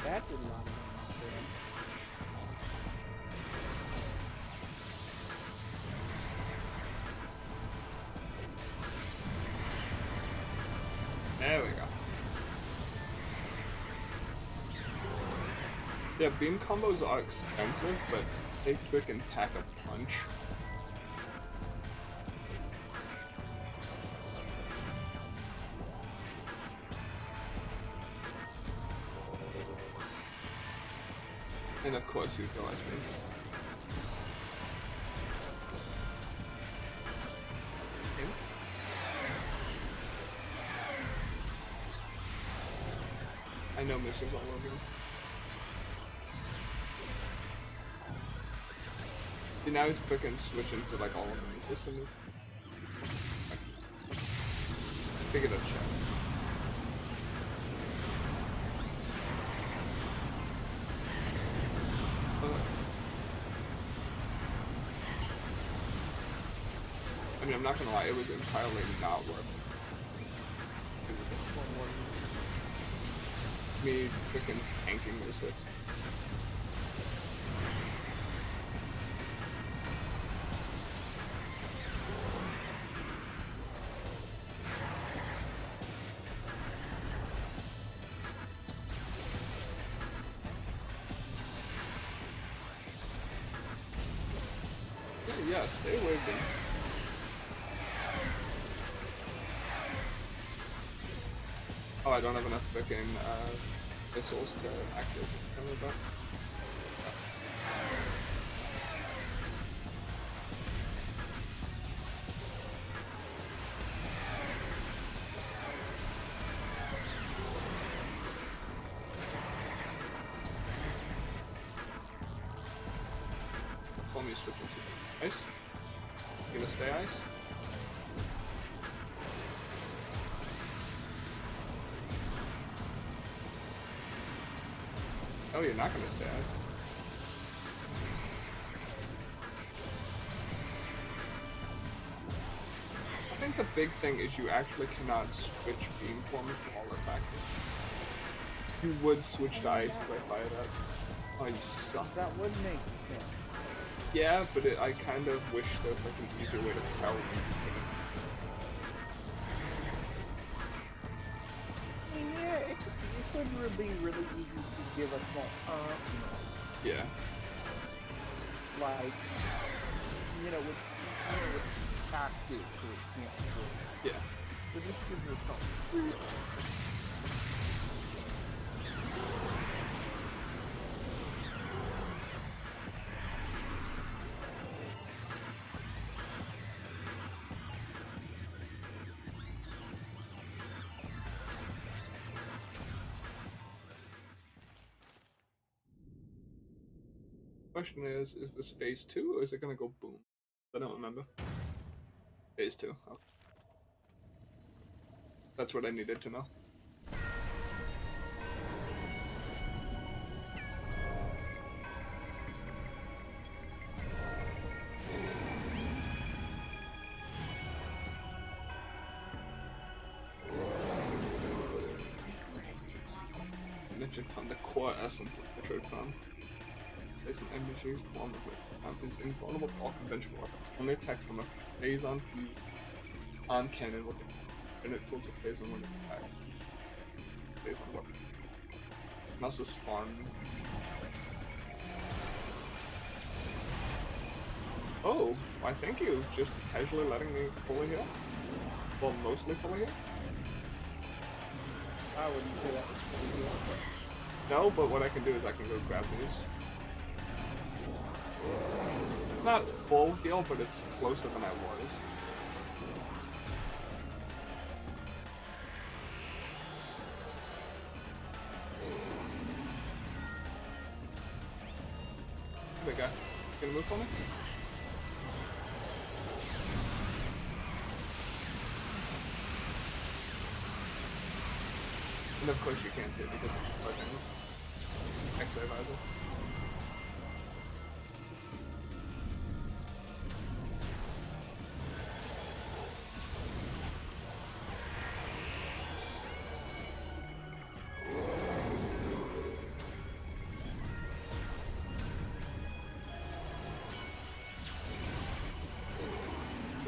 That did not even There we go. Yeah, beam combos are expensive, but they freaking pack a punch. And of course, use the ice beam. I know missions all over. See, now he's freaking switching to like all of them. Just a move. I figured I'd check. I mean, I'm not gonna lie, it was entirely not worth it. Me freaking tanking those hits. Yeah, stay away from me. Oh, I don't have enough freaking missiles to activate that. Before me switching to ice. You gonna stay ice? Oh, you're not gonna stay ice. I think the big thing is you actually cannot switch beamformers while attacking. You would switch to ice as I fired up. Oh, you suck. That would make sense. Yeah, but I kind of wish there was like an easier way to tell when you couldn't. I mean, yeah, it could be really easy to give a small, Yeah. like, with tactics or can't. Yeah. So this gives us something. Question is this phase 2 or is it gonna go boom? I don't remember. Phase 2. Okay. That's what I needed to know. Mentioned on the core essence of Metroid Prime. There's an NPC's form of it. Is invulnerable to all conventional weapons. Only attacks from a phase on fuse on cannon with and it pulls a phase on when it attacks. Phase on weapon. Can also spawn. Oh, why thank you. Just casually letting me fully heal. Well, mostly fully heal. I wouldn't say that was fully healed. No, but what I can do is I can go grab these. It's not full heal, but it's closer than I was. Big guy. Gonna move for me? And of course you can't see it because it's fucking X-ray visor.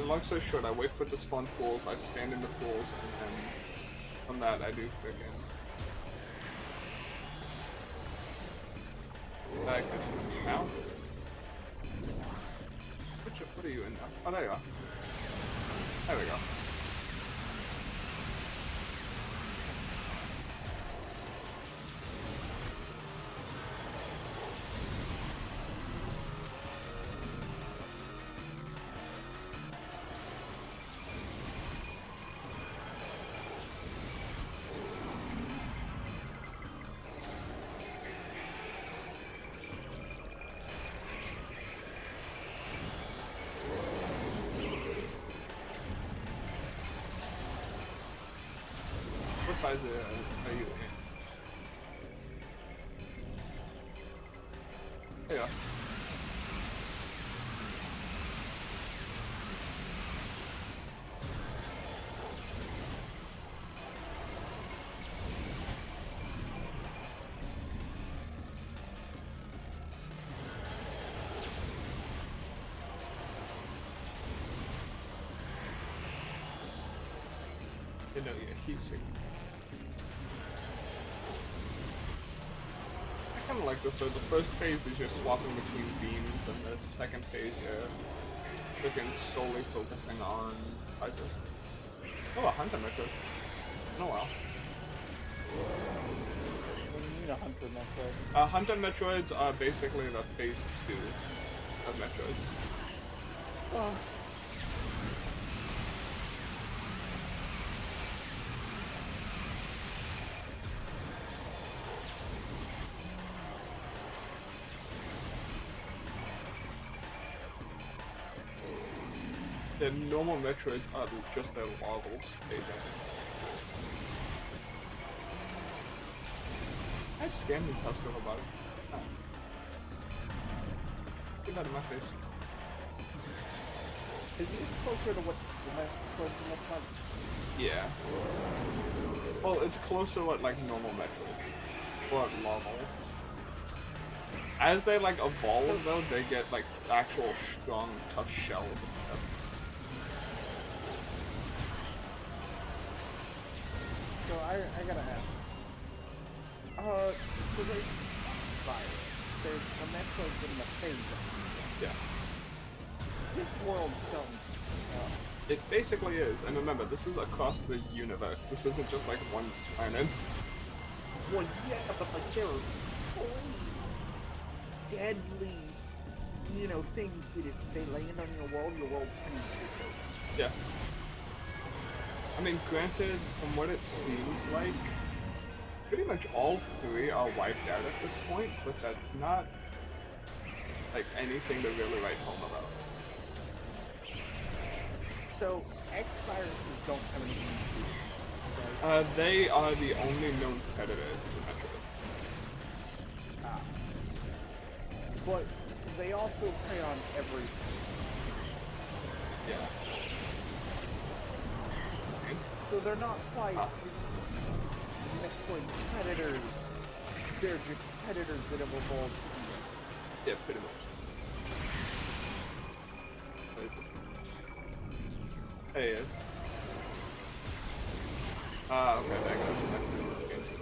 Long story short, I wait for it to spawn pools, I stand in the pools, and then from that I do frickin' now? What are you in now? Oh, there you are. There we go. What visor are you in? There you are. You know, yeah, he's sick. I kinda like this though. The first phase is you're swapping between beams, and the second phase you're looking solely focusing on visors. Oh, a hunter Metroid. Oh well. What do you mean a hunter Metroid? Hunter Metroids are basically the phase 2 of Metroids. Oh. The normal Metroids are just their larval stage. I scanned this husk over body. Oh. Get out of my face. Is it closer to what The Metroid's much fun. Yeah. Well, it's closer to what, like, normal Metroid. Or normal. As they, like, evolve, though, they get, like, actual strong, tough shells and stuff. So I gotta ask. So there's virus. There's a Metroid in the phase. Yeah. This world sounds. It basically is. And remember, this is across the universe. This isn't just, like, one planet. Well, yeah, but like there are so deadly, things that if they land on your world changes. Yeah. I mean, granted, from what it seems like, pretty much all three are wiped out at this point, but that's not, like, anything to really write home about. So, X-viruses don't have anything to do with it, right? They are the only known predators in the Metroid. But they also prey on everything. Yeah. So they're not quite Metroid predators. They're just predators that have evolved. Yeah, pretty much. What is this? There he is. Okay, that goes to Metroid. Okay, so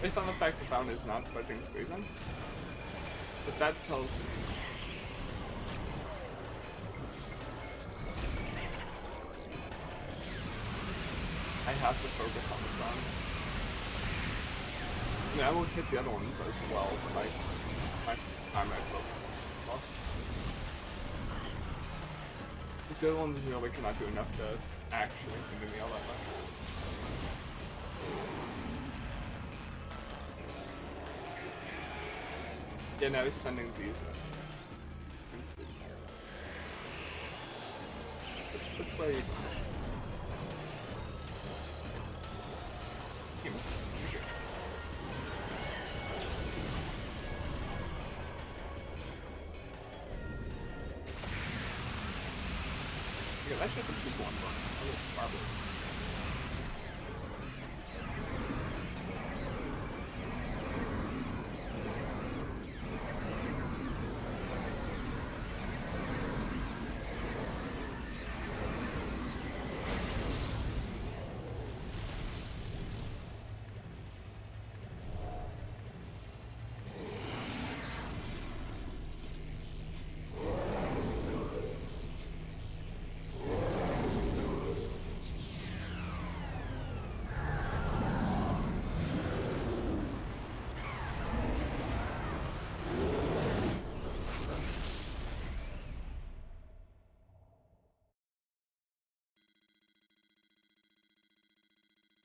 based on the fact the fountain is not spreading freezing, but that tells me I have to focus on the sun. I mean, I will hit the other ones as well, but like, my primary focus is lost. Because the other ones really cannot do enough to actually hinder me all that much. Yeah, now he's sending these. Which way are you going? Yeah, that should have been 2-1 run. That was marvelous.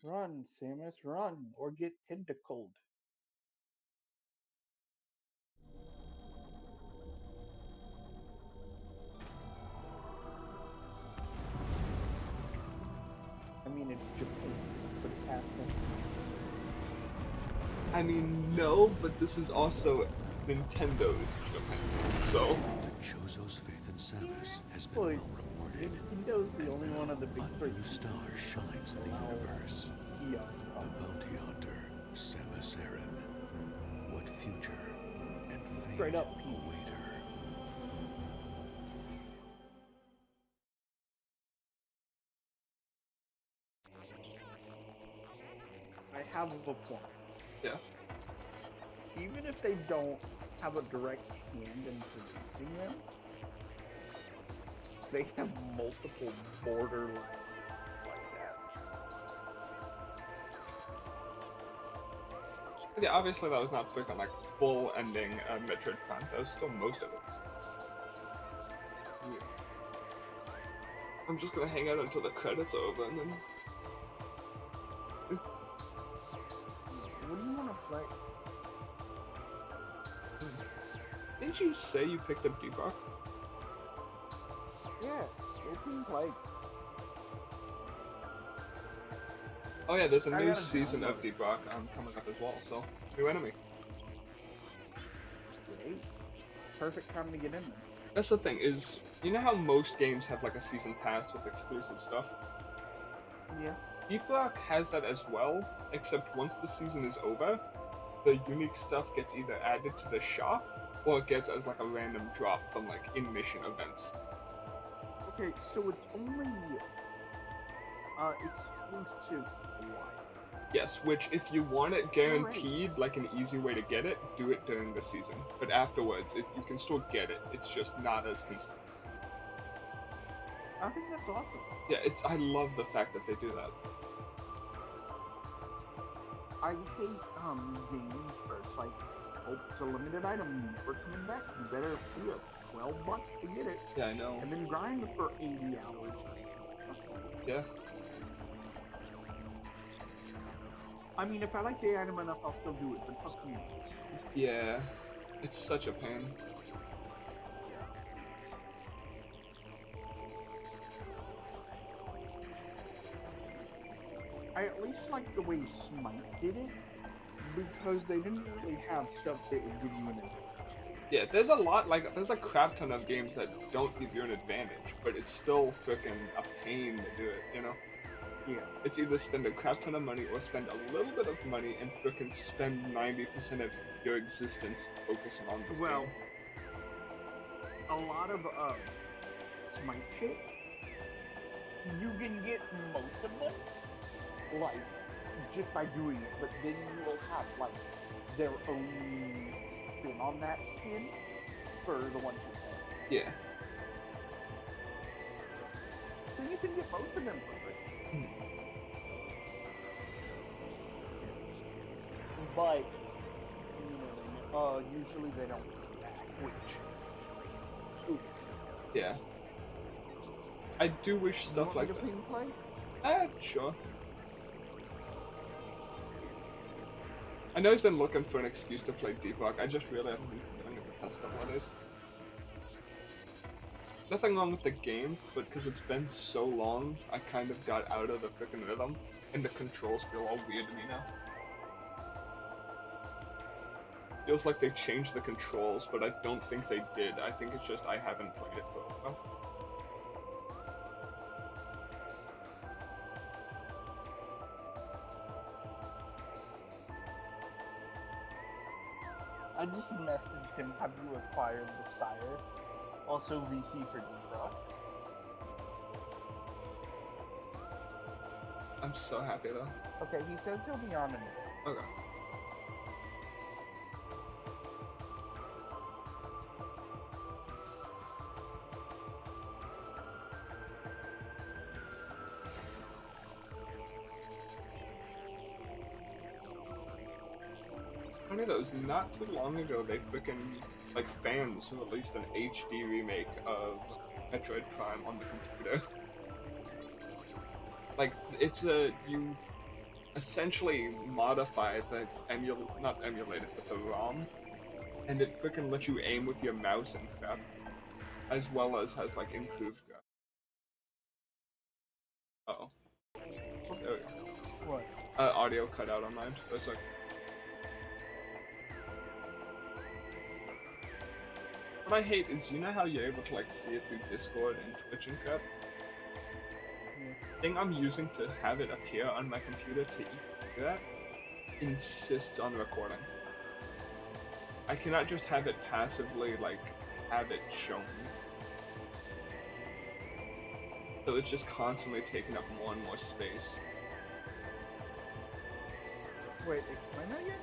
Run, Samus, run, or get tentacled. I mean, it's Japan. Put it past them. I mean, no, but this is also Nintendo's Japan, so... The Chozo's faith in Samus has been Well, well rewarded. Nintendo's the only one of the big A three. new star shines in the universe. Yeah. The bounty hunter, Samus Aran. What future and fate Straight up. await her? I have a point. Yeah. Even if they don't have a direct hand in producing them, they have multiple borderline like that. Yeah, obviously that was not freaking like full ending Metroid Prime. That was still most of it. Yeah. I'm just gonna hang out until the credits are over and then... What do you want to play? Didn't you say you picked up Deep Rock? Yeah, it seems like. Oh yeah, there's a I new gotta season download of Deep Rock coming up as well, so new enemy. perfect time to get in there. That's the thing is, you know how most games have like a season pass with exclusive stuff? Yeah. Deep Rock has that as well, except once the season is over, the unique stuff gets either added to the shop, or it gets as like a random drop from like in-mission events. Okay, so it's only exclusive to what? Yes, which if you want it guaranteed, like an easy way to get it, do it during the season. But afterwards, you can still get it. It's just not as consistent. I think that's awesome. Yeah, I love the fact that they do that. I hate games where it's like, oh, it's a limited item, never coming back. You better pay $12 to get it. Yeah, I know. And then grind for 80 hours. Yeah. I mean, if I like the item enough, I'll still do it, but fuck you. Yeah. It's such a pain. I at least like the way Smite did it, because they didn't really have stuff that would give you an advantage. Yeah, there's a lot, like, there's a crap ton of games that don't give you an advantage, but it's still freaking a pain to do it, you know? Yeah. It's either spend a crap ton of money or spend a little bit of money and freaking spend 90% of your existence focusing on this Well, game. a lot of Smite shit, you can get most of them, like, just by doing it, but then you will have, like, their own spin on that skin for the ones you have. Yeah. So you can get both of them for free. But, you know, usually they don't come back, which, oof. Yeah. I do wish stuff like that. You want me to play? Sure. I know he's been looking for an excuse to play Deep Rock. I just really haven't been feeling it the past couple of days. Nothing wrong with the game, but because it's been so long, I kind of got out of the freaking rhythm, and the controls feel all weird to me now. Feels like they changed the controls, but I don't think they did. I think it's just I haven't played it for a while. I just messaged him, have you acquired the Sire? Also VC for D-Rock. I'm so happy though. Okay, he says he'll be on in a bit. Okay. Funny though, not too long ago they freaking, like, fans released an HD remake of Metroid Prime on the computer. Like, it's you essentially modify the not emulate it, but the ROM, and it freaking lets you aim with your mouse and crap, as well as has, like, improved graphics. Uh-oh. There we go. What? Audio cut out on mine for a sec. What I hate is, you know how you're able to, like, see it through Discord and Twitch and crap? The thing I'm using to have it appear on my computer to do that insists on recording. I cannot just have it passively, like, have it shown. So it's just constantly taking up more and more space. Wait, explain that again?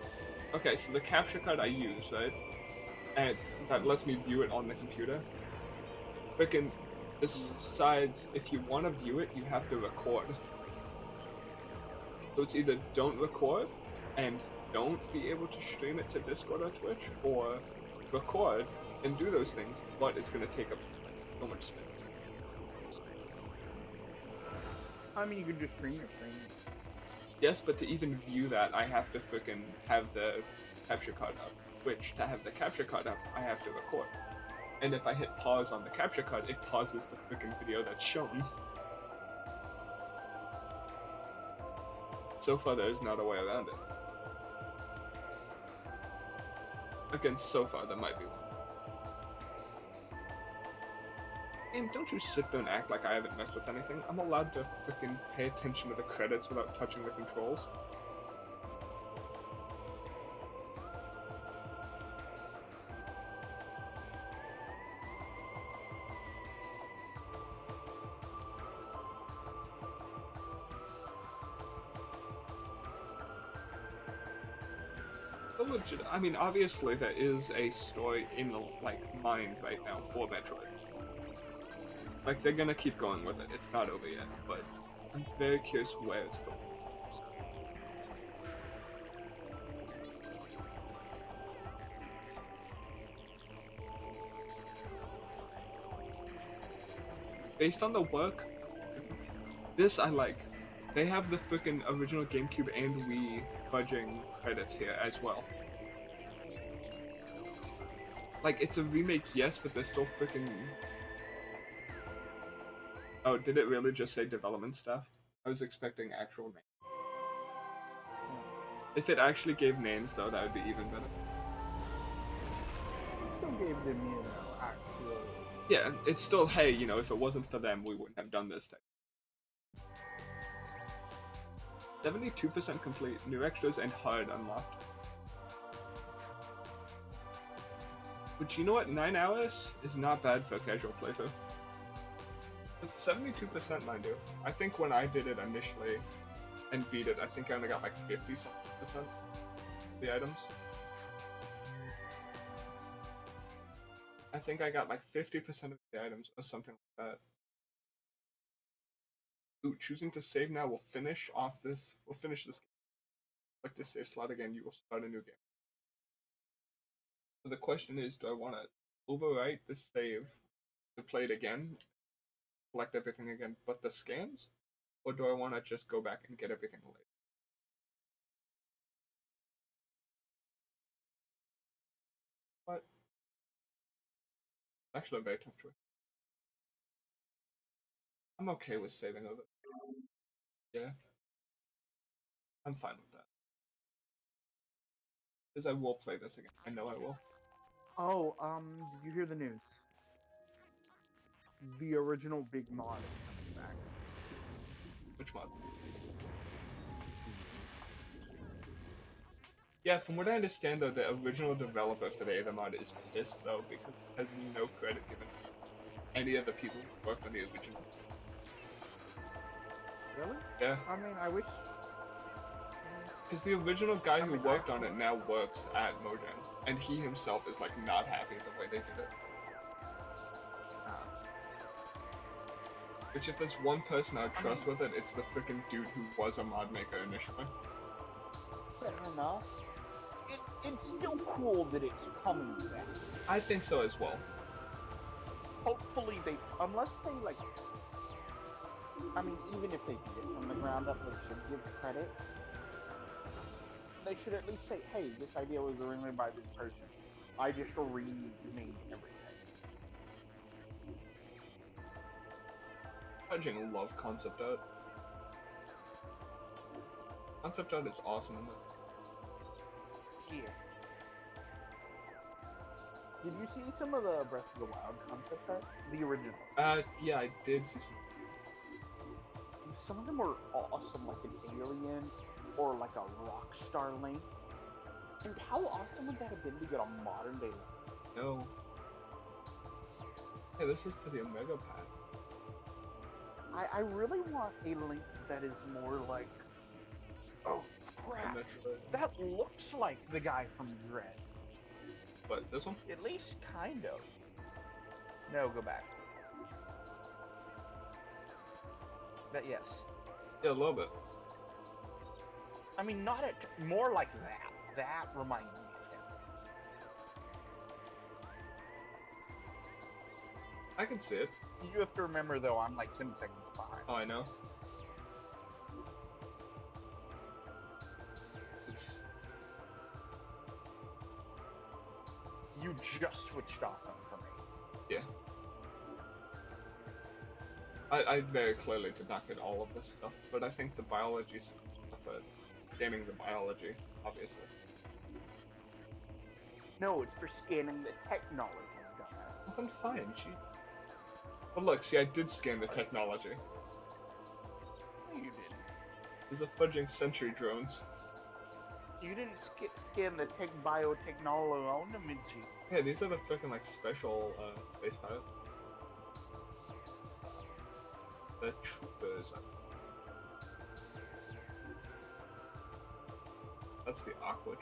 Okay, so the capture card I use, right? And that lets me view it on the computer. Frickin' decides if you want to view it, you have to record. So it's either don't record and don't be able to stream it to Discord or Twitch, or record and do those things, but it's going to take up so much space. I mean, you can just stream your screen. Yes, but to even view that, I have to frickin' have the capture card up. Which, to have the capture card up, I have to record. And if I hit pause on the capture card, it pauses the freaking video that's shown. So far, there is not a way around it. Again, so far, there might be one. And don't you sit there and act like I haven't messed with anything. I'm allowed to freaking pay attention to the credits without touching the controls. Legit, I mean, obviously there is a story in the mind right now for Metroid. Like they're gonna keep going with it. It's not over yet, but I'm very curious where it's going. Based on the work, this I like. They have the freaking original GameCube and Wii fudging credits here as well. Like, it's a remake, yes, but they're still freaking... Oh, did it really just say development staff? I was expecting actual names. If it actually gave names, though, that would be even better. It still gave them, you know, actual... Yeah, it's still, hey, you know, if it wasn't for them, we wouldn't have done this. 72% complete, new extras and hard unlocked. Which, you know what, 9 hours is not bad for a casual playthrough. It's 72%, mind you. I think when I did it initially and beat it, I think I only got like 50% of the items. I think I got like 50% of the items or something like that. Ooh, choosing to save now will finish off this. We'll finish this game. Like this save slot again, you will start a new game. So the question is, do I want to overwrite the save to play it again, collect everything again, but the scans? Or do I want to just go back and get everything later? What? Actually a very tough choice. I'm okay with saving over. Yeah. I'm fine with that. Because I will play this again. I know I will. Oh, did you hear the news? The original Big Mod is coming back. Which mod? Yeah, from what I understand though, the original developer for the Aether mod is pissed though because it has no credit given to any of the people who worked on the original. Really? Yeah. I mean, I wish... Because the original guy who worked on it now works at Mojang, and he himself is like not happy the way they did it. Which if there's one person I'd trust with it, it's the freaking dude who was a mod maker initially. Fair enough. It's still cool that it's coming back. I think so as well. Hopefully they, unless they like, I mean, even if they did it from the ground up, they should give credit. They should at least say, hey, this idea was originally by this person. I just remade everything. I love concept art. Concept art is awesome in it. Yeah. Did you see some of the Breath of the Wild concept art? The original. Yeah, I did see Some of them were awesome, like an alien or like a rock star Link. And how awesome would that have been to get a modern day Link? No. Hey, this is for the Omega Pack. I really want a Link that is more like, oh crap, that looks like the guy from Dread. What, this one? At least kind of. No, go back. That, yes. Yeah, a little bit. I mean, not a, more like that. That reminds me of him. I can see it. You have to remember, though, I'm like 10 seconds behind. Oh, I know. It's... You just switched off them for me. Yeah. I very clearly did not get all of this stuff, but I think the biology stuff, scanning the biology, obviously. No, it's for scanning the technology, dumbass. Well, then fine, gee. But look, see, I did scan the technology. No, you didn't. These are fudging sentry drones. You didn't scan the biotechnology. Yeah, these are the freaking like special base pilots. The troopers. That's the Aqua.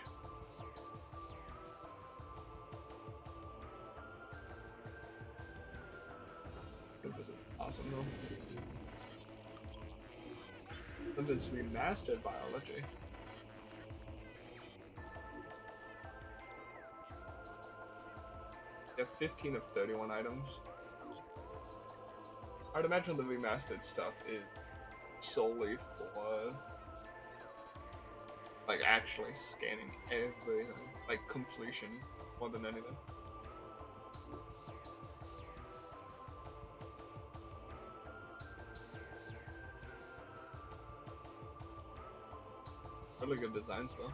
This is awesome though. And this remastered biology. You have 15 of 31 items. I'd imagine the remastered stuff is solely for like actually scanning everything, like completion more than anything. Really good designs though.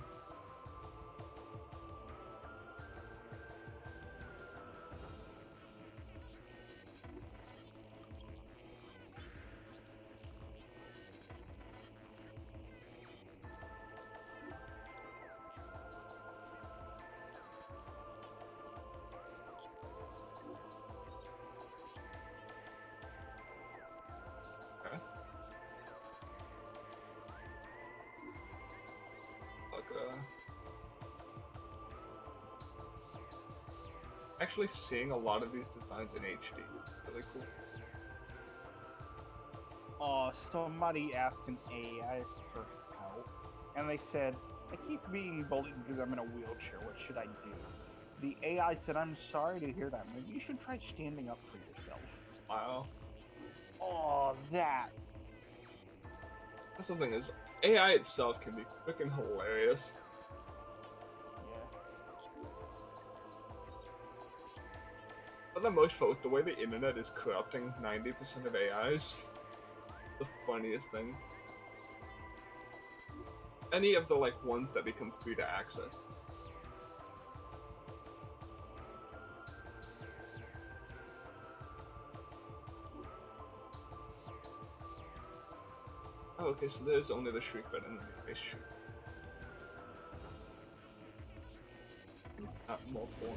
Actually seeing a lot of these designs in HD is really cool. Somebody asked an AI for help, and they said, I keep being bullied because I'm in a wheelchair, what should I do? The AI said, I'm sorry to hear that, maybe you should try standing up for yourself. Wow. Oh, that. That's the thing is, AI itself can be freaking hilarious. For the most part, with the way the internet is corrupting 90% of AIs, the funniest thing. Any of the like ones that become free to access. Oh, okay, so there's only the Shriek, but in the base Shriek. Not multiple.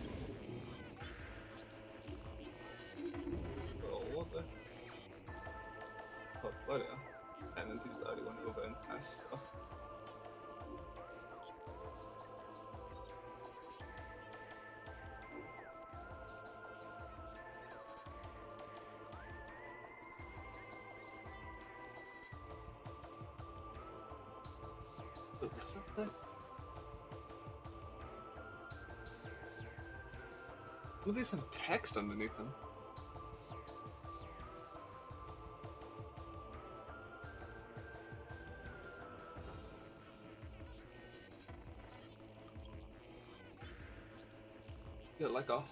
Oh, what the? Oh, bloody hell. And then he's already went over and passed stuff. Something? Well, there's some text underneath them. Yeah, like a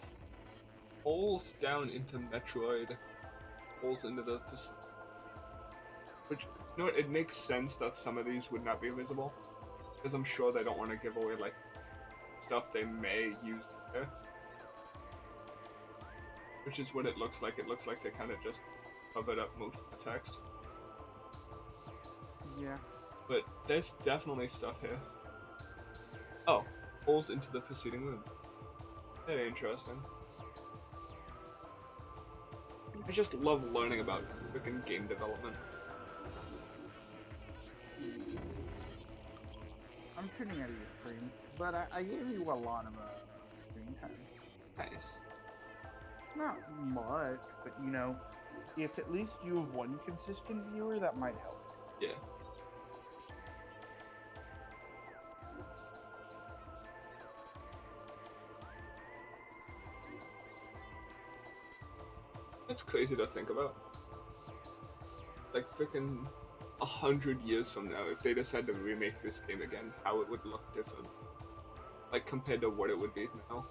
holes down into Metroid, holes into the... Which, you know what, it makes sense that some of these would not be visible. Because I'm sure they don't want to give away, like, stuff they may use there. Which is what it looks like. It looks like they kind of just covered up most of the text. Yeah. But there's definitely stuff here. Oh, holes into the preceding room. Very interesting. I just love learning about freaking game development. I'm tuning out of your screen, but I gave you a lot of screen time. Nice. Not much, but you know, if at least you have one consistent viewer, that might help. Yeah. That's crazy to think about. Like freaking 100 years from now, if they decide to remake this game again, how it would look different. Like compared to what it would be now.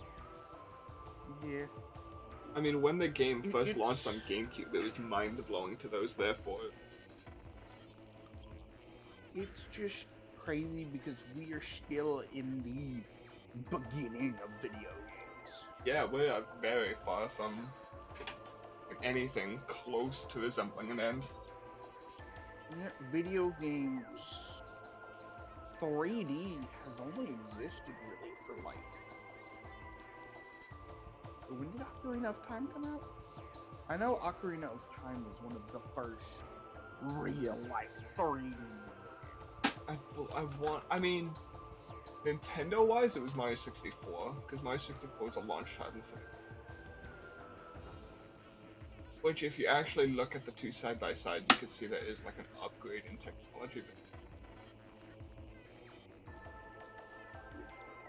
Yeah. I mean, when the game first launched on GameCube, it was mind-blowing to those there for it. It's just crazy because we are still in the beginning of video games. Yeah, we are very far from like anything close to resembling an end. Yeah, video games 3D has only existed really for like. When did Ocarina of Time come out? I know Ocarina of Time was one of the first real like 3D. I mean, Nintendo-wise, it was Mario 64, because Mario 64 was a launch title for it. Which, if you actually look at the two side by side, you could see there is like an upgrade in technology.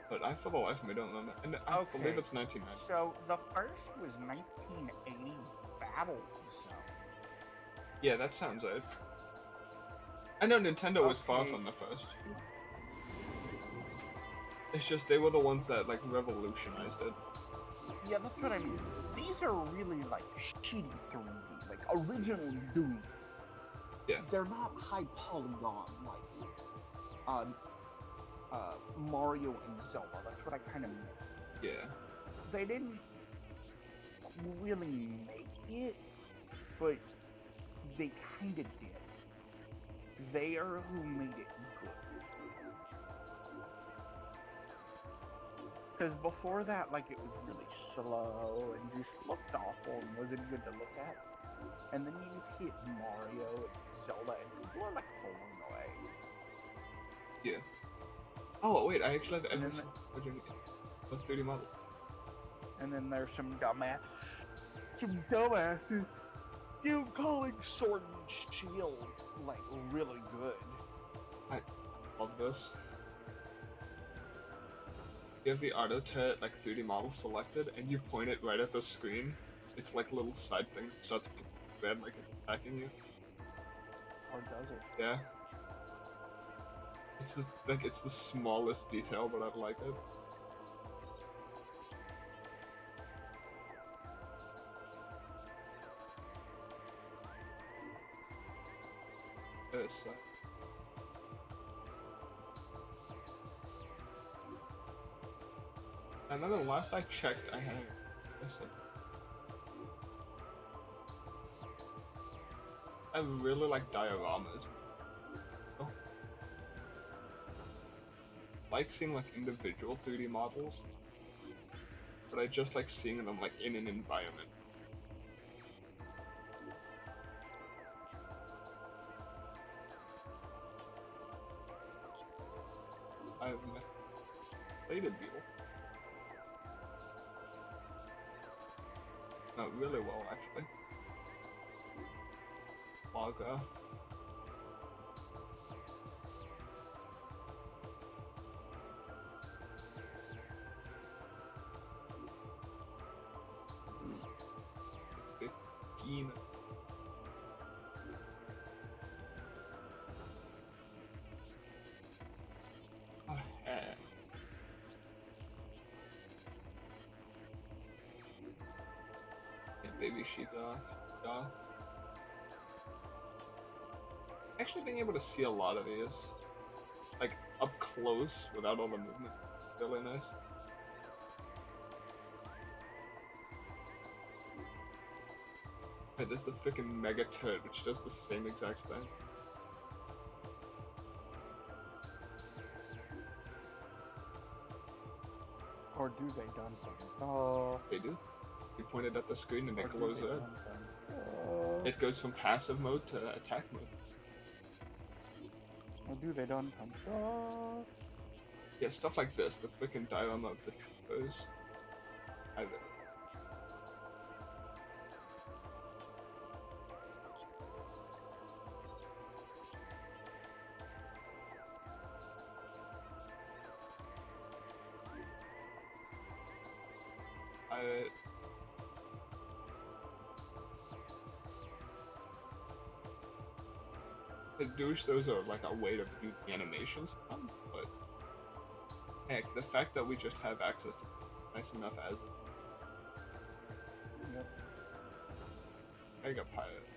But I, for the life of me, don't remember. And I believe it's 1990. So the first was 1980 Battle Zone. Yeah, that sounds right. I know Nintendo was far from the first. It's just they were the ones that like revolutionized it. Yeah, that's what I mean. These are really like shitty 3D, like original Doom. Yeah. They're not high polygon like Mario and Zelda. That's what I kind of meant. Yeah. They didn't really make it, but they kind of did. They are who made it good. Because before that, like, it was really slow and just looked awful and wasn't good to look at. And then you hit Mario and Zelda and people are like blown away. Yeah. Oh wait, I actually have And ever seen a 3D model. And then there's some dumbasses dude calling Sword and Shield like really good. I love this. You have the auto turret like 3D model selected, and you point it right at the screen. It's like a little side thing that starts to get red like it's attacking you. Or does it? Yeah. It's this, like it's the smallest detail, but I like it. It's I remember last I checked, I had. Listen. I really like dioramas. Oh. Like seeing like individual 3D models, but I just like seeing them like in an environment. I've played a beetle. Not really well, actually. Lager. Begin. Baby sheepdog. Actually being able to see a lot of these, like up close without all the movement, really nice. Right, there's the frickin' mega turret which does the same exact thing. Or do they done something? Oh. They do. You point it at the screen and it glows red. It goes from passive mode to attack mode. Or do they done something? Yeah, stuff like this, the frickin' diorama of the troopers. I have it. I do wish those are like a way to view the animations, but heck, the fact that we just have access to it, nice enough as it. Yep. Mega Pirate.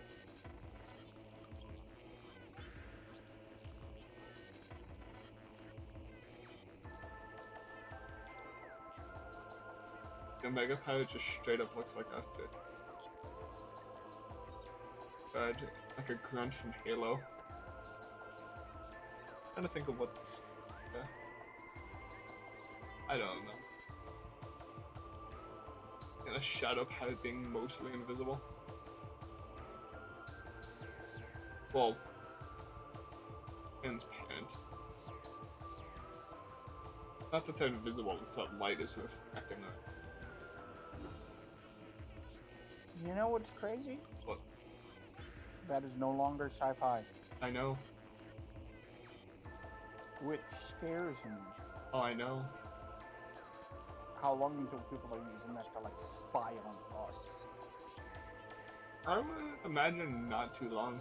The Mega Pirate just straight up looks like a fish. like a grunt from Halo. Trying to think of what's. I don't know. And a shadow had it being mostly invisible. Well, transparent. Not that they're invisible, it's that light is reflecting it. You know what's crazy? What? That is no longer sci-fi, I know. which scares me. Oh, I know. How long until people are using that to like spy on us? I would imagine not too long.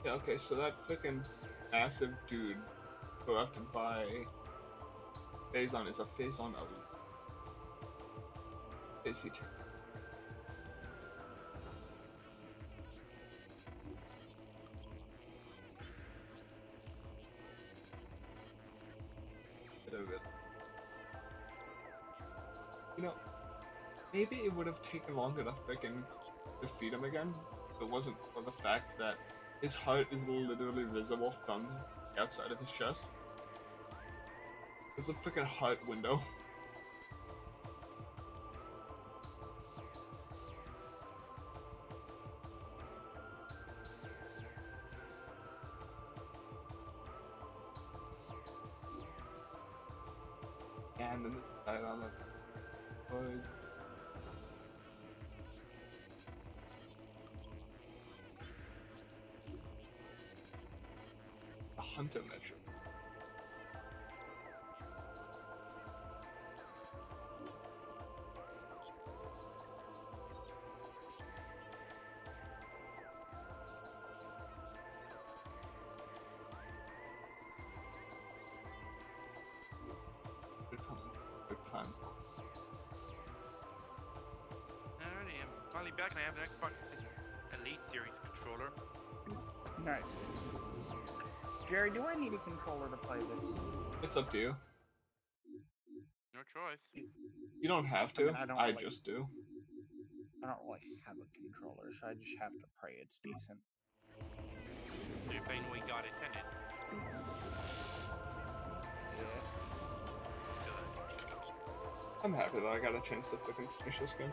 Yeah, okay, so that freaking massive dude corrupted by Phazon is a Phazon elite. Is he taking? You know, maybe it would have taken longer to freaking defeat him again if it wasn't for the fact that his heart is literally visible from the outside of his chest. There's a freaking heart window. And then the diorama of Metroid. A hunter Metroid. Good fun. Alrighty, I'm finally back and I have an Xbox Elite Series controller. Nice. Jerry, do I need a controller to play this? It's up to you. No choice. You don't have I to. mean, I don't I really- just do. I don't really have a controller, so I just have to pray it's decent. So you're playing the way God intended. Yeah. Good. I'm happy that I got a chance to freaking finish this game.